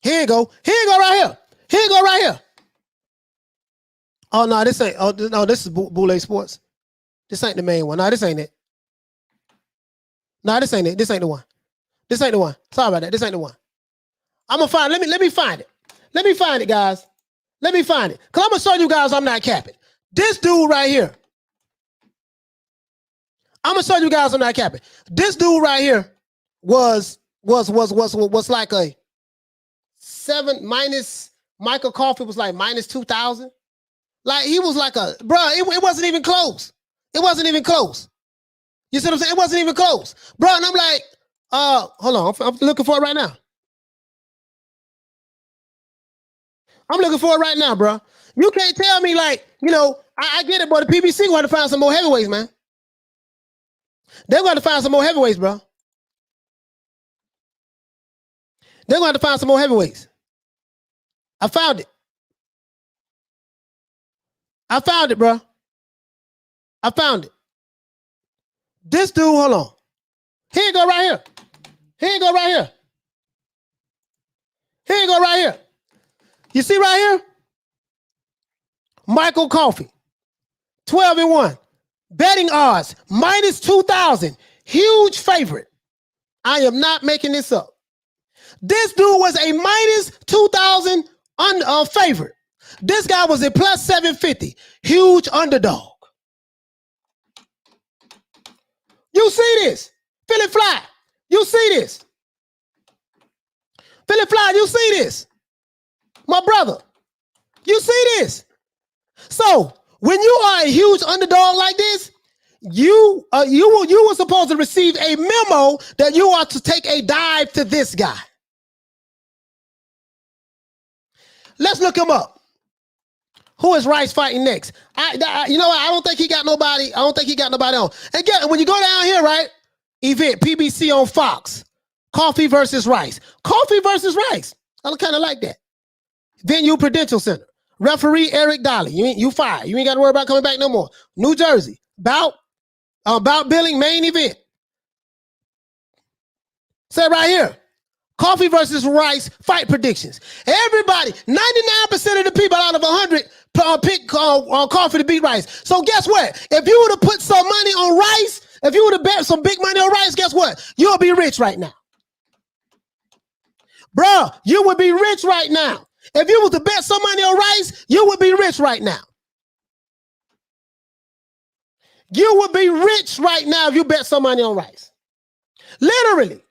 S2: Here you go right here. Oh, no, this ain't. Oh, no, this is Boule Sports. This ain't the main one. No, this ain't it. This ain't it. This ain't the one. Sorry about that. This ain't the one. I'm going to find it. Let me find it. Let me find it, guys. Because I'm going to show you guys I'm not capping. This dude right here. I'm going to show you guys I'm not capping. This dude right here was like a 7 minus. Michael Coffey was like minus 2,000. Like he was like a, bro, it wasn't even close. You see what I'm saying? It wasn't even close. Bro, and I'm like, hold on, I'm looking for it right now. Bro. You can't tell me like, I get it, but the PBC going to find some more heavyweights, man. They're going to find some more heavyweights, bro. I found it. Bro. This dude, hold on. Here you go right here. You see right here? Michael Coffey, 12-1. Betting odds, minus 2,000. Huge favorite. I am not making this up. This dude was a minus 2,000 favorite. This guy was a plus 750. Huge underdog. You see this? Philly Fly. You see this? My brother. You see this? So when you are a huge underdog like this, you were supposed to receive a memo that you are to take a dive to this guy. Let's look him up. Who is Rice fighting next? I don't think he got nobody. On. Again, when you go down here, right? Event PBC on Fox. Coffey versus Rice. I kind of like that. Venue Prudential Center. Referee Eric Dolly. You fired. You ain't got to worry about coming back no more. New Jersey. Bout billing main event. Say right here. Coffey versus Rice fight predictions. Everybody, 99% of the people out of 100 pick Coffey to beat Rice. So guess what? If you would have put some money on Rice, if you would have bet some big money on Rice, guess what? You'll be rich right now. Bro, you would be rich right now. If you was to bet some money on Rice, you would be rich right now. You would be rich right now if you bet some money on Rice. Literally.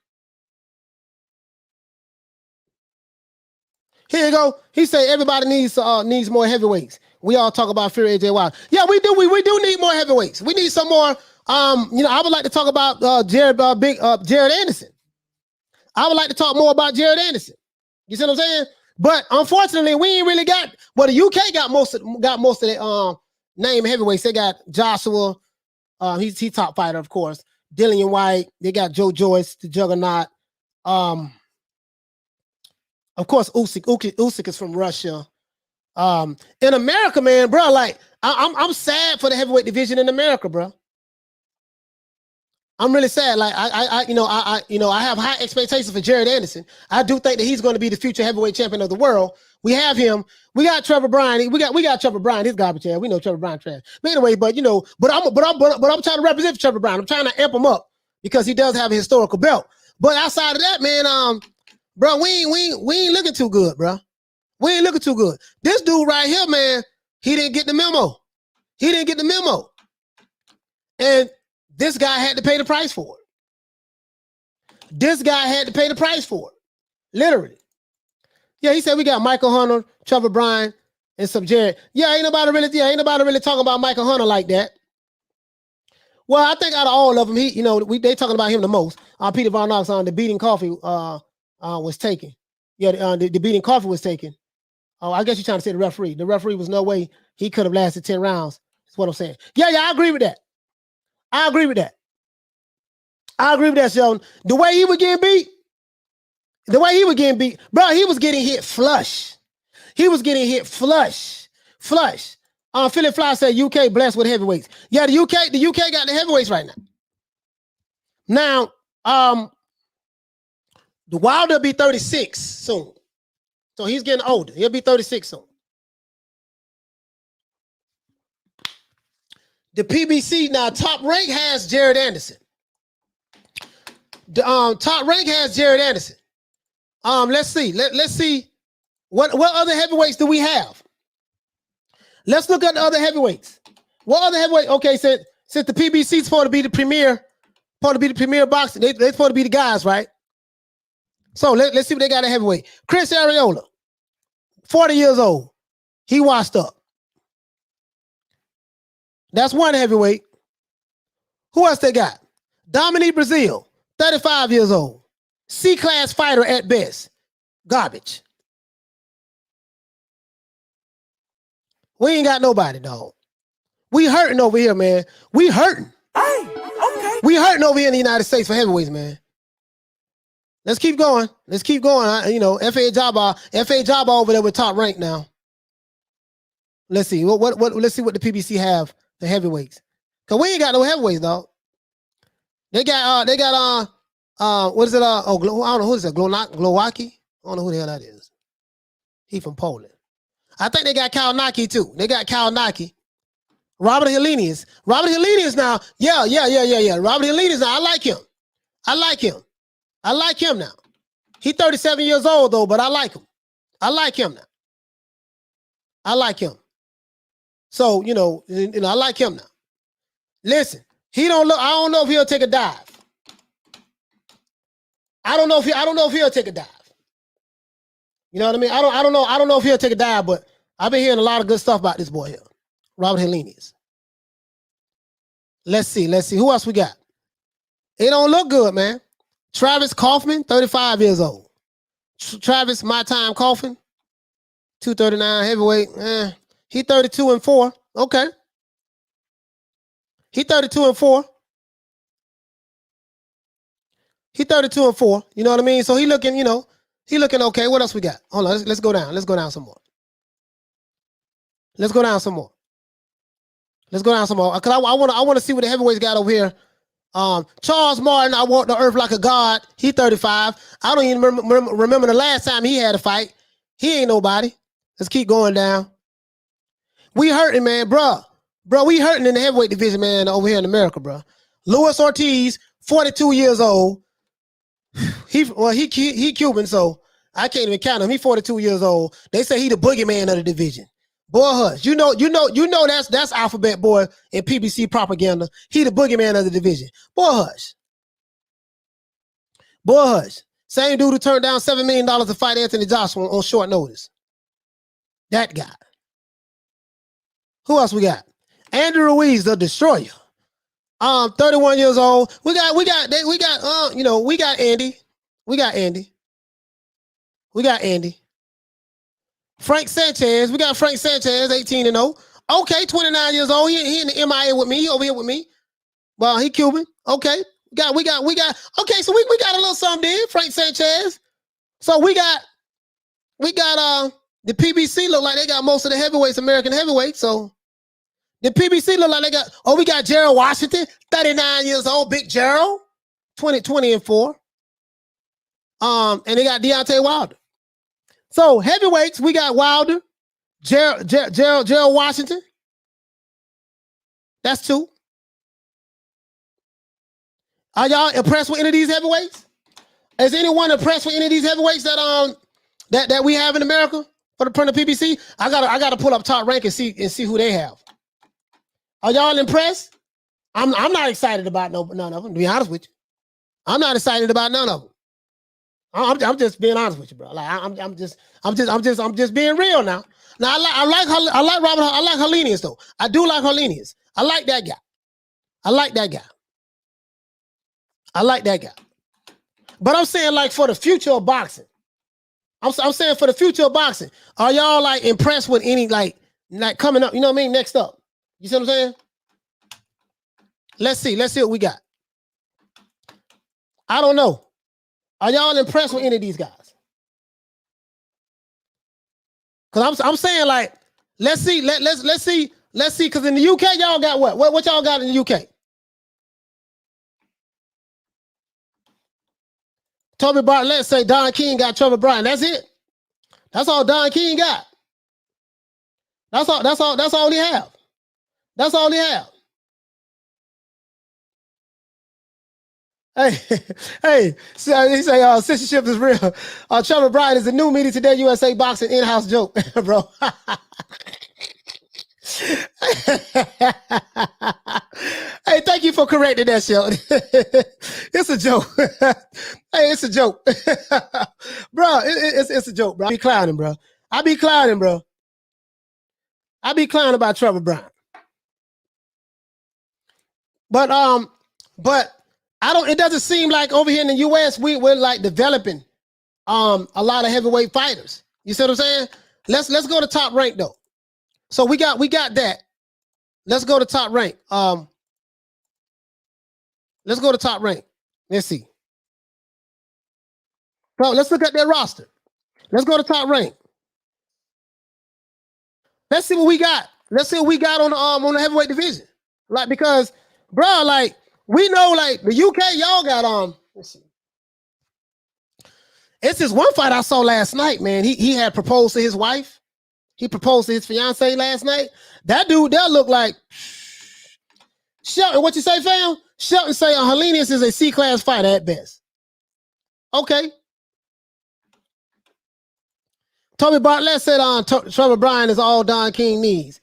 S2: Here you go. He said everybody needs more heavyweights. We all talk about Fury, AJ Wilder. Yeah, we do. We do need more heavyweights. We need some more. I would like to talk about Jared Anderson. I would like to talk more about Jared Anderson. You see what I'm saying? But unfortunately, we ain't really got. Well, the UK got most of the name heavyweights. They got Joshua. He's top fighter, of course. Dillian White. They got Joe Joyce, the Juggernaut. Of course, Usyk is from Russia. In America, man, bro, like I'm sad for the heavyweight division in America, bro. I'm really sad. Like I have high expectations for Jared Anderson. I do think that he's going to be the future heavyweight champion of the world. We have him. We got Trevor Bryan. We got Trevor Bryan. He's garbage ass. We know Trevor Bryan trash. But anyway, but I'm trying to represent Trevor Bryan. I'm trying to amp him up because he does have a historical belt. But outside of that, man, bro, we ain't looking too good, bro. We ain't looking too good. This dude right here, man, he didn't get the memo. He didn't get the memo. And this guy had to pay the price for it. This guy had to pay the price for it. Literally. Yeah, he said we got Michael Hunter, Trevor Bryan, and some Jared. Yeah, ain't nobody really talking about Michael Hunter like that. Well, I think out of all of them, they talking about him the most. Peter Von Knox on the beating coffee was taken. Yeah, the beating coffee was taken. Oh, I guess you're trying to say the referee. The referee was no way he could have lasted 10 rounds. That's what I'm saying. Yeah, I agree with that. I agree with that, Sheldon. The way he was getting beat, bro, he was getting hit flush. Flush. Philip Fly said UK blessed with heavyweights. Yeah, the UK got the heavyweights right now. Now, the Wilder will be 36 soon. So he's getting older. He'll be 36 soon. The PBC now, Top Rank has Jared Anderson. Top Rank has Jared Anderson. Let's see. Let's see. What other heavyweights do we have? Let's look at the other heavyweights. What other heavyweight? Okay, since the PBC is supposed to be the premier boxing, they're supposed to be the guys, right? So let's see what they got at heavyweight. Chris Arreola, 40 years old. He washed up. That's one heavyweight. Who else they got? Dominique Brazil, 35 years old. C-class fighter at best. Garbage. We ain't got nobody, dog. We hurting over here, man. We hurting.
S3: Hey, okay.
S2: We hurting over here in the United States for heavyweights, man. Let's keep going. FA Jabba over there with Top Rank now. Let's see. Let's see what the PBC have, the heavyweights. Cause we ain't got no heavyweights, dog. They got what is it? I don't know who is it? Glowacki? I don't know who the hell that is. He from Poland. I think they got Kalnaki too. They got Kalnaki. Robert Helenius. Robert Helenius now. Yeah. Robert Helenius now. I like him now. He 37 years old though, but I like him. I like him now. I like him. So, I like him now. Listen, I don't know if he'll take a dive. I don't know if he'll take a dive. You know what I mean? I don't know if he'll take a dive, but I've been hearing a lot of good stuff about this boy here. Robert Helenius. Let's see. Who else we got? It don't look good, man. Travis Kaufman, 35 years old. Travis, my time Kaufman, 239 heavyweight. He 32-4. Okay. He 32-4. He 32-4. You know what I mean? So he looking okay. What else we got? Hold on. Let's go down. Let's go down some more. Because I want to see what the heavyweights got over here. Charles Martin, I walk the earth like a god. He 35. I don't even remember the last time he had a fight. He ain't nobody. Let's keep going down. We hurting, man, bro. We hurting in the heavyweight division, man, over here in America, bro. Luis Ortiz, 42 years old. He Cuban, so I can't even count him. He 42 years old. They say he the boogeyman of the division. Boy, hush. You know that's Alphabet Boy and PBC propaganda. He the boogeyman of the division. Boy, hush. Boy, hush. Same dude who turned down $7 million to fight Anthony Joshua on short notice. That guy. Who else we got? Andrew Ruiz, the destroyer. 31 years old. We got Andy. We got Andy. Frank Sanchez. We got Frank Sanchez, 18-0. Okay, 29 years old. He in the MIA with me. He over here with me. Well, he Cuban. Okay. We got. Okay, so we got a little something there, Frank Sanchez. So we got the PBC look like they got most of the heavyweights, American heavyweights. So the PBC look like they got. Oh, we got Gerald Washington, 39 years old, big Gerald, 20-4. And they got Deontay Wilder. So heavyweights, we got Wilder, Gerald Washington. That's 2. Are y'all impressed with any of these heavyweights? Is anyone impressed with any of these heavyweights that we have in America for the PBC? I gotta pull up Top Rank and see who they have. Are y'all impressed? I'm not excited about none of them. To be honest with you, I'm not excited about none of them. I'm just being honest with you, bro. Like I'm just being real now. Now I like Robert. I like Helenius though. I do like Helenius. I like that guy. But I'm saying like for the future of boxing. I'm saying for the future of boxing. Are y'all like impressed with any like coming up? You know what I mean? Next up. You see what I'm saying? Let's see what we got. I don't know. Are y'all impressed with any of these guys? Because I'm saying like, let's see, because in the UK, y'all got what? What y'all got in the UK? Toby Bartlett say Don King got Trevor Bryan. That's it. That's all Don King got. That's all he have. That's all he have. Hey, so he say censorship is real. Trevor Bryan is a new meeting today USA Boxing in-house joke, bro. Hey, thank you for correcting that, Sheldon. It's a joke. Hey, it's a joke. Bro, it's a joke, bro. I be clowning, bro. I be clowning about Trevor Bryan. But it doesn't seem like over here in the US we're like developing a lot of heavyweight fighters. You see what I'm saying? Let's go to Top Rank though. So we got that. Let's go to Top Rank. Let's go to Top Rank. Let's see. So let's look at their roster. Let's go to Top Rank. Let's see what we got. Let's see what we got on the heavyweight division. Like, because, bro, like, we know, like, the UK, y'all got, let's see. It's this one fight I saw last night, man. He had proposed to his wife. He proposed to his fiance last night. That dude, they'll look like, Shelton, what you say, fam? Shelton say Helenius is a C-class fighter at best. Okay. Toby Bartlett said Trevor Bryan is all Don King needs.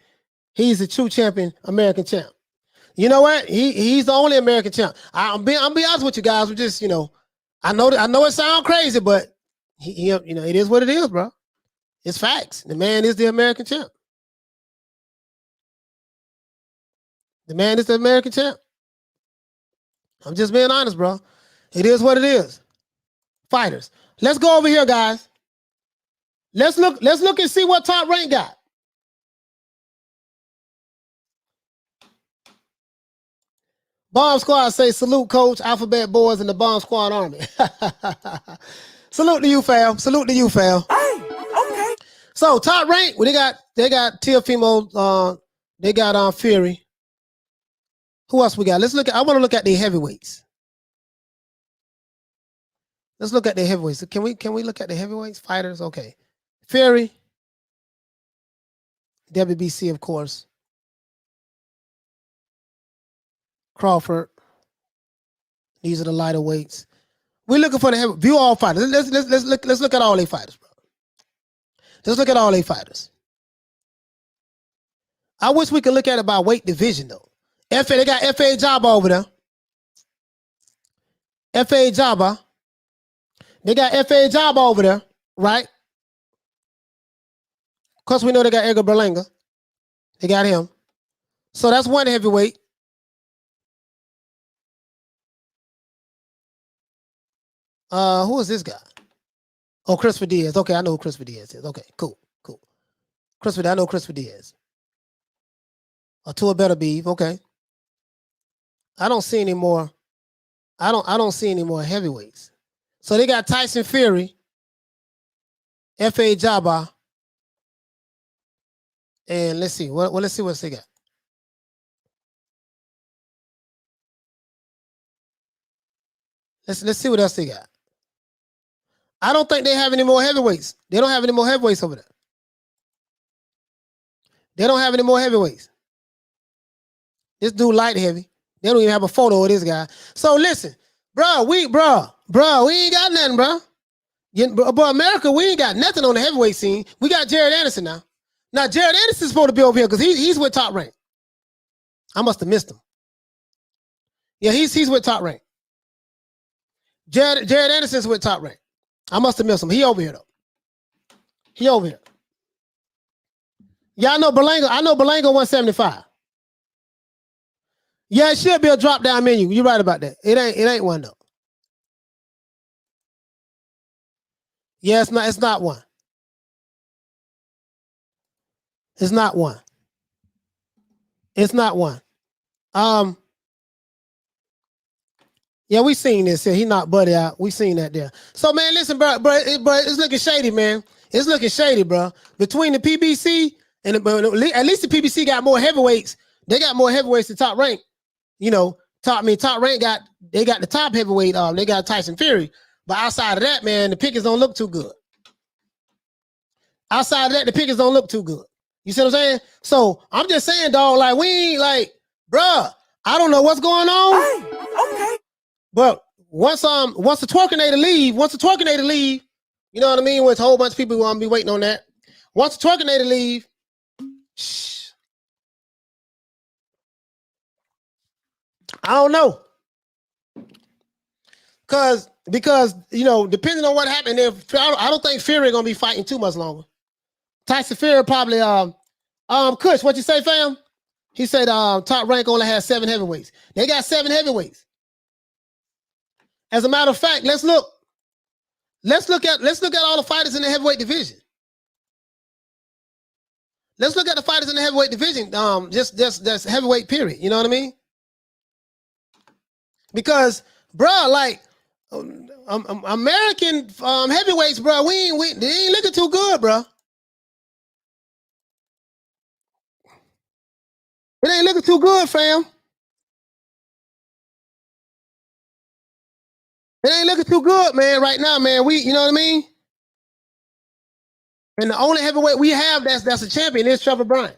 S2: He's a true champion, American champ. You know what? He's the only American champ. I'll be honest with you guys. We're just, you know, I know it sounds crazy, but you know, it is what it is, bro. It's facts. The man is the American champ. The man is the American champ. I'm just being honest, bro. It is what it is. Fighters. Let's go over here, guys. Let's look and see what Top Rank got. Bomb Squad say salute, coach, Alphabet Boys, and the Bomb Squad Army. Salute to you, fam. Salute to you, fam.
S3: Hey, okay.
S2: So Top Rank, well, they got Teofimo, they got Fury. Who else we got? Let's look at. I want to look at the heavyweights. Let's look at the heavyweights. Can we look at the heavyweights? Fighters, okay. Fury, WBC, of course. Crawford. These are the lighter weights. We're looking for the heavy. View all fighters. Let's look at all 8 fighters, bro. Let's look at all 8 fighters. I wish we could look at it by weight division though. They got FA Jabba over there. FA Jabba. They got FA Jabba over there, right? Of course, we know they got Edgar Berlanga. They got him. So that's one heavyweight. Who is this guy? Oh, Christopher Diaz. Okay, I know who Christopher Diaz is. Okay, cool. I know Christopher Diaz. To a better beef. Okay. I don't see any more. I don't see any more heavyweights. So they got Tyson Fury, F.A. Jabba, and let's see. Let's see what they got. Let's see what else they got. I don't think they have any more heavyweights. They don't have any more heavyweights over there. They don't have any more heavyweights. This dude light heavy. They don't even have a photo of this guy. So listen, bro, we ain't got nothing, bro. But America, we ain't got nothing on the heavyweight scene. We got Jared Anderson now. Now Jared Anderson's supposed to be over here because he's with Top Rank. I must have missed him. Yeah, he's with Top Rank. Jared Anderson's with Top Rank. I must have missed him. He over here though. He over here. Yeah, I know Berlanga 175. Yeah, it should be a drop down menu. You're right about that. It ain't one though. Yeah, it's not one. It's not one. It's not one. Yeah, we seen this here. He knocked Buddy out. We seen that there. So man, listen, bro, it's looking shady, man. It's looking shady, bro. Between the PBC and at least the PBC got more heavyweights. They got more heavyweights than Top Rank. You know, Top Rank got the top heavyweight. They got Tyson Fury. But outside of that, man, the pickers don't look too good. Outside of that, the pickers don't look too good. You see what I'm saying? So I'm just saying, dog, like we ain't like, bruh, I don't know what's going on.
S3: Hey, okay.
S2: But once the Twerkinator leave, you know what I mean? With a whole bunch of people who want to be waiting on that. Once the Twerkinator leave, I don't know. Because you know, depending on what happened, I don't think Fury gonna be fighting too much longer. Tyson Fury probably Kush, what you say, fam? He said Top Rank only has 7 heavyweights. They got 7 heavyweights. As a matter of fact, let's look at all the fighters in the heavyweight division. Let's look at the fighters in the heavyweight division. Just heavyweight period. You know what I mean? Because, bro, like American heavyweights, bro, they ain't looking too good, bro. It ain't looking too good, fam. It ain't looking too good, man, right now, man. You know what I mean? And the only heavyweight we have that's a champion is Trevor Bryan.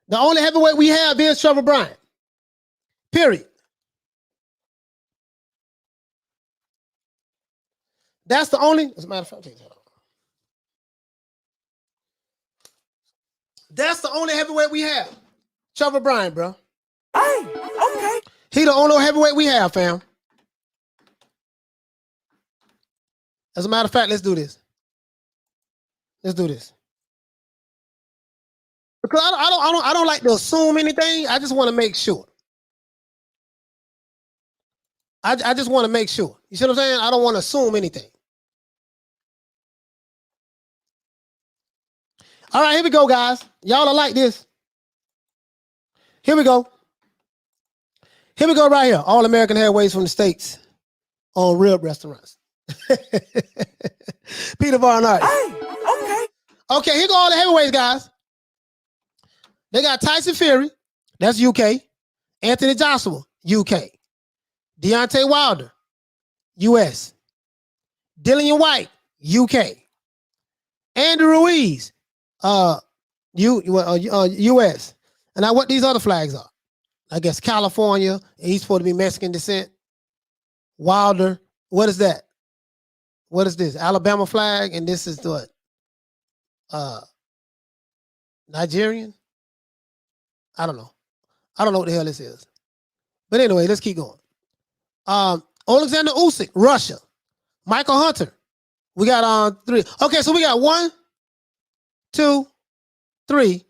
S2: The only heavyweight we have is Trevor Bryan. Period. That's the only, as a matter of fact, that's the only heavyweight we have. Trevor Bryan, bro.
S3: Hey, okay.
S2: He the only heavyweight we have, fam. As a matter of fact, let's do this. Let's do this. Because I don't like to assume anything. I just want to make sure. I just want to make sure. You see what I'm saying? I don't want to assume anything. All right, here we go, guys. Y'all are like this. Here we go. Here we go right here. All American heavyweights from the States on rib restaurants. Peter Barnard.
S3: Hey, okay.
S2: Okay, here go all the heavyweights, guys. They got Tyson Fury. That's UK. Anthony Joshua, UK. Deontay Wilder, US. Dillian White, UK. Andy Ruiz, US. And now what these other flags are? I guess California. He's supposed to be Mexican descent. Wilder. What is that? What is this? Alabama flag. And this is what? Nigerian. I don't know. I don't know what the hell this is. But anyway, let's keep going. Alexander Usyk, Russia. Michael Hunter. We got 3. Okay, so we got 1, 2, 3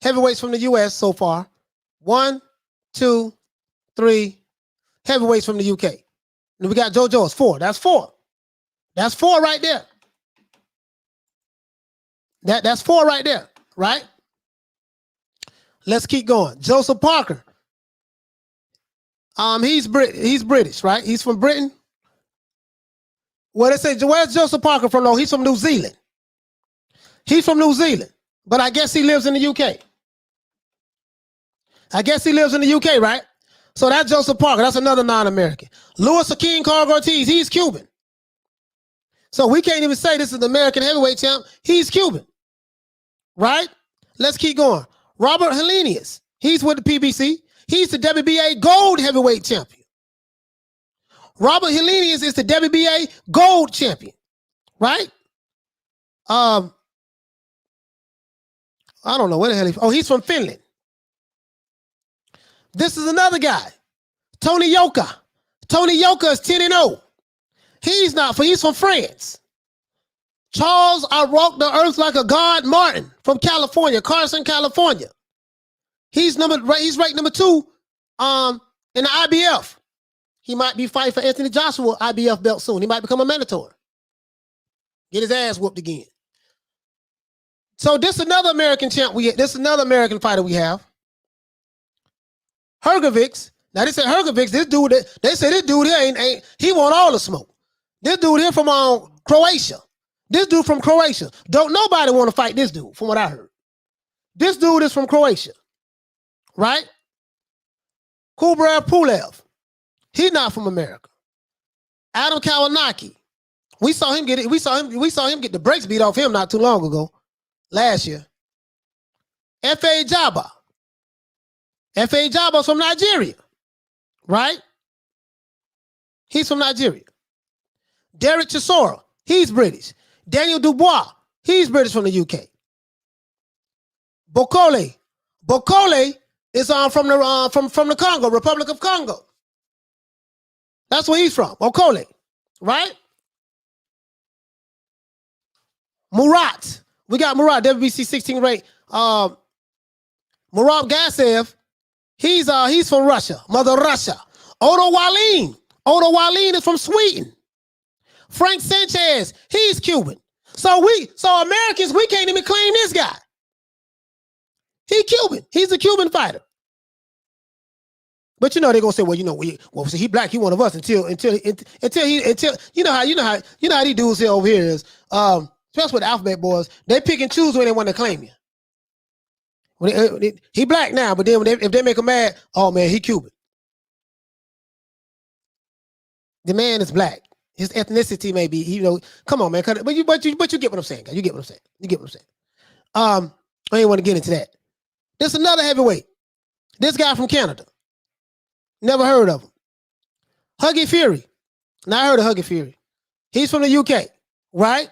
S2: heavyweights from the U.S. so far. 1, 2, 3 heavyweights from the UK. And we got JoJo's 4. That's 4. That's 4 right there. That's 4 right there, right? Let's keep going. Joseph Parker. He's British, right? He's from Britain. Well, they say, where's Joseph Parker from? No, he's from New Zealand. He's from New Zealand, but I guess he lives in the UK. I guess he lives in the UK, right? So that's Joseph Parker. That's another non-American. Louis Akeem Carl Ortiz, he's Cuban. So we can't even say this is the American heavyweight champ. He's Cuban, right? Let's keep going. Robert Helenius, he's with the PBC. He's the WBA gold heavyweight champion. Robert Helenius is the WBA gold champion, right? I don't know where the hell he's from Finland. This is another guy, Tony Yoka. Tony Yoka is 10-0. He's from France. Charles, I walk the earth like a god, Martin from California, Carson, California. He's ranked number 2 in the IBF. He might be fighting for Anthony Joshua IBF belt soon. He might become a mandatory. Get his ass whooped again. So this is another American champ this is another American fighter we have. Hergovics. Now they said Hergovics, they say this dude here ain't he want all the smoke. This dude here from Croatia. This dude from Croatia. Don't nobody want to fight this dude, from what I heard. This dude is from Croatia. Right? Kubrat Pulev. He's not from America. Adam Kalinowski. We saw him get the brakes beat off him not too long ago. Last year. F.A. Jabba. F.A. Jabba's from Nigeria. Right? He's from Nigeria. Derek Chisora. He's British. Daniel Dubois. He's British from the UK. Bokole. Bokole is from the Congo, Republic of Congo. That's where he's from. Bokole. Right? Murat. We got Murat, WBC 16 rate. Murat Gasev. He's from Russia. Mother Russia. Odo Wallin. Odo Wallin is from Sweden. Frank Sanchez, he's Cuban. So Americans, we can't even claim this guy. He Cuban. He's a Cuban fighter. But they're gonna say, well, so he black, he one of us until you know how these dudes here over here is, especially with the alphabet boys, they pick and choose when they want to claim you. He black now, but then if they make him mad, oh man, he Cuban. The man is black. His ethnicity may be, come on, man. But you get what I'm saying, guys. You get what I'm saying. I ain't want to get into that. This is another heavyweight. This guy from Canada. Never heard of him. Huggy Fury. Now I heard of Huggy Fury. He's from the UK, right?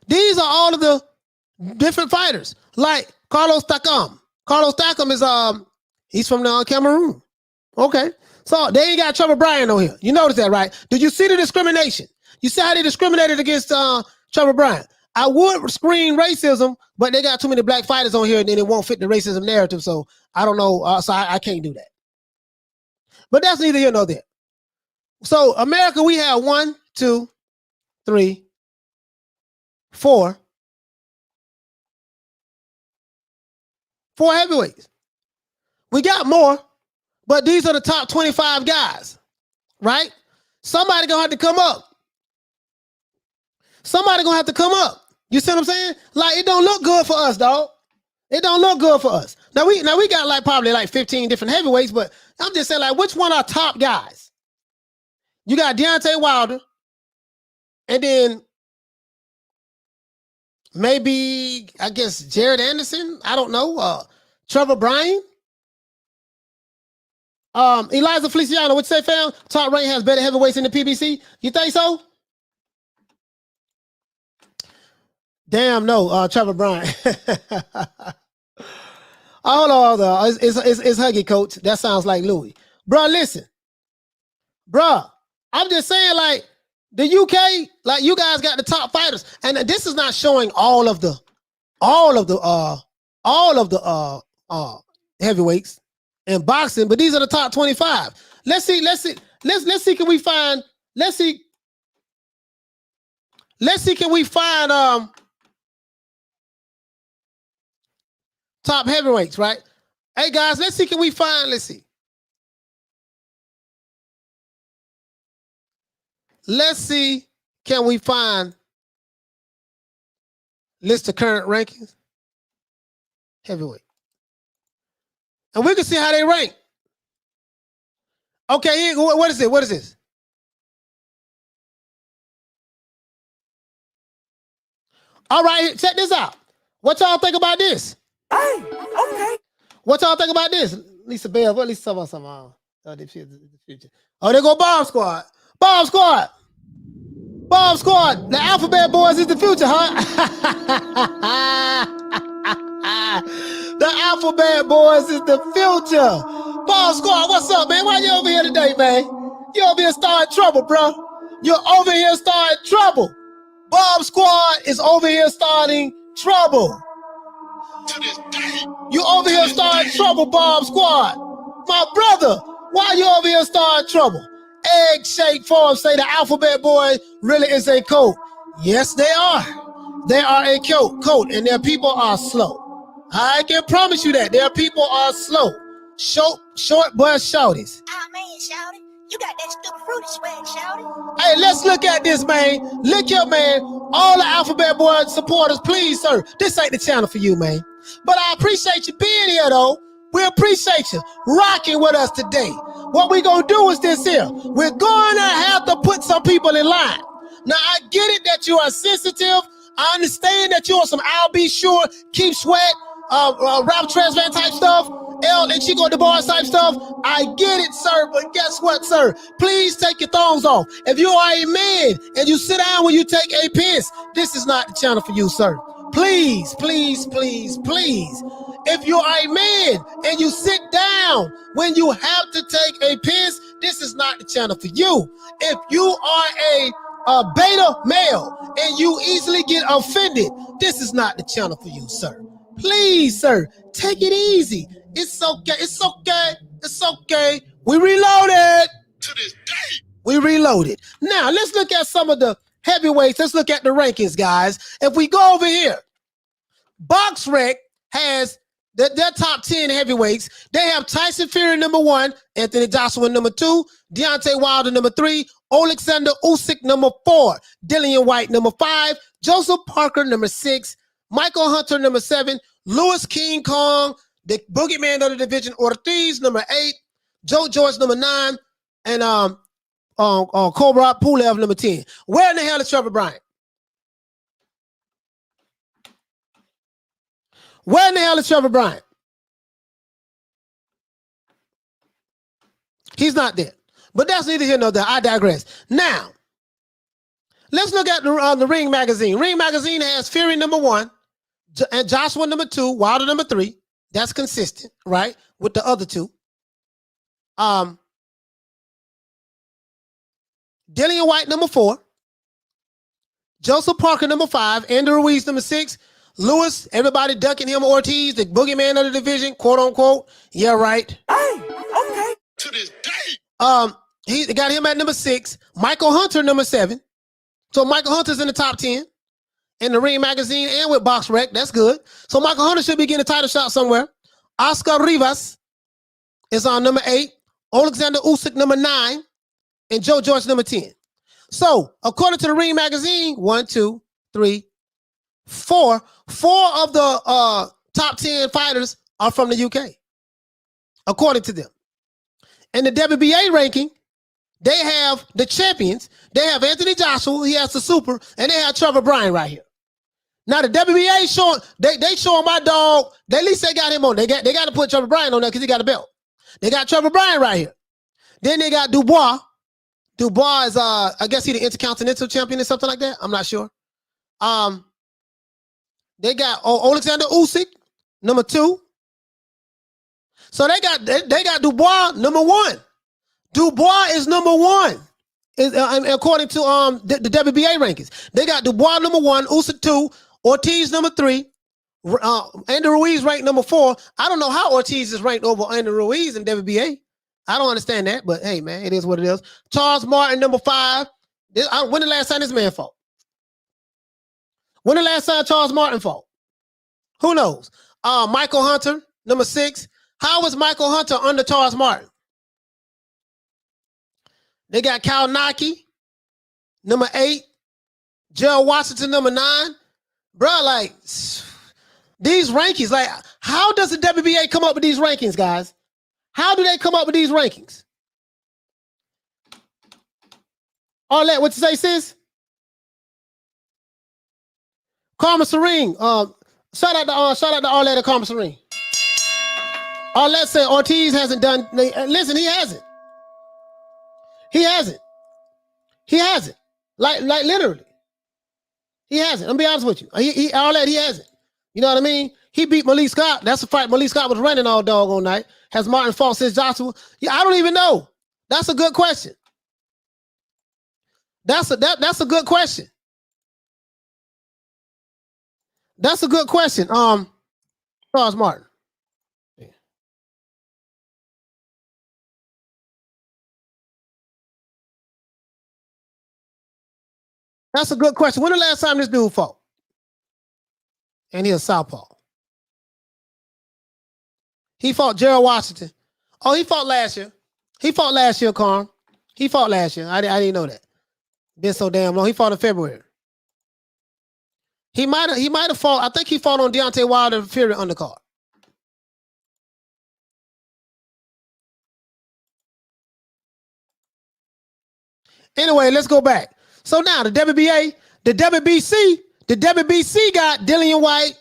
S2: These are all of the different fighters. Like Carlos Takam. Carlos Takam is he's from Cameroon. Okay. So they ain't got Trevor Bryan on here. You notice that, right? Did you see the discrimination? You see how they discriminated against Trevor Bryan? I would screen racism, but they got too many black fighters on here and then it won't fit the racism narrative. So I don't know. So I can't do that. But that's neither here nor there. So America, we have 1, 2, 3, 4. 4 heavyweights. We got more. But these are the top 25 guys, right? Somebody gonna have to come up. Somebody gonna have to come up. You see what I'm saying? Like, it don't look good for us, dog. It don't look good for us. Now we got probably 15 different heavyweights, but I'm just saying, which one are top guys? You got Deontay Wilder, and then maybe, I guess, Jared Anderson. I don't know. Trevor Bryan. Eliza Feliciano, what you say, fam? Top rank has better heavyweights in the PBC. You think so? Damn no, Trevor Bryant. Hold on, though. It's Huggy, coach. That sounds like Louis. Bro, listen. Bro, I'm just saying, like, the UK, like, you guys got the top fighters. And this is not showing all of the heavyweights in boxing, but these are the top 25. Let's see, can we find top heavyweights, right? Hey guys, let's see, can we find list of current rankings? Heavyweight. And we can see how they rank. Okay, what is it? What is this? All right, check this out. What y'all think about this?
S3: Hey, okay.
S2: What y'all think about this? Lisa Bell, what Lisa about something? The future. Oh, there go Bomb Squad. Bomb Squad. Bomb Squad. The Alphabet Boys is the future, huh? The Alphabet Boys is the future. Bomb Squad, what's up, man? Why you over here today, man? You over here starting trouble, bro. You're over here starting trouble. Bomb Squad is over here starting trouble.
S4: To this day.
S2: You over here starting trouble, Bomb Squad. My brother, why you over here starting trouble? Egg Shake Farm say the Alphabet Boy really is a cult. Yes, they are. They are a cult, and their people are slow. I can promise you that. Their people are slow. Short but shouties.
S6: Ah, man, Shouty. You got that stupid fruity swag, Shouty.
S2: Hey, let's look at this, man. Look here, man. All the Alphabet Boy supporters, please, sir. This ain't the channel for you, man. But I appreciate you being here, though. We appreciate you rocking with us today. What we gonna do is this here. We're gonna have to put some people in line. Now, I get it that you are sensitive. I understand that you are some I'll Be Sure, Keep Sweat, Ralph Tresvant type stuff, El and Chico DeBarge type stuff. I get it, sir, but guess what, sir? Please take your thongs off. If you are a man and you sit down when you take a piss, this is not the channel for you, sir. Please, please, please, please. If you are a man and you sit down when you have to take a piss, this is not the channel for you. If you are a beta male and you easily get offended, this is not the channel for you, sir. Please, sir, take it easy. It's okay. It's okay. It's okay. We reloaded.
S4: To this day.
S2: We reloaded. Now, let's look at some of the heavyweights. Let's look at the rankings, guys. If we go over here, BoxRec has their top 10 heavyweights. They have Tyson Fury number 1, Anthony Joshua number 2, Deontay Wilder number 3, Alexander Usyk number 4, Dillian White number 5, Joseph Parker number 6, Michael Hunter number 7, Louis King Kong, the boogeyman of the division, Ortiz number 8, Joe George number 9, and Cobra Pulev number 10. Where in the hell is Trevor Bryant? Where in the hell is Trevor Bryant? He's not there. But that's neither here nor there. I digress. Now, let's look at the Ring Magazine. Ring Magazine has Fury number 1, and Joshua number 2, Wilder number 3. That's consistent, right? With the other two. Dillian White number 4, Joseph Parker number 5, Andrew Ruiz number 6, Lewis, everybody ducking him, Ortiz, the boogeyman of the division, quote unquote. Yeah, right.
S3: Hey, okay.
S4: To this day.
S2: He got him at number 6. Michael Hunter number 7. So Michael Hunter's in the top 10 in the Ring Magazine and with BoxRec. That's good. So Michael Hunter should be getting a title shot somewhere. Oscar Rivas is on number 8. Alexander Usyk number 9. And Joe George number 10. So according to the Ring Magazine, 1, 2, 3, 4 of the top 10 fighters are from the UK, according to them. In the WBA ranking, they have the champions. They have Anthony Joshua, he has the super, and they have Trevor Bryant right here. Now the WBA showing they showing my dog. At least they got him on. They got to put Trevor Bryant on there because he got a belt. They got Trevor Bryant right here. Then they got Dubois. Dubois is I guess he's the Intercontinental champion or something like that. I'm not sure. They got Alexander Usyk, number 2. So they got Dubois, number 1. Dubois is number 1. According to the WBA rankings. They got Dubois number 1, Usyk 2, Ortiz number 3, Andy Ruiz ranked number 4. I don't know how Ortiz is ranked over Andy Ruiz in WBA. I don't understand that, but hey, man, it is what it is. Charles Martin number 5. When the last time this man fought? When the last time Charles Martin fought? Who knows? Michael Hunter, number 6. How was Michael Hunter under Charles Martin? They got Kyle Naki, number 8. Gerald Washington, number 9. Bro, like, these rankings, like, how does the WBA come up with these rankings, guys? How do they come up with these rankings? Arlette, what you say, sis? Karma Serene. Shout out to Arlette and Karma Serene. Arlette said Ortiz hasn't done. Listen, he hasn't. He hasn't. He hasn't. Like literally. He hasn't. I'm gonna be honest with you. Arlette, he hasn't. You know what I mean? He beat Malik Scott. That's a fight Malik Scott was running all doggone night. Has Martin fought since Joshua? Yeah, I don't even know. That's a good question. That's a good question. That's a good question. Charles Martin. Yeah. That's a good question. When the last time this dude fought? And he's a southpaw. He fought Gerald Washington. Oh, he fought last year. He fought last year, Carm. He fought last year. I didn't know that. Been so damn long. He fought in February. He might have fought. I think he fought on Deontay Wilder Fury undercard. Anyway, let's go back. So now the WBA, the WBC got Dillian White.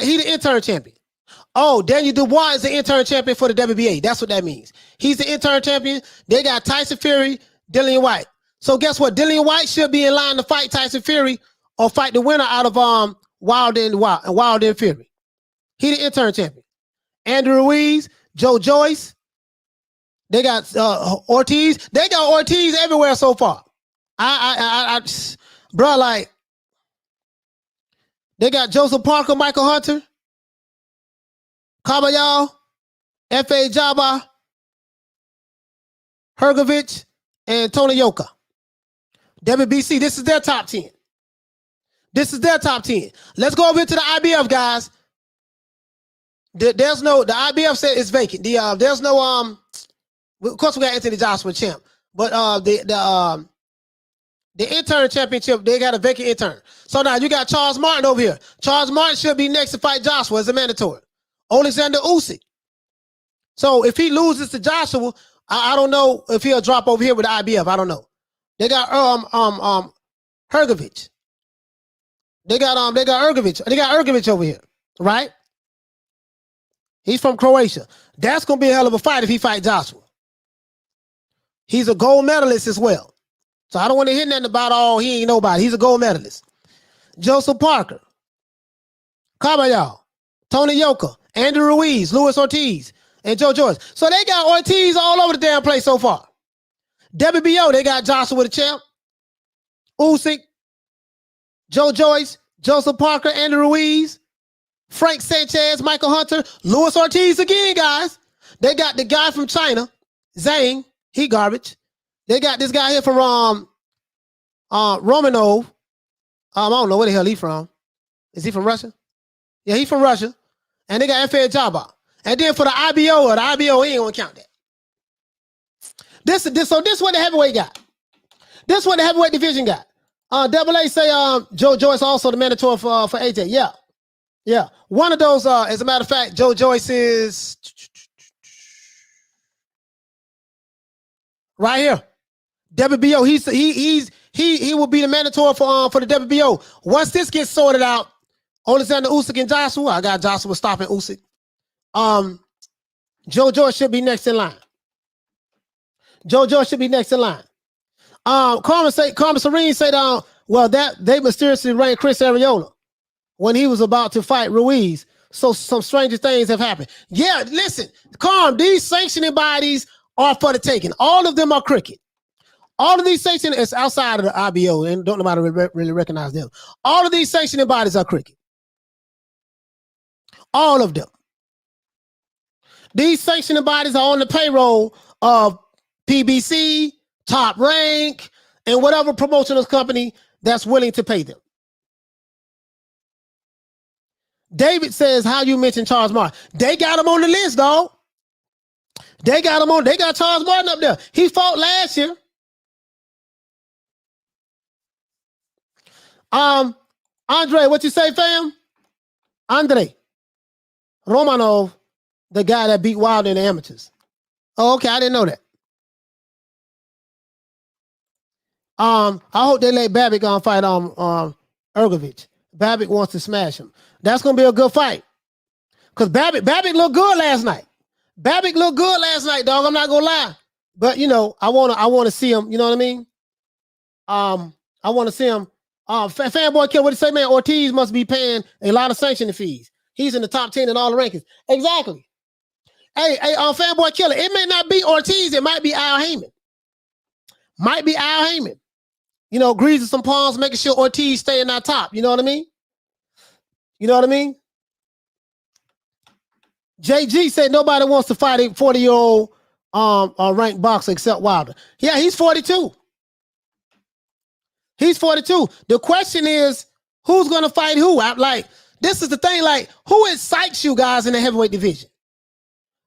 S2: He the interim champion. Oh, Daniel Dubois is the interim champion for the WBA. That's what that means. He's the interim champion. They got Tyson Fury, Dillian White. So guess what? Dillian White should be in line to fight Tyson Fury or fight the winner out of Wilder and Fury. He the interim champion. Andrew Ruiz, Joe Joyce. They got Ortiz. They got Ortiz everywhere so far. Bro, like, they got Joseph Parker, Michael Hunter, Kabayal, F.A. Jabba, Hergovich, and Tony Yoka. WBC, this is their top 10. This is their top 10. Let's go over to the IBF, guys. The IBF said it's vacant. There's no, of course we got Anthony Joshua champ, but the interim championship, they got a vacant intern. So now you got Charles Martin over here. Charles Martin should be next to fight Joshua as a mandatory. Alexander Usyk. So if he loses to Joshua, I don't know if he'll drop over here with the IBF. I don't know. They got Hergovich. They got Hergovich. They got Hergovich over here, right? He's from Croatia. That's gonna be a hell of a fight if he fight Joshua. He's a gold medalist as well. So I don't want to hear nothing about he ain't nobody. He's a gold medalist. Joseph Parker, Kabayal, Tony Yoka, Andrew Ruiz, Luis Ortiz, and Joe Joyce. So they got Ortiz all over the damn place so far. WBO, they got Joshua the champ, Usyk, Joe Joyce, Joseph Parker, Andrew Ruiz, Frank Sanchez, Michael Hunter, Luis Ortiz again, guys. They got the guy from China, Zhang, he garbage. They got this guy here from Romanov. I don't know where the hell he from. Is he from Russia? Yeah, he from Russia. And they got F.A. Jabba. And then for the IBO, he ain't gonna count that. This what the heavyweight got. This what the heavyweight division got. Double A say Joe Joyce also the mandatory for AJ. Yeah. Yeah. One of those, as a matter of fact, Joe Joyce is right here. WBO. He will be the mandatory for the WBO. Once this gets sorted out, Alexander Usyk and Joshua. I got Joshua stopping Usyk. Joe Joyce should be next in line. Joe Joyce should be next in line. Carmen Serene said, Well, they mysteriously ranked Chris Arreola when he was about to fight Ruiz. So some stranger things have happened. Yeah, listen, Carm, these sanctioning bodies are for the taking. All of them are crooked. All of these sanctioning is outside of the IBO, and don't nobody really recognize them. All of these sanctioning bodies are crooked. All of them. These sanctioning bodies are on the payroll of PBC, Top Rank, and whatever promotional company that's willing to pay them. David says, how you mention Charles Martin? They got him on the list, dog. They got him on. They got Charles Martin up there. He fought last year. Andre, what you say, fam? Andre Romanov, the guy that beat Wilder in the amateurs. Oh, okay, I didn't know that. I hope they let Babbitt go and fight Ergovich. Babbitt wants to smash him. That's gonna be a good fight. Because Babbitt looked good last night. Babbitt looked good last night, dog. I'm not gonna lie. But you know, I wanna see him, you know what I mean? I wanna see him. Fanboy Killer, what do you say, man? Ortiz must be paying a lot of sanctioning fees. He's in the top 10 in all the rankings. Exactly. Hey, Fanboy Killer, it may not be Ortiz, it might be Al Haymon. Might be Al Haymon. You know, greasing some palms, making sure Ortiz stay in that top. You know what I mean? You know what I mean? JG said nobody wants to fight a 40-year-old ranked boxer except Wilder. Yeah, he's 42. He's 42. The question is, who's going to fight who? Like, this is the thing. Like, who excites you guys in the heavyweight division?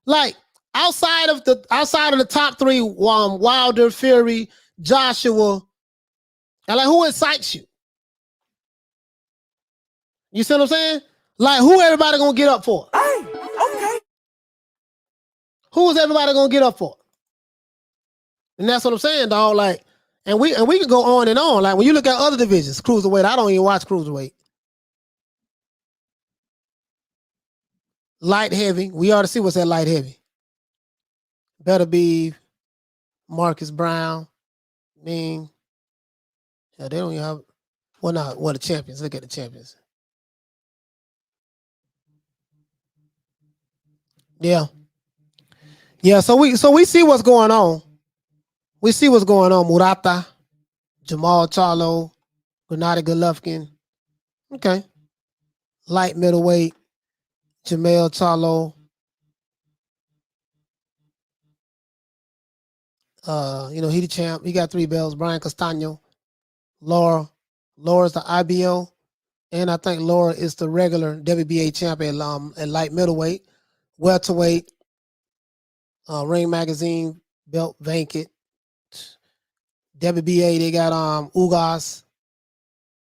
S2: Like, outside of the top three, Wilder, Fury, Joshua, and like, who excites you? You see what I'm saying? Like, who everybody gonna get up for?
S3: Hey, okay.
S2: Who is everybody gonna get up for? And that's what I'm saying, dog. Like, and we can go on and on. Like, when you look at other divisions, cruiserweight, I don't even watch cruiserweight. Light heavy, we ought to see what's that light heavy. Better be Marcus Brown, Ming. Yeah, they don't even have. Well, not the champions. Look at the champions. Yeah. Yeah, so we see what's going on. We see what's going on. Murata, Jamal Charlo, Gennady Golovkin. Okay. Light middleweight, Jamel Charlo. He the champ. He got 3 belts. Brian Castano. Laura's the IBO. And I think Laura is the regular WBA champion at light middleweight. Welterweight. Ring Magazine belt vacant. WBA, they got Ugas.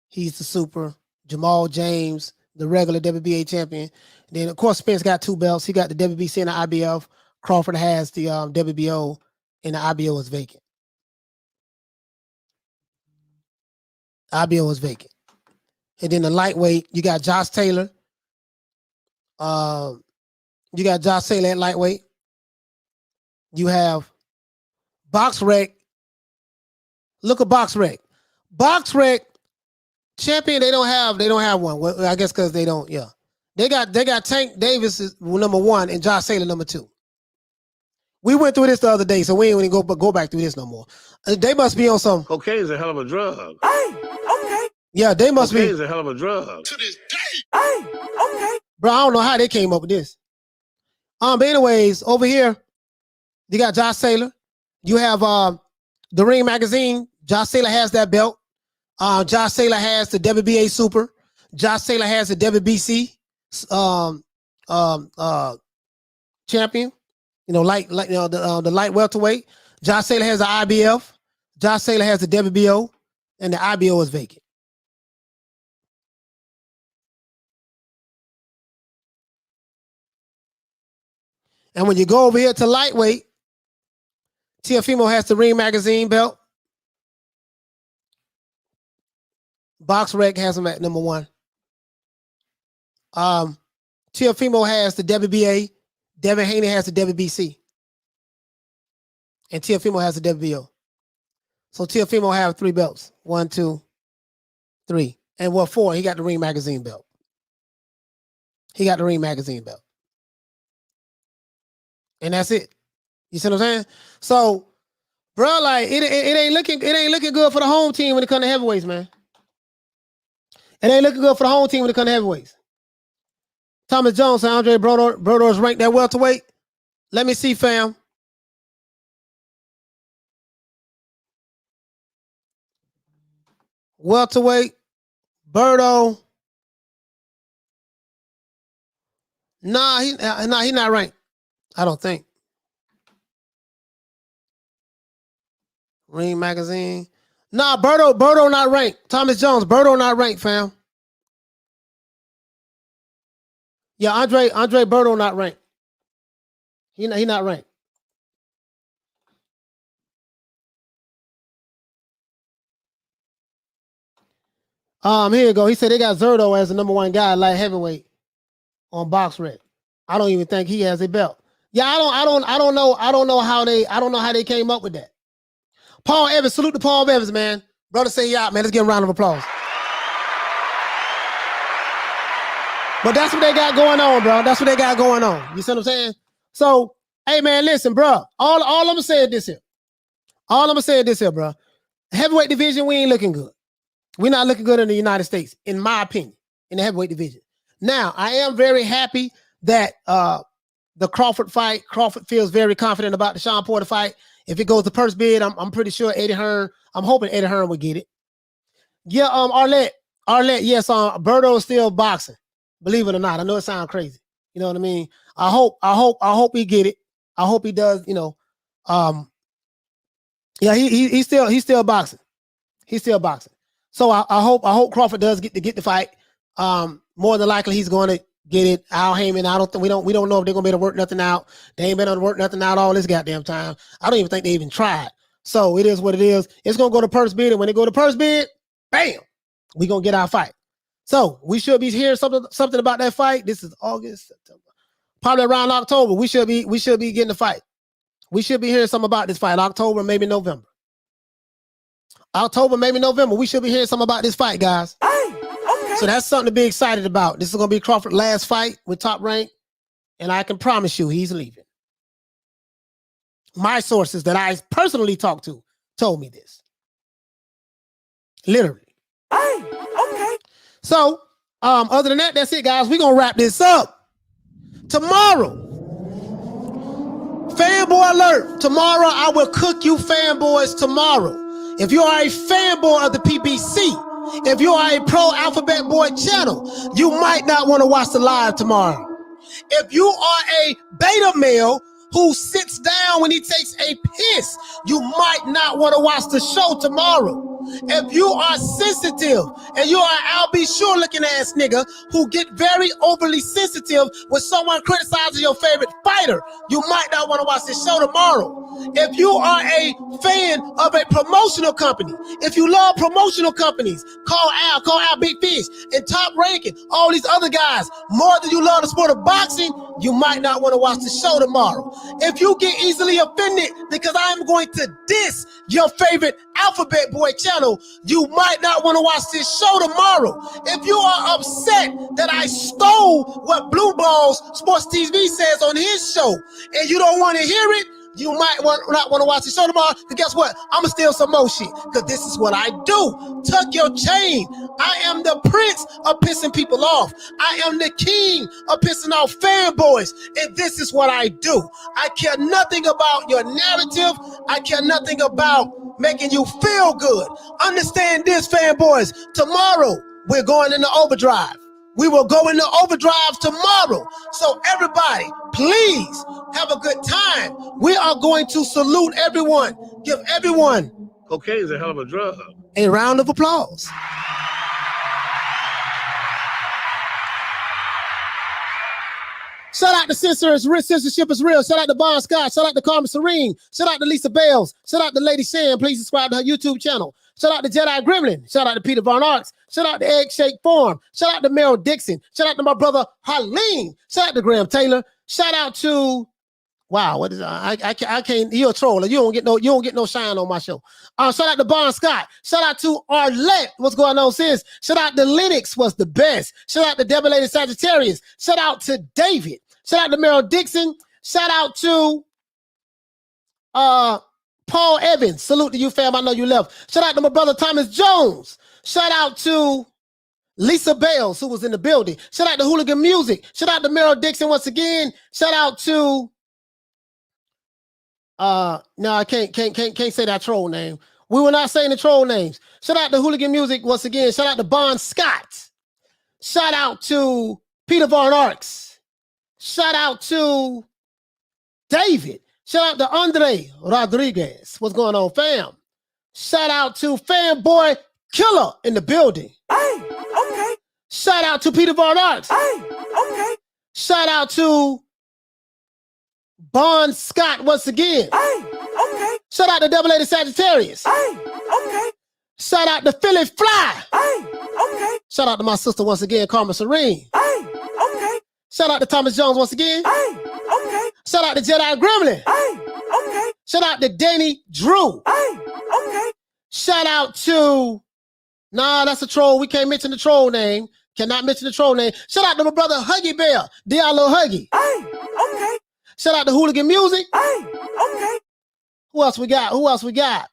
S2: He's the super. Jamal James, the regular WBA champion. Then, of course, Spence got 2 belts. He got the WBC and the IBF. Crawford has the WBO, and the IBO is vacant. IBO is vacant. And then the lightweight, you got Josh Taylor. You got Josh Taylor at lightweight. You have BoxRec. Look at BoxRec. BoxRec champion. They don't have one. Well, I guess because they don't. Yeah, they got Tank Davis is number 1 and Josh Taylor number 2. We went through this the other day, so we ain't even go back through this no more. They must be on some.
S7: Cocaine is a hell of a drug.
S3: Hey, okay.
S2: Yeah, they must
S7: Cocaine
S2: be.
S7: is a hell of a drug.
S4: To this day.
S3: Hey, okay.
S2: Bro, I don't know how they came up with this. But anyways, over here, you got Josh Taylor. You have the Ring Magazine. Josh Taylor has that belt. Josh Taylor has the WBA Super. Josh Taylor has the WBC champion. The light welterweight. Josh Taylor has the IBF. Josh Taylor has the WBO, and the IBO is vacant. And when you go over here to lightweight, Teofimo has the Ring Magazine belt. BoxRec has him at number 1. Teofimo has the WBA. Devin Haney has the WBC. And Teofimo has the WBO. So Teofimo have 3 belts. 1, 2, 3. And what 4? He got the Ring Magazine belt. He got the Ring Magazine belt. And that's it. You see what I'm saying? So, bro, like it ain't looking good for the home team when it comes to heavyweights, man. It ain't looking good for the home team when it comes to heavyweights. Thomas Jones and Andre Brodo's ranked at welterweight. Let me see, fam. Welterweight, Berto. Nah, he not ranked. I don't think. Ring Magazine. Nah, Berto not ranked. Thomas Jones, Berto not ranked, fam. Yeah, Andre Berto not ranked. He not ranked. Here you go. He said they got Zerto as the number 1 guy, light heavyweight on BoxRec. I don't even think he has a belt. Yeah, I don't know how they came up with that. Paul Evans, salute to Paul Evans, man. Brother say he out, man. Let's give him a round of applause. But that's what they got going on, bro. That's what they got going on. You see what I'm saying? So, hey, man, listen, bro. All I'm gonna say is this here. Bro. Heavyweight division, we ain't looking good. We're not looking good in the United States, in my opinion, in the heavyweight division. Now, I am very happy that the Crawford fight, Crawford feels very confident about the Shawn Porter fight. If it goes to purse bid, I'm pretty sure Eddie Hearn, I'm hoping Eddie Hearn would get it. Yeah, Arlette, yes, Berto is still boxing. Believe it or not. I know it sounds crazy. You know what I mean? I hope he get it. I hope he does, you know. Yeah, he's still boxing. He's still boxing. So I hope Crawford does get the fight. More than likely he's going to get it. Al Haymon, we don't know if they're gonna be able to work nothing out. They ain't been able to work nothing out all this goddamn time. I don't even think they even tried. So it is what it is. It's gonna go to purse bid, and when they go to purse bid, bam, we gonna get our fight. So we should be hearing something about that fight. This is August, September, probably around October. We should be getting the fight. We should be hearing something about this fight. October, maybe November. October, maybe November. We should be hearing something about this fight, guys.
S3: Okay.
S2: So that's something to be excited about. This is going to be Crawford's last fight with Top Rank, and I can promise you he's leaving. My sources that I personally talked to told me this. Literally.
S3: Okay.
S2: So, other than that, that's it, guys. We're going to wrap this up. Tomorrow, fanboy alert. Tomorrow, I will cook you fanboys tomorrow. If you are a fanboy of the PBC, if you are a Pro Alphabet Boy channel, you might not want to watch the live tomorrow. If you are a beta male who sits down when he takes a piss, you might not want to watch the show tomorrow. If you are sensitive and you are I'll be sure looking ass nigga who get very overly sensitive when someone criticizes your favorite fighter, you might not want to watch this show tomorrow. If you are a fan of a promotional company, if you love promotional companies, call Al Big Fish, and Top Ranking, all these other guys, more than you love the sport of boxing, you might not want to watch the show tomorrow. If you get easily offended because I'm going to diss your favorite Alphabet Boy channel, you might not want to watch this show tomorrow. If you are upset that I stole what Blue Balls Sports TV says on his show and you don't want to hear it, you might not want to watch the show tomorrow, because guess what? I'm going to steal some more shit, because this is what I do. Tuck your chain. I am the prince of pissing people off. I am the king of pissing off fanboys, and this is what I do. I care nothing about your narrative. I care nothing about making you feel good. Understand this, fanboys. Tomorrow, we're going into overdrive. We will go into overdrive tomorrow. So everybody, please have a good time. We are going to salute everyone. Give everyone
S7: Cocaine is a hell of a drug.
S2: a round of applause. Shout out to Censorship is Real. Shout out to Bart Scott. Shout out to Carmen Serene. Shout out to Lisa Bales. Shout out to Lady Shan. Please subscribe to her YouTube channel. Shout out to Jedi Gremlin. Shout out to Peter Von Arts. Shout out to Egg Shake Farm. Shout out to Meryl Dixon. Shout out to my brother Haleen. Shout out to Graham Taylor. Shout out to Wow, what is I can't. You're a troll. You don't get no shine on my show. Shout out to Bart Scott. Shout out to Arlette. What's going on, sis? Shout out to Lennox was the best. Shout out to Double Lady Sagittarius. Shout out to David. Shout out to Meryl Dixon. Shout out to Paul Evans. Salute to you, fam. I know you left. Shout out to my brother Thomas Jones. Shout out to Lisa Bales, who was in the building. Shout out to Hooligan Music. Shout out to Meryl Dixon once again. Shout out to no, I can't say that troll name. We were not saying the troll names. Shout out to Hooligan Music once again. Shout out to Bon Scott. Shout out to Peter Von Arks. Shout out to David. Shout out to Andre Rodriguez. What's going on, fam? Shout out to Fanboy Killer in the building.
S3: Hey, okay.
S2: Shout out to Peter Von Arks.
S3: Hey, okay.
S2: Shout out to Bon Scott once again.
S3: Hey, okay.
S2: Shout out to Double Lady Sagittarius.
S3: Hey, okay.
S2: Shout out to Philly Fly.
S3: Hey, okay.
S2: Shout out to my sister once again, Carmen Serene.
S3: Hey, okay.
S2: Shout out to Thomas Jones once again.
S3: Hey, okay.
S2: Shout out to Jedi Gremlin.
S3: Hey, okay.
S2: Shout out to Danny Drew.
S3: Hey, okay.
S2: Shout out to, nah, that's a troll. We can't mention the troll name. Cannot mention the troll name. Shout out to my brother Huggy Bear, Diallo Huggy.
S3: Hey, okay.
S2: Shout out to Hooligan Music.
S3: Hey, okay.
S2: Who else we got?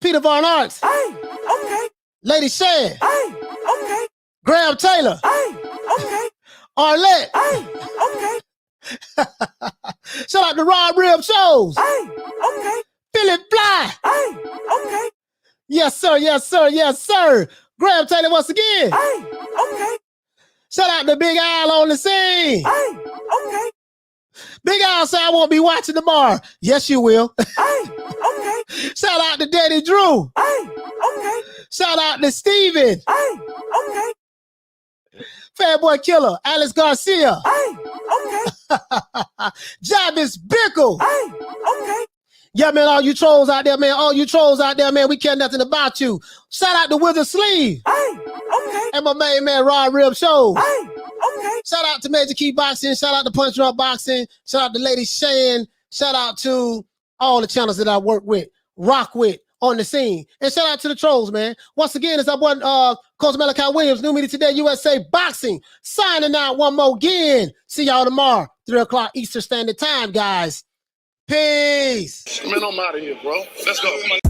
S2: Peter Von Arks.
S3: Hey, okay.
S2: Lady Shan.
S3: Hey, okay.
S2: Graham Taylor.
S3: Hey, okay.
S2: Arlette.
S3: Hey, okay.
S2: Shout out to Rob Rib Shows.
S3: Hey, okay.
S2: Philip Fly.
S3: Hey, okay.
S2: Yes, sir. Yes, sir. Yes, sir. Graham Taylor once again.
S3: Hey, okay.
S2: Shout out to Big Al on the scene.
S3: Hey, okay.
S2: Big Al said I won't be watching tomorrow. Yes, you will.
S3: Hey, okay.
S2: Shout out to Daddy Drew.
S3: Hey, okay.
S2: Shout out to Steven.
S3: Hey, okay.
S2: Fanboy Killer. Alex Garcia.
S3: Hey, okay.
S2: Jarvis Bickle.
S3: Hey, okay.
S2: Yeah, man, all you trolls out there, man. We care nothing about you. Shout out to Wither Sleeve.
S3: Hey, okay.
S2: And my main man, Rod Rib Shows.
S3: Hey, okay.
S2: Shout out to Major Key Boxing. Shout out to Punch Drunk Boxing. Shout out to Lady Shan. Shout out to all the channels that I work with, rock with, on the scene. And shout out to the trolls, man. Once again, it's our boy, Coach Malachi Williams, New Media Today, USA Boxing. Signing out one more again. See y'all tomorrow, 3 o'clock Eastern Standard Time, guys. Peace.
S4: Man, I'm out of here, bro. Let's go. Come on.